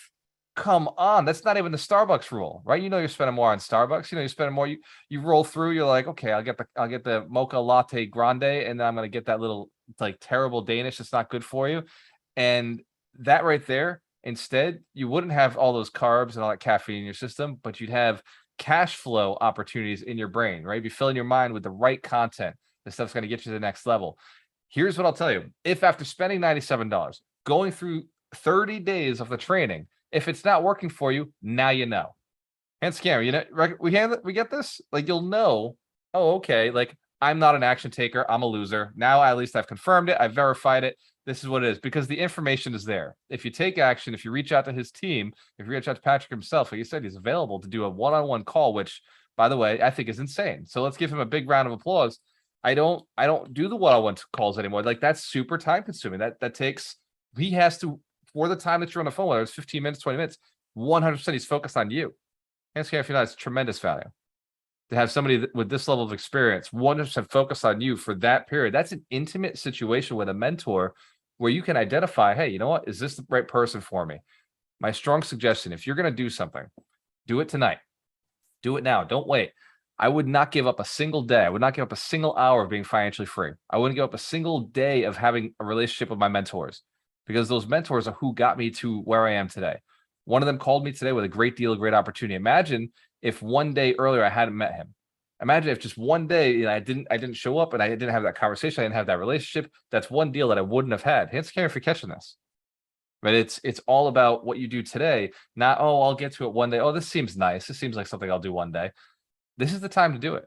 Come on. That's not even the Starbucks rule, right? You know you're spending more on Starbucks. You know you're spending more. You roll through, you're like, okay, I'll get the mocha latte grande, and then I'm gonna get that little like terrible Danish that's not good for you. And that right there. Instead, you wouldn't have all those carbs and all that caffeine in your system, but you'd have cash flow opportunities in your brain, right? If you fill in your mind with the right content, this stuff's going to get you to the next level. Here's what I'll tell you. If after spending $97, going through 30 days of the training, if it's not working for you, now you know. And Scammer, you know, we get this? Like, you'll know, oh, okay, like I'm not an action taker. I'm a loser. Now at least I've confirmed it. I've verified it. This is what it is, because the information is there. If you take action, if you reach out to his team, if you reach out to Patrick himself, like you said, he's available to do a one-on-one call, which, by the way, I think is insane. So let's give him a big round of applause. I don't do the one-on-one calls anymore. Like, that's super time consuming. That takes, he has to, for the time that you're on the phone, whether it's 15 minutes, 20 minutes, 100% he's focused on you. Hands care, if you know, it's tremendous value to have somebody with this level of experience 100% focus on you for that period. That's an intimate situation with a mentor where you can identify, hey, you know what? Is this the right person for me? My strong suggestion, if you're going to do something, do it tonight. Do it now. Don't wait. I would not give up a single day. I would not give up a single hour of being financially free. I wouldn't give up a single day of having a relationship with my mentors, because those mentors are who got me to where I am today. One of them called me today with a great deal, a great opportunity. Imagine if one day earlier I hadn't met him. Imagine if just one day, you know, I didn't show up and I didn't have that conversation. I didn't have that relationship. That's one deal that I wouldn't have had. Hands care if you're catching this. But it's all about what you do today, not, oh, I'll get to it one day. Oh, this seems nice. This seems like something I'll do one day. This is the time to do it.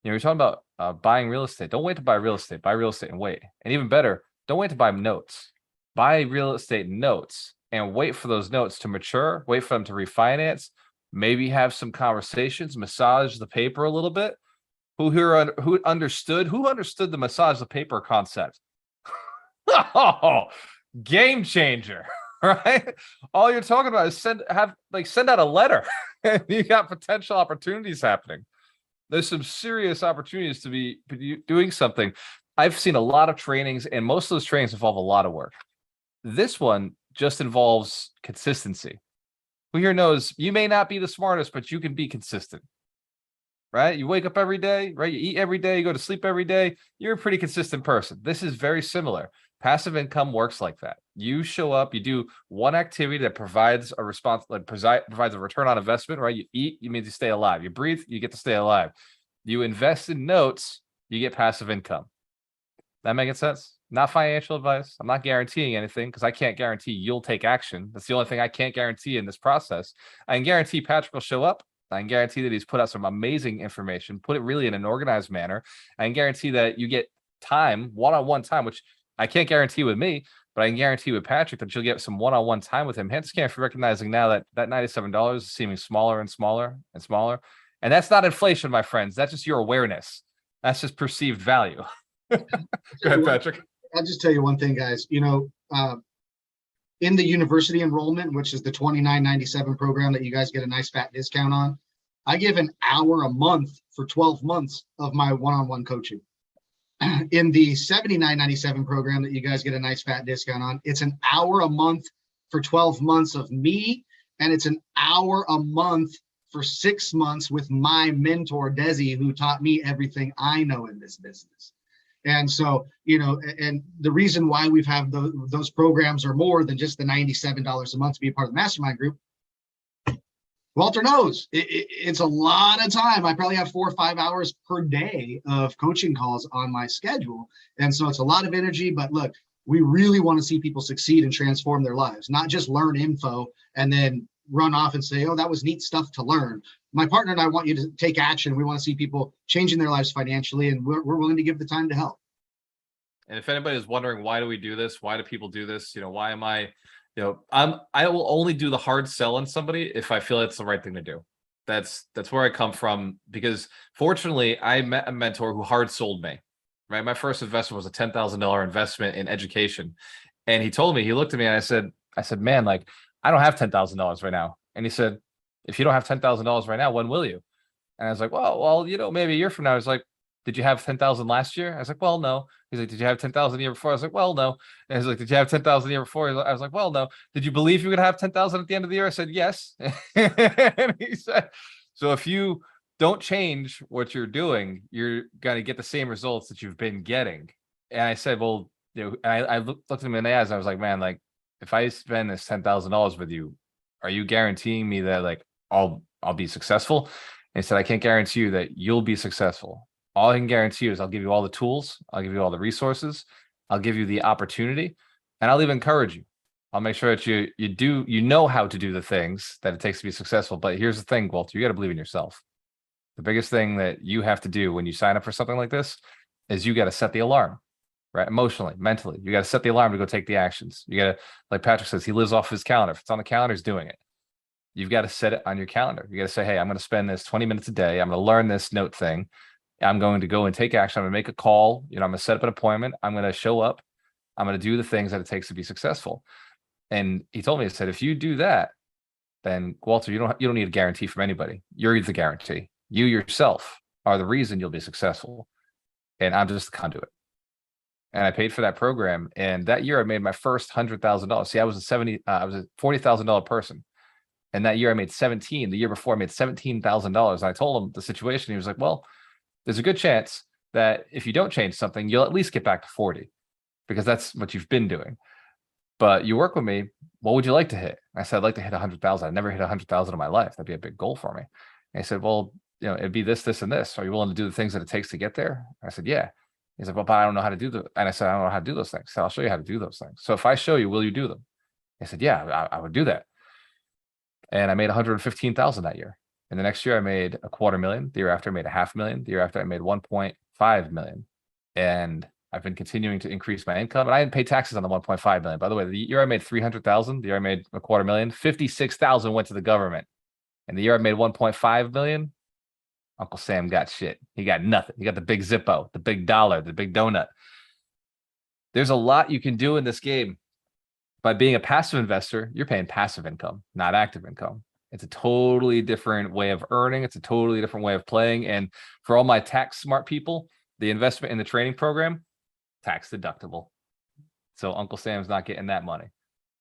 You know, you're talking about buying real estate. Don't wait to buy real estate. Buy real estate and wait. And even better, don't wait to buy notes. Buy real estate notes and wait for those notes to mature. Wait for them to refinance. Maybe have some conversations, massage the paper a little bit. Who understood the massage the paper concept? Oh, game changer, right? All you're talking about is send out a letter. You got potential opportunities happening. There's some serious opportunities to be doing something. I've seen a lot of trainings, and most of those trainings involve a lot of work. This one just involves consistency. Who here knows you may not be the smartest, but you can be consistent, right? You wake up every day, right? You eat every day, you go to sleep every day. You're a pretty consistent person. This is very similar. Passive income works like that. You show up, you do one activity that provides a response, like provides a return on investment, right? You eat, you mean to stay alive. You breathe, you get to stay alive. You invest in notes, you get passive income. That making sense? Not financial advice. I'm not guaranteeing anything, because I can't guarantee you'll take action. That's the only thing I can't guarantee in this process. I can guarantee Patrick will show up. I can guarantee that he's put out some amazing information, put it really in an organized manner. I can guarantee that you get time, one-on-one time, which I can't guarantee with me, but I can guarantee with Patrick that you'll get some one-on-one time with him. Hence, can't for recognizing now that $97 is seeming smaller and smaller and smaller. And that's not inflation, my friends. That's just your awareness. That's just perceived value. Go ahead, Patrick. I'll just tell you one thing, guys. You know, in the university enrollment, which is the $29.97 program that you guys get a nice fat discount on, I give an hour a month for 12 months of my one-on-one coaching. In the $79.97 program that you guys get a nice fat discount on, it's an hour a month for 12 months of me, and it's an hour a month for 6 months with my mentor, Desi, who taught me everything I know in this business. And so, you know, and the reason why we've had those programs are more than just the $97 a month to be a part of the mastermind group. Walter knows it's a lot of time. I probably have 4 or 5 hours per day of coaching calls on my schedule. And so it's a lot of energy, but look, we really want to see people succeed and transform their lives, not just learn info and then run off and say, oh, that was neat stuff to learn. My partner and I want you to take action. We want to see people changing their lives financially, and we're willing to give the time to help. And if anybody is wondering, why do we do this? Why do people do this? You know, why am I, you know, I will only do the hard sell on somebody if I feel it's the right thing to do. That's where I come from, because fortunately I met a mentor who hard sold me, right? My first investment was a $10,000 investment in education. And he told me, he looked at me and I said, man, like, I don't have $10,000 right now. And he said, if you don't have $10,000 right now, when will you? And I was like, well, you know, maybe a year from now. I was like, did you have 10,000 last year? I was like, well, no. He's like, did you have 10,000 the year before? I was like, well, no. And he's like, did you have 10,000 the year before? I was like, well, no. Did you believe you would have 10,000 at the end of the year? I said, yes. And he said, so if you don't change what you're doing, you're going to get the same results that you've been getting. And I said, well, you know, I looked at him in the eyes and I was like, man, like, if I spend this $10,000 with you, are you guaranteeing me that like I'll be successful? And he said, I can't guarantee you that you'll be successful. All I can guarantee you is I'll give you all the tools. I'll give you all the resources. I'll give you the opportunity, and I'll even encourage you. I'll make sure that you know how to do the things that it takes to be successful. But here's the thing, Walter, you got to believe in yourself. The biggest thing that you have to do when you sign up for something like this is you got to set the alarm, right? Emotionally, mentally, you got to set the alarm to go take the actions. You got to, like Patrick says, he lives off his calendar. If it's on the calendar, he's doing it. You've got to set it on your calendar. You got to say, hey, I'm going to spend this 20 minutes a day. I'm going to learn this note thing. I'm going to go and take action. I'm going to make a call. I'm going to set up an appointment. I'm going to show up. I'm going to do the things that it takes to be successful. And he told me, he said, if you do that, then Walter, you don't need a guarantee from anybody. You're the guarantee. You yourself are the reason you'll be successful. And I'm just the conduit. And I paid for that program. And that year I made my first $100,000. See, I was a $40,000 person. And that year I made 17. The year before I made $17,000. And I told him the situation. He was like, well, there's a good chance that if you don't change something, you'll at least get back to 40 because that's what you've been doing. But you work with me, what would you like to hit? I said, I'd like to hit 100,000. I never hit 100,000 in my life. That'd be a big goal for me. And he said, well, it'd be this, this, and this. Are you willing to do the things that it takes to get there? I said, yeah. He said, well, but I don't know how to do that. And I said, I don't know how to do those things. So I'll show you how to do those things. So if I show you, will you do them? I said, yeah, I would do that. And I made 115,000 that year. And the next year I made $250,000. The year after I made $500,000. The year after I made 1.5 million. And I've been continuing to increase my income. And I didn't pay taxes on the 1.5 million. By the way, the year I made 300,000, the year I made $250,000, 56,000 went to the government. And the year I made 1.5 million, Uncle Sam got shit. He got nothing. He got the big Zippo, the big dollar, the big donut. There's a lot you can do in this game. By being a passive investor, you're paying passive income, not active income. It's a totally different way of earning. It's a totally different way of playing. And for all my tax smart people, the investment in the training program, tax deductible. So Uncle Sam's not getting that money.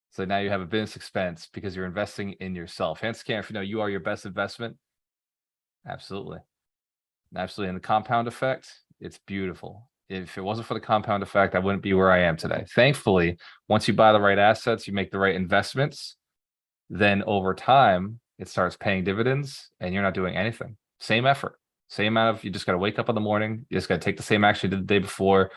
So now you have a business expense because you're investing in yourself. Hence, if you know you are your best investment. Absolutely. Absolutely. And the compound effect, it's beautiful. If it wasn't for the compound effect, I wouldn't be where I am today. Thankfully, once you buy the right assets, you make the right investments, then over time, it starts paying dividends and you're not doing anything. Same effort, same amount of, you just got to wake up in the morning. You just got to take the same action you did the day before,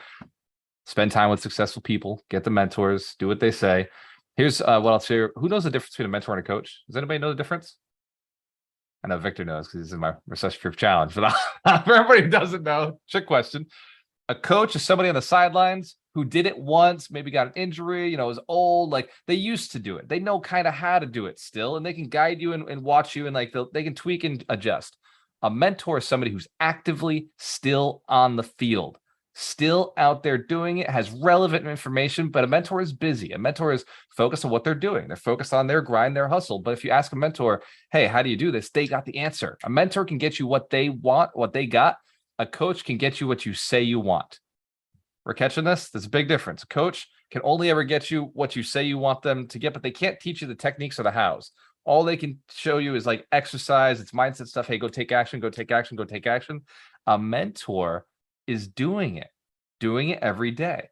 spend time with successful people, get the mentors, do what they say. Here's what I'll share. Who knows the difference between a mentor and a coach? Does anybody know the difference? I know Victor knows because he's in my recession-proof challenge, but for everybody who doesn't know, trick question. A coach is somebody on the sidelines who did it once, maybe got an injury, is old, like they used to do it. They know kind of how to do it still, and they can guide you and watch you, and like they can tweak and adjust. A mentor is somebody who's actively still on the field, still out there doing it, has relevant information, but a mentor is busy. A mentor is focused on what they're doing. They're focused on their grind, their hustle. But if you ask a mentor, hey, how do you do this? They got the answer. A mentor can get you what they want, what they got. A coach can get you what you say you want. We're catching this? There's a big difference. A coach can only ever get you what you say you want them to get, but they can't teach you the techniques or the hows. All they can show you is like exercise, it's mindset stuff. Hey, go take action, go take action, go take action. A mentor is doing it every day.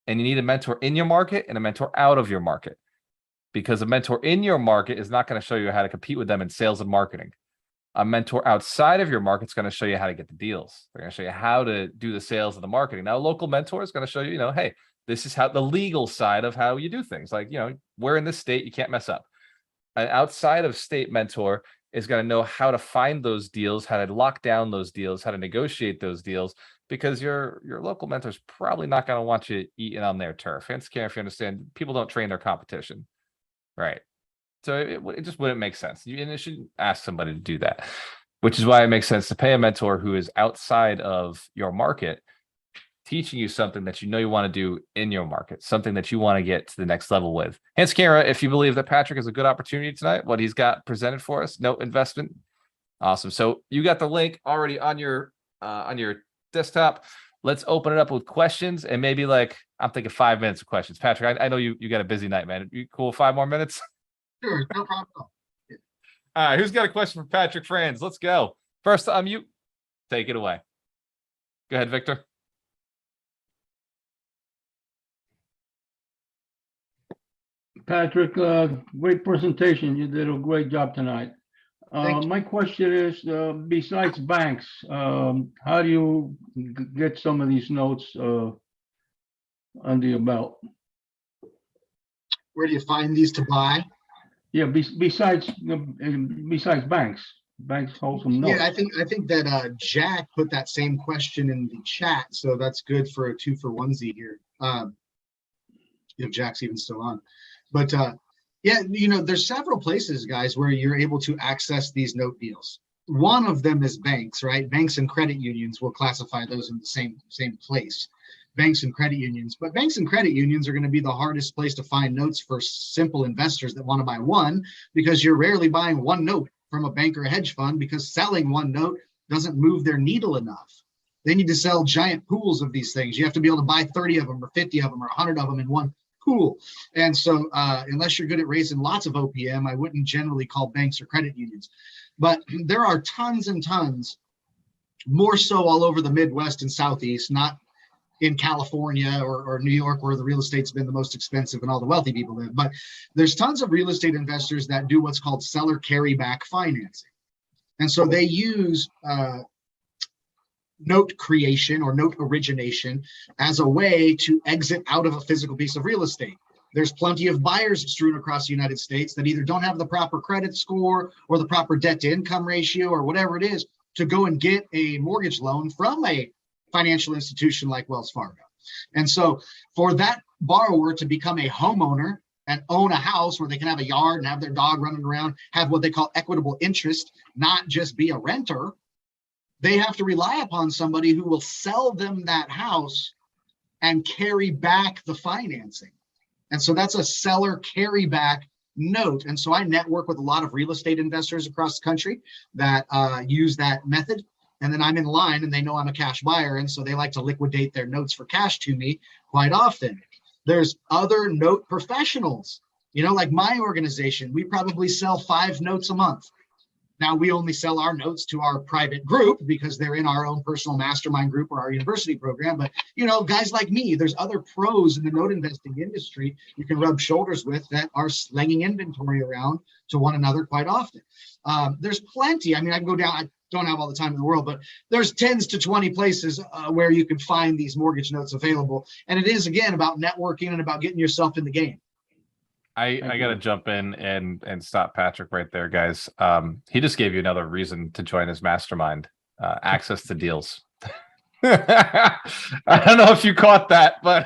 And you need a mentor in your market and a mentor out of your market. Because a mentor in your market is not going to show you how to compete with them in sales and marketing. A mentor outside of your market is going to show you how to get the deals. They're going to show you how to do the sales and the marketing. Now, a local mentor is going to show you, hey, this is how the legal side of how you do things. Like, we're in this state, you can't mess up. An outside of state mentor is going to know how to find those deals, how to lock down those deals, how to negotiate those deals, because your local mentor is probably not going to want you eating on their turf. Hence, if you understand, people don't train their competition, right? So it just wouldn't make sense. You shouldn't ask somebody to do that, which is why it makes sense to pay a mentor who is outside of your market, teaching you something that you want to do in your market, something that you want to get to the next level with. Hence, Kara, if you believe that Patrick is a good opportunity tonight, what he's got presented for us, no investment. Awesome. So you got the link already on your desktop. Let's open it up with questions and maybe I'm thinking 5 minutes of questions. Patrick, I know you got a busy night, man. You cool? 5 more minutes? Sure, no problem. All right, who's got a question for Patrick Franz? Let's go. First, unmute. Take it away. Go ahead, Victor. Patrick, great presentation. You did a great job tonight. Thank you. My question is, besides banks, how do you get some of these notes under your belt? Where do you find these to buy? Yeah, besides banks, banks hold some notes. Yeah, I think that Jack put that same question in the chat, so that's good for a 2-for-1 here. If Jack's even still on, but yeah, there's several places, guys, where you're able to access these note deals. One of them is banks, right? Banks and credit unions will classify those in the same place. Banks and credit unions, but banks and credit unions are going to be the hardest place to find notes for simple investors that want to buy one, because you're rarely buying one note from a bank or a hedge fund, because selling one note doesn't move their needle enough. They need to sell giant pools of these things. You have to be able to buy 30 of them or 50 of them or 100 of them in one pool. And so unless you're good at raising lots of OPM, I wouldn't generally call banks or credit unions. But there are tons and tons, more so all over the Midwest and Southeast, not in California or New York, where the real estate's been the most expensive and all the wealthy people live. But there's tons of real estate investors that do what's called seller carryback financing. And so they use note creation or note origination as a way to exit out of a physical piece of real estate. There's plenty of buyers strewn across the United States that either don't have the proper credit score or the proper debt to income ratio or whatever it is to go and get a mortgage loan from a financial institution like Wells Fargo. And so for that borrower to become a homeowner and own a house where they can have a yard and have their dog running around, have what they call equitable interest, not just be a renter, they have to rely upon somebody who will sell them that house and carry back the financing. And so that's a seller carryback note. And so I network with a lot of real estate investors across the country that use that method. And then I'm in line and they know I'm a cash buyer. And so they like to liquidate their notes for cash to me quite often. There's other note professionals, like my organization, we probably sell 5 notes a month. Now, we only sell our notes to our private group because they're in our own personal mastermind group or our university program. But, guys like me, there's other pros in the note investing industry you can rub shoulders with that are slinging inventory around to one another quite often. There's plenty. I mean, I can go down. I don't have all the time in the world, but there's 10 to 20 places where you can find these mortgage notes available. And it is, again, about networking and about getting yourself in the game. I got to jump in and stop Patrick right there, guys. He just gave you another reason to join his mastermind, access to deals. I don't know if you caught that, but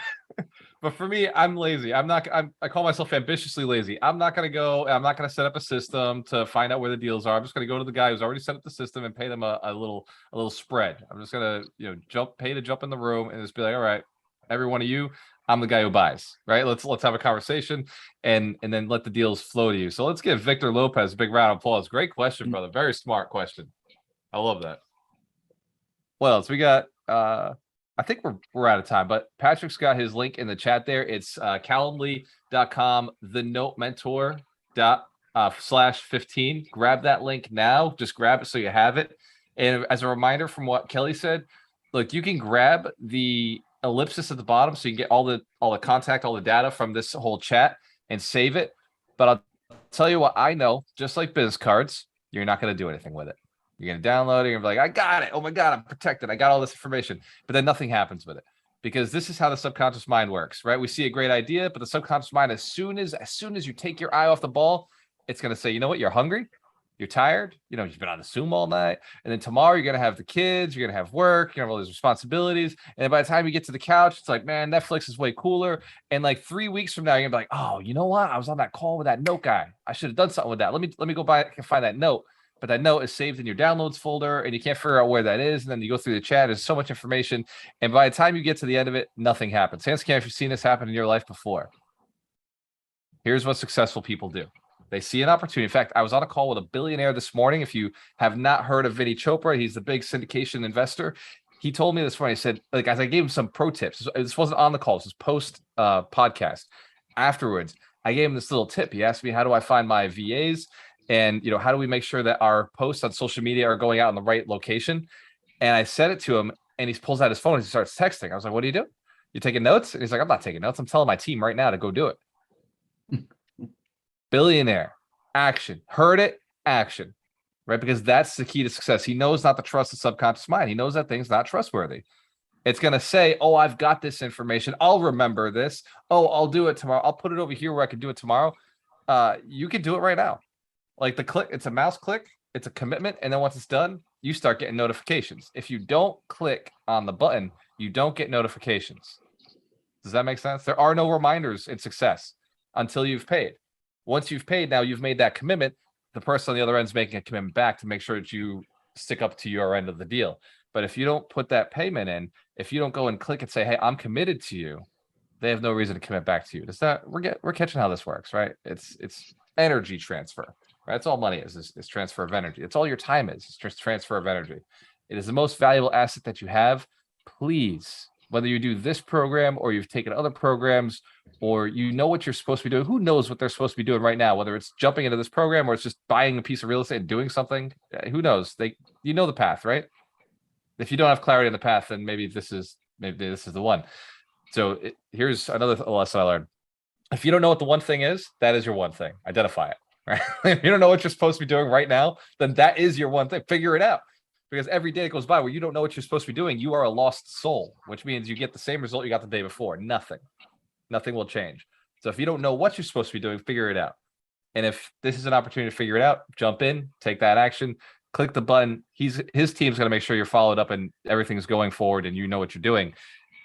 for me, I'm lazy. I call myself ambitiously lazy. I'm not going to set up a system to find out where the deals are. I'm just going to go to the guy who's already set up the system and pay them a little spread. I'm just going to, pay to jump in the room and just be like, all right, every one of you, I'm the guy who buys, right? Let's have a conversation and then let the deals flow to you. So let's give Victor Lopez a big round of applause. Great question, brother. Very smart question. I love that. What else? We got, I think we're out of time, but Patrick's got his link in the chat there. It's calendly.com, thenotementor./15. Grab that link now. Just grab it so you have it. And as a reminder from what Kelly said, look, you can grab the ellipsis at the bottom so you can get all the contact, all the data from this whole chat and save it. But I'll tell you what I know, just like business cards, you're not going to do anything with it. You're going to download it. You're going to be like, I got it. Oh my God, I'm protected. I got all this information. But then nothing happens with it because this is how the subconscious mind works, right? We see a great idea, but the subconscious mind, as soon as you take your eye off the ball, it's going to say, you know what? You're hungry. You're tired. You've been on the Zoom all night. And then tomorrow you're going to have the kids. You're going to have work. You're going to have all these responsibilities. And then by the time you get to the couch, it's like, man, Netflix is way cooler. And like 3 weeks from now, you're going to be like, oh, you know what? I was on that call with that note guy. I should have done something with that. Let me go back and find that note. But that note is saved in your downloads folder and you can't figure out where that is. And then you go through the chat. There's so much information. And by the time you get to the end of it, nothing happens. Hands can, if you've seen this happen in your life before. Here's what successful people do. They see an opportunity. In fact, I was on a call with a billionaire this morning. If you have not heard of Vinny Chopra, he's the big syndication investor. He told me this morning, he said, like, as I gave him some pro tips, this wasn't on the call, this was post podcast. Afterwards, I gave him this little tip. He asked me, how do I find my VAs? And, how do we make sure that our posts on social media are going out in the right location? And I said it to him and he pulls out his phone and he starts texting. I was like, what do you do? You taking notes? And he's like, I'm not taking notes. I'm telling my team right now to go do it. Billionaire, action. Heard it, action. Right? Because that's the key to success. He knows not to trust the subconscious mind. He knows that thing's not trustworthy. It's going to say, oh, I've got this information. I'll remember this. Oh, I'll do it tomorrow. I'll put it over here where I can do it tomorrow. You can do it right now. Like the click, it's a mouse click. It's a commitment. And then once it's done, you start getting notifications. If you don't click on the button, you don't get notifications. Does that make sense? There are no reminders in success until you've paid. Once you've paid, now you've made that commitment. The person on the other end is making a commitment back to make sure that you stick up to your end of the deal. But if you don't put that payment in, if you don't go and click and say, hey, I'm committed to you, they have no reason to commit back to you. Does that we're catching how this works, right? It's energy transfer, right? That's all money is transfer of energy. It's all your time is. It's just transfer of energy. It is the most valuable asset that you have. Please, whether you do this program or you've taken other programs or you know what you're supposed to be doing, who knows what they're supposed to be doing right now, whether it's jumping into this program or it's just buying a piece of real estate and doing something, who knows? You know the path, right? If you don't have clarity on the path, then maybe this is the one. So here's another lesson I learned. If you don't know what the one thing is, that is your one thing. Identify it, right? If you don't know what you're supposed to be doing right now, then that is your one thing. Figure it out. Because every day that goes by where you don't know what you're supposed to be doing, you are a lost soul, which means you get the same result you got the day before. Nothing will change. So if you don't know what you're supposed to be doing, figure it out. And if this is an opportunity to figure it out, jump in, take that action, click the button. His team's going to make sure you're followed up and everything's going forward and you know what you're doing.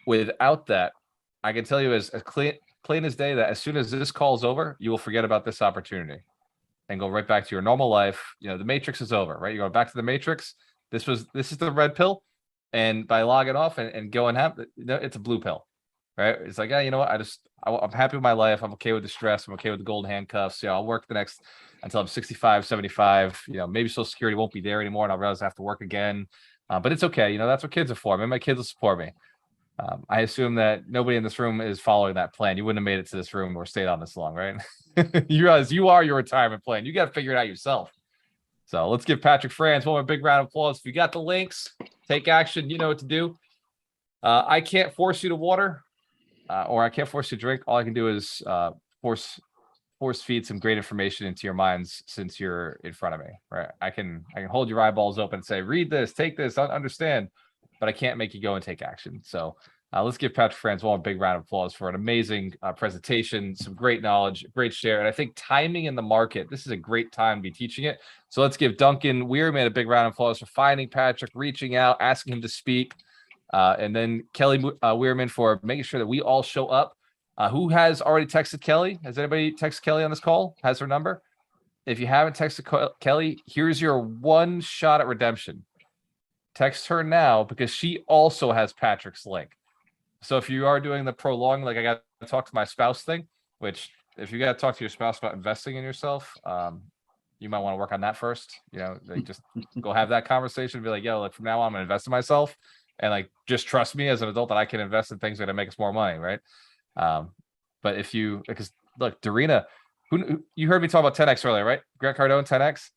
Without that, I can tell you as plain as day that as soon as this call's over, you will forget about this opportunity and go right back to your normal life. You know, the matrix is over, right? You're going back to the matrix. This is the red pill. And by logging off and going it's a blue pill, right? It's like, you know what? I'm happy with my life. I'm okay with the stress. I'm okay with the gold handcuffs. I'll work until I'm 65, 75, maybe Social Security won't be there anymore. And I'll realize I have to work again. But it's okay. That's what kids are for. My kids will support me. I assume that nobody in this room is following that plan. You wouldn't have made it to this room or stayed on this long, right? You realize you are your retirement plan. You got to figure it out yourself. So let's give Patrick Franz one more big round of applause. If you got the links, take action. You know what to do. I can't force you to water or I can't force you to drink. All I can do is force feed some great information into your minds since you're in front of me, right? I can hold your eyeballs open and say, read this, take this, understand. But I can't make you go and take action. So let's give Patrick Franz one big round of applause for an amazing presentation, some great knowledge, great share. And I think timing in the market, this is a great time to be teaching it. So let's give Duncan Weirman a big round of applause for finding Patrick, reaching out, asking him to speak. And then Kelly Weirman for making sure that we all show up. Who has already texted Kelly? Has anybody texted Kelly on this call? Has her number? If you haven't texted Kelly, here's your one shot at redemption. Text her now because she also has Patrick's link. So if you are doing the prolonged, like I got to talk to my spouse thing, which if you got to talk to your spouse about investing in yourself, you might want to work on that first. Like just go have that conversation and be like, yo, like from now on, I'm gonna invest in myself and like just trust me as an adult that I can invest in things that are gonna make us more money, right? But because look, Dorina, who you heard me talk about 10x earlier, right? Grant Cardone 10x.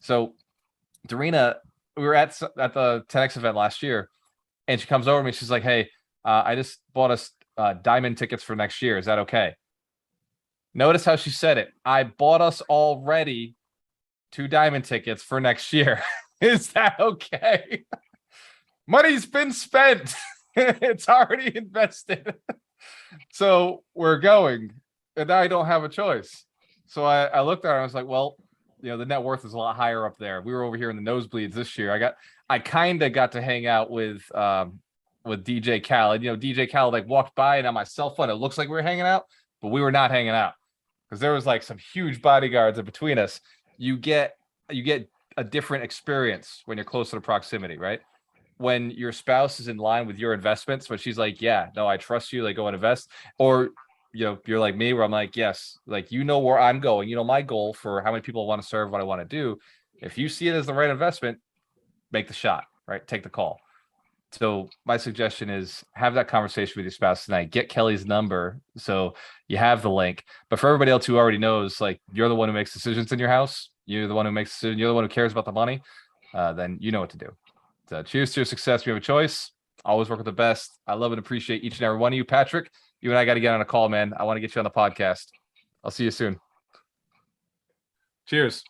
So Dorina, we were at the 10x event last year, and she comes over to me. She's like, "Hey, I just bought us diamond tickets for next year. Is that okay?" Notice how she said it. I bought us already 2 diamond tickets for next year. Is that okay? Money's been spent. It's already invested. So we're going, and I don't have a choice. So I looked at her and I was like, well, the net worth is a lot higher up there. We were over here in the nosebleeds this year. I kind of got to hang out with DJ Khaled. DJ Khaled like walked by and on my cell phone, it looks like we were hanging out, but we were not hanging out because there was like some huge bodyguards in between us. You get a different experience when you're closer to proximity, right? When your spouse is in line with your investments, when she's like, yeah, no, I trust you, like go and invest. Or you're like me where I'm like, yes, like where I'm going, my goal for how many people I want to serve, what I want to do. If you see it as the right investment, make the shot, right? Take the call. So my suggestion is have that conversation with your spouse tonight. Get Kelly's number so you have the link. But for everybody else who already knows, like you're the one who makes decisions in your house, you're the one who makes decisions, you're the one who cares about the money, then you know what to do. So cheers to your success. You have a choice. Always work with the best. I love and appreciate each and every one of you. Patrick, you and I got to get on a call, man. I want to get you on the podcast. I'll see you soon. Cheers.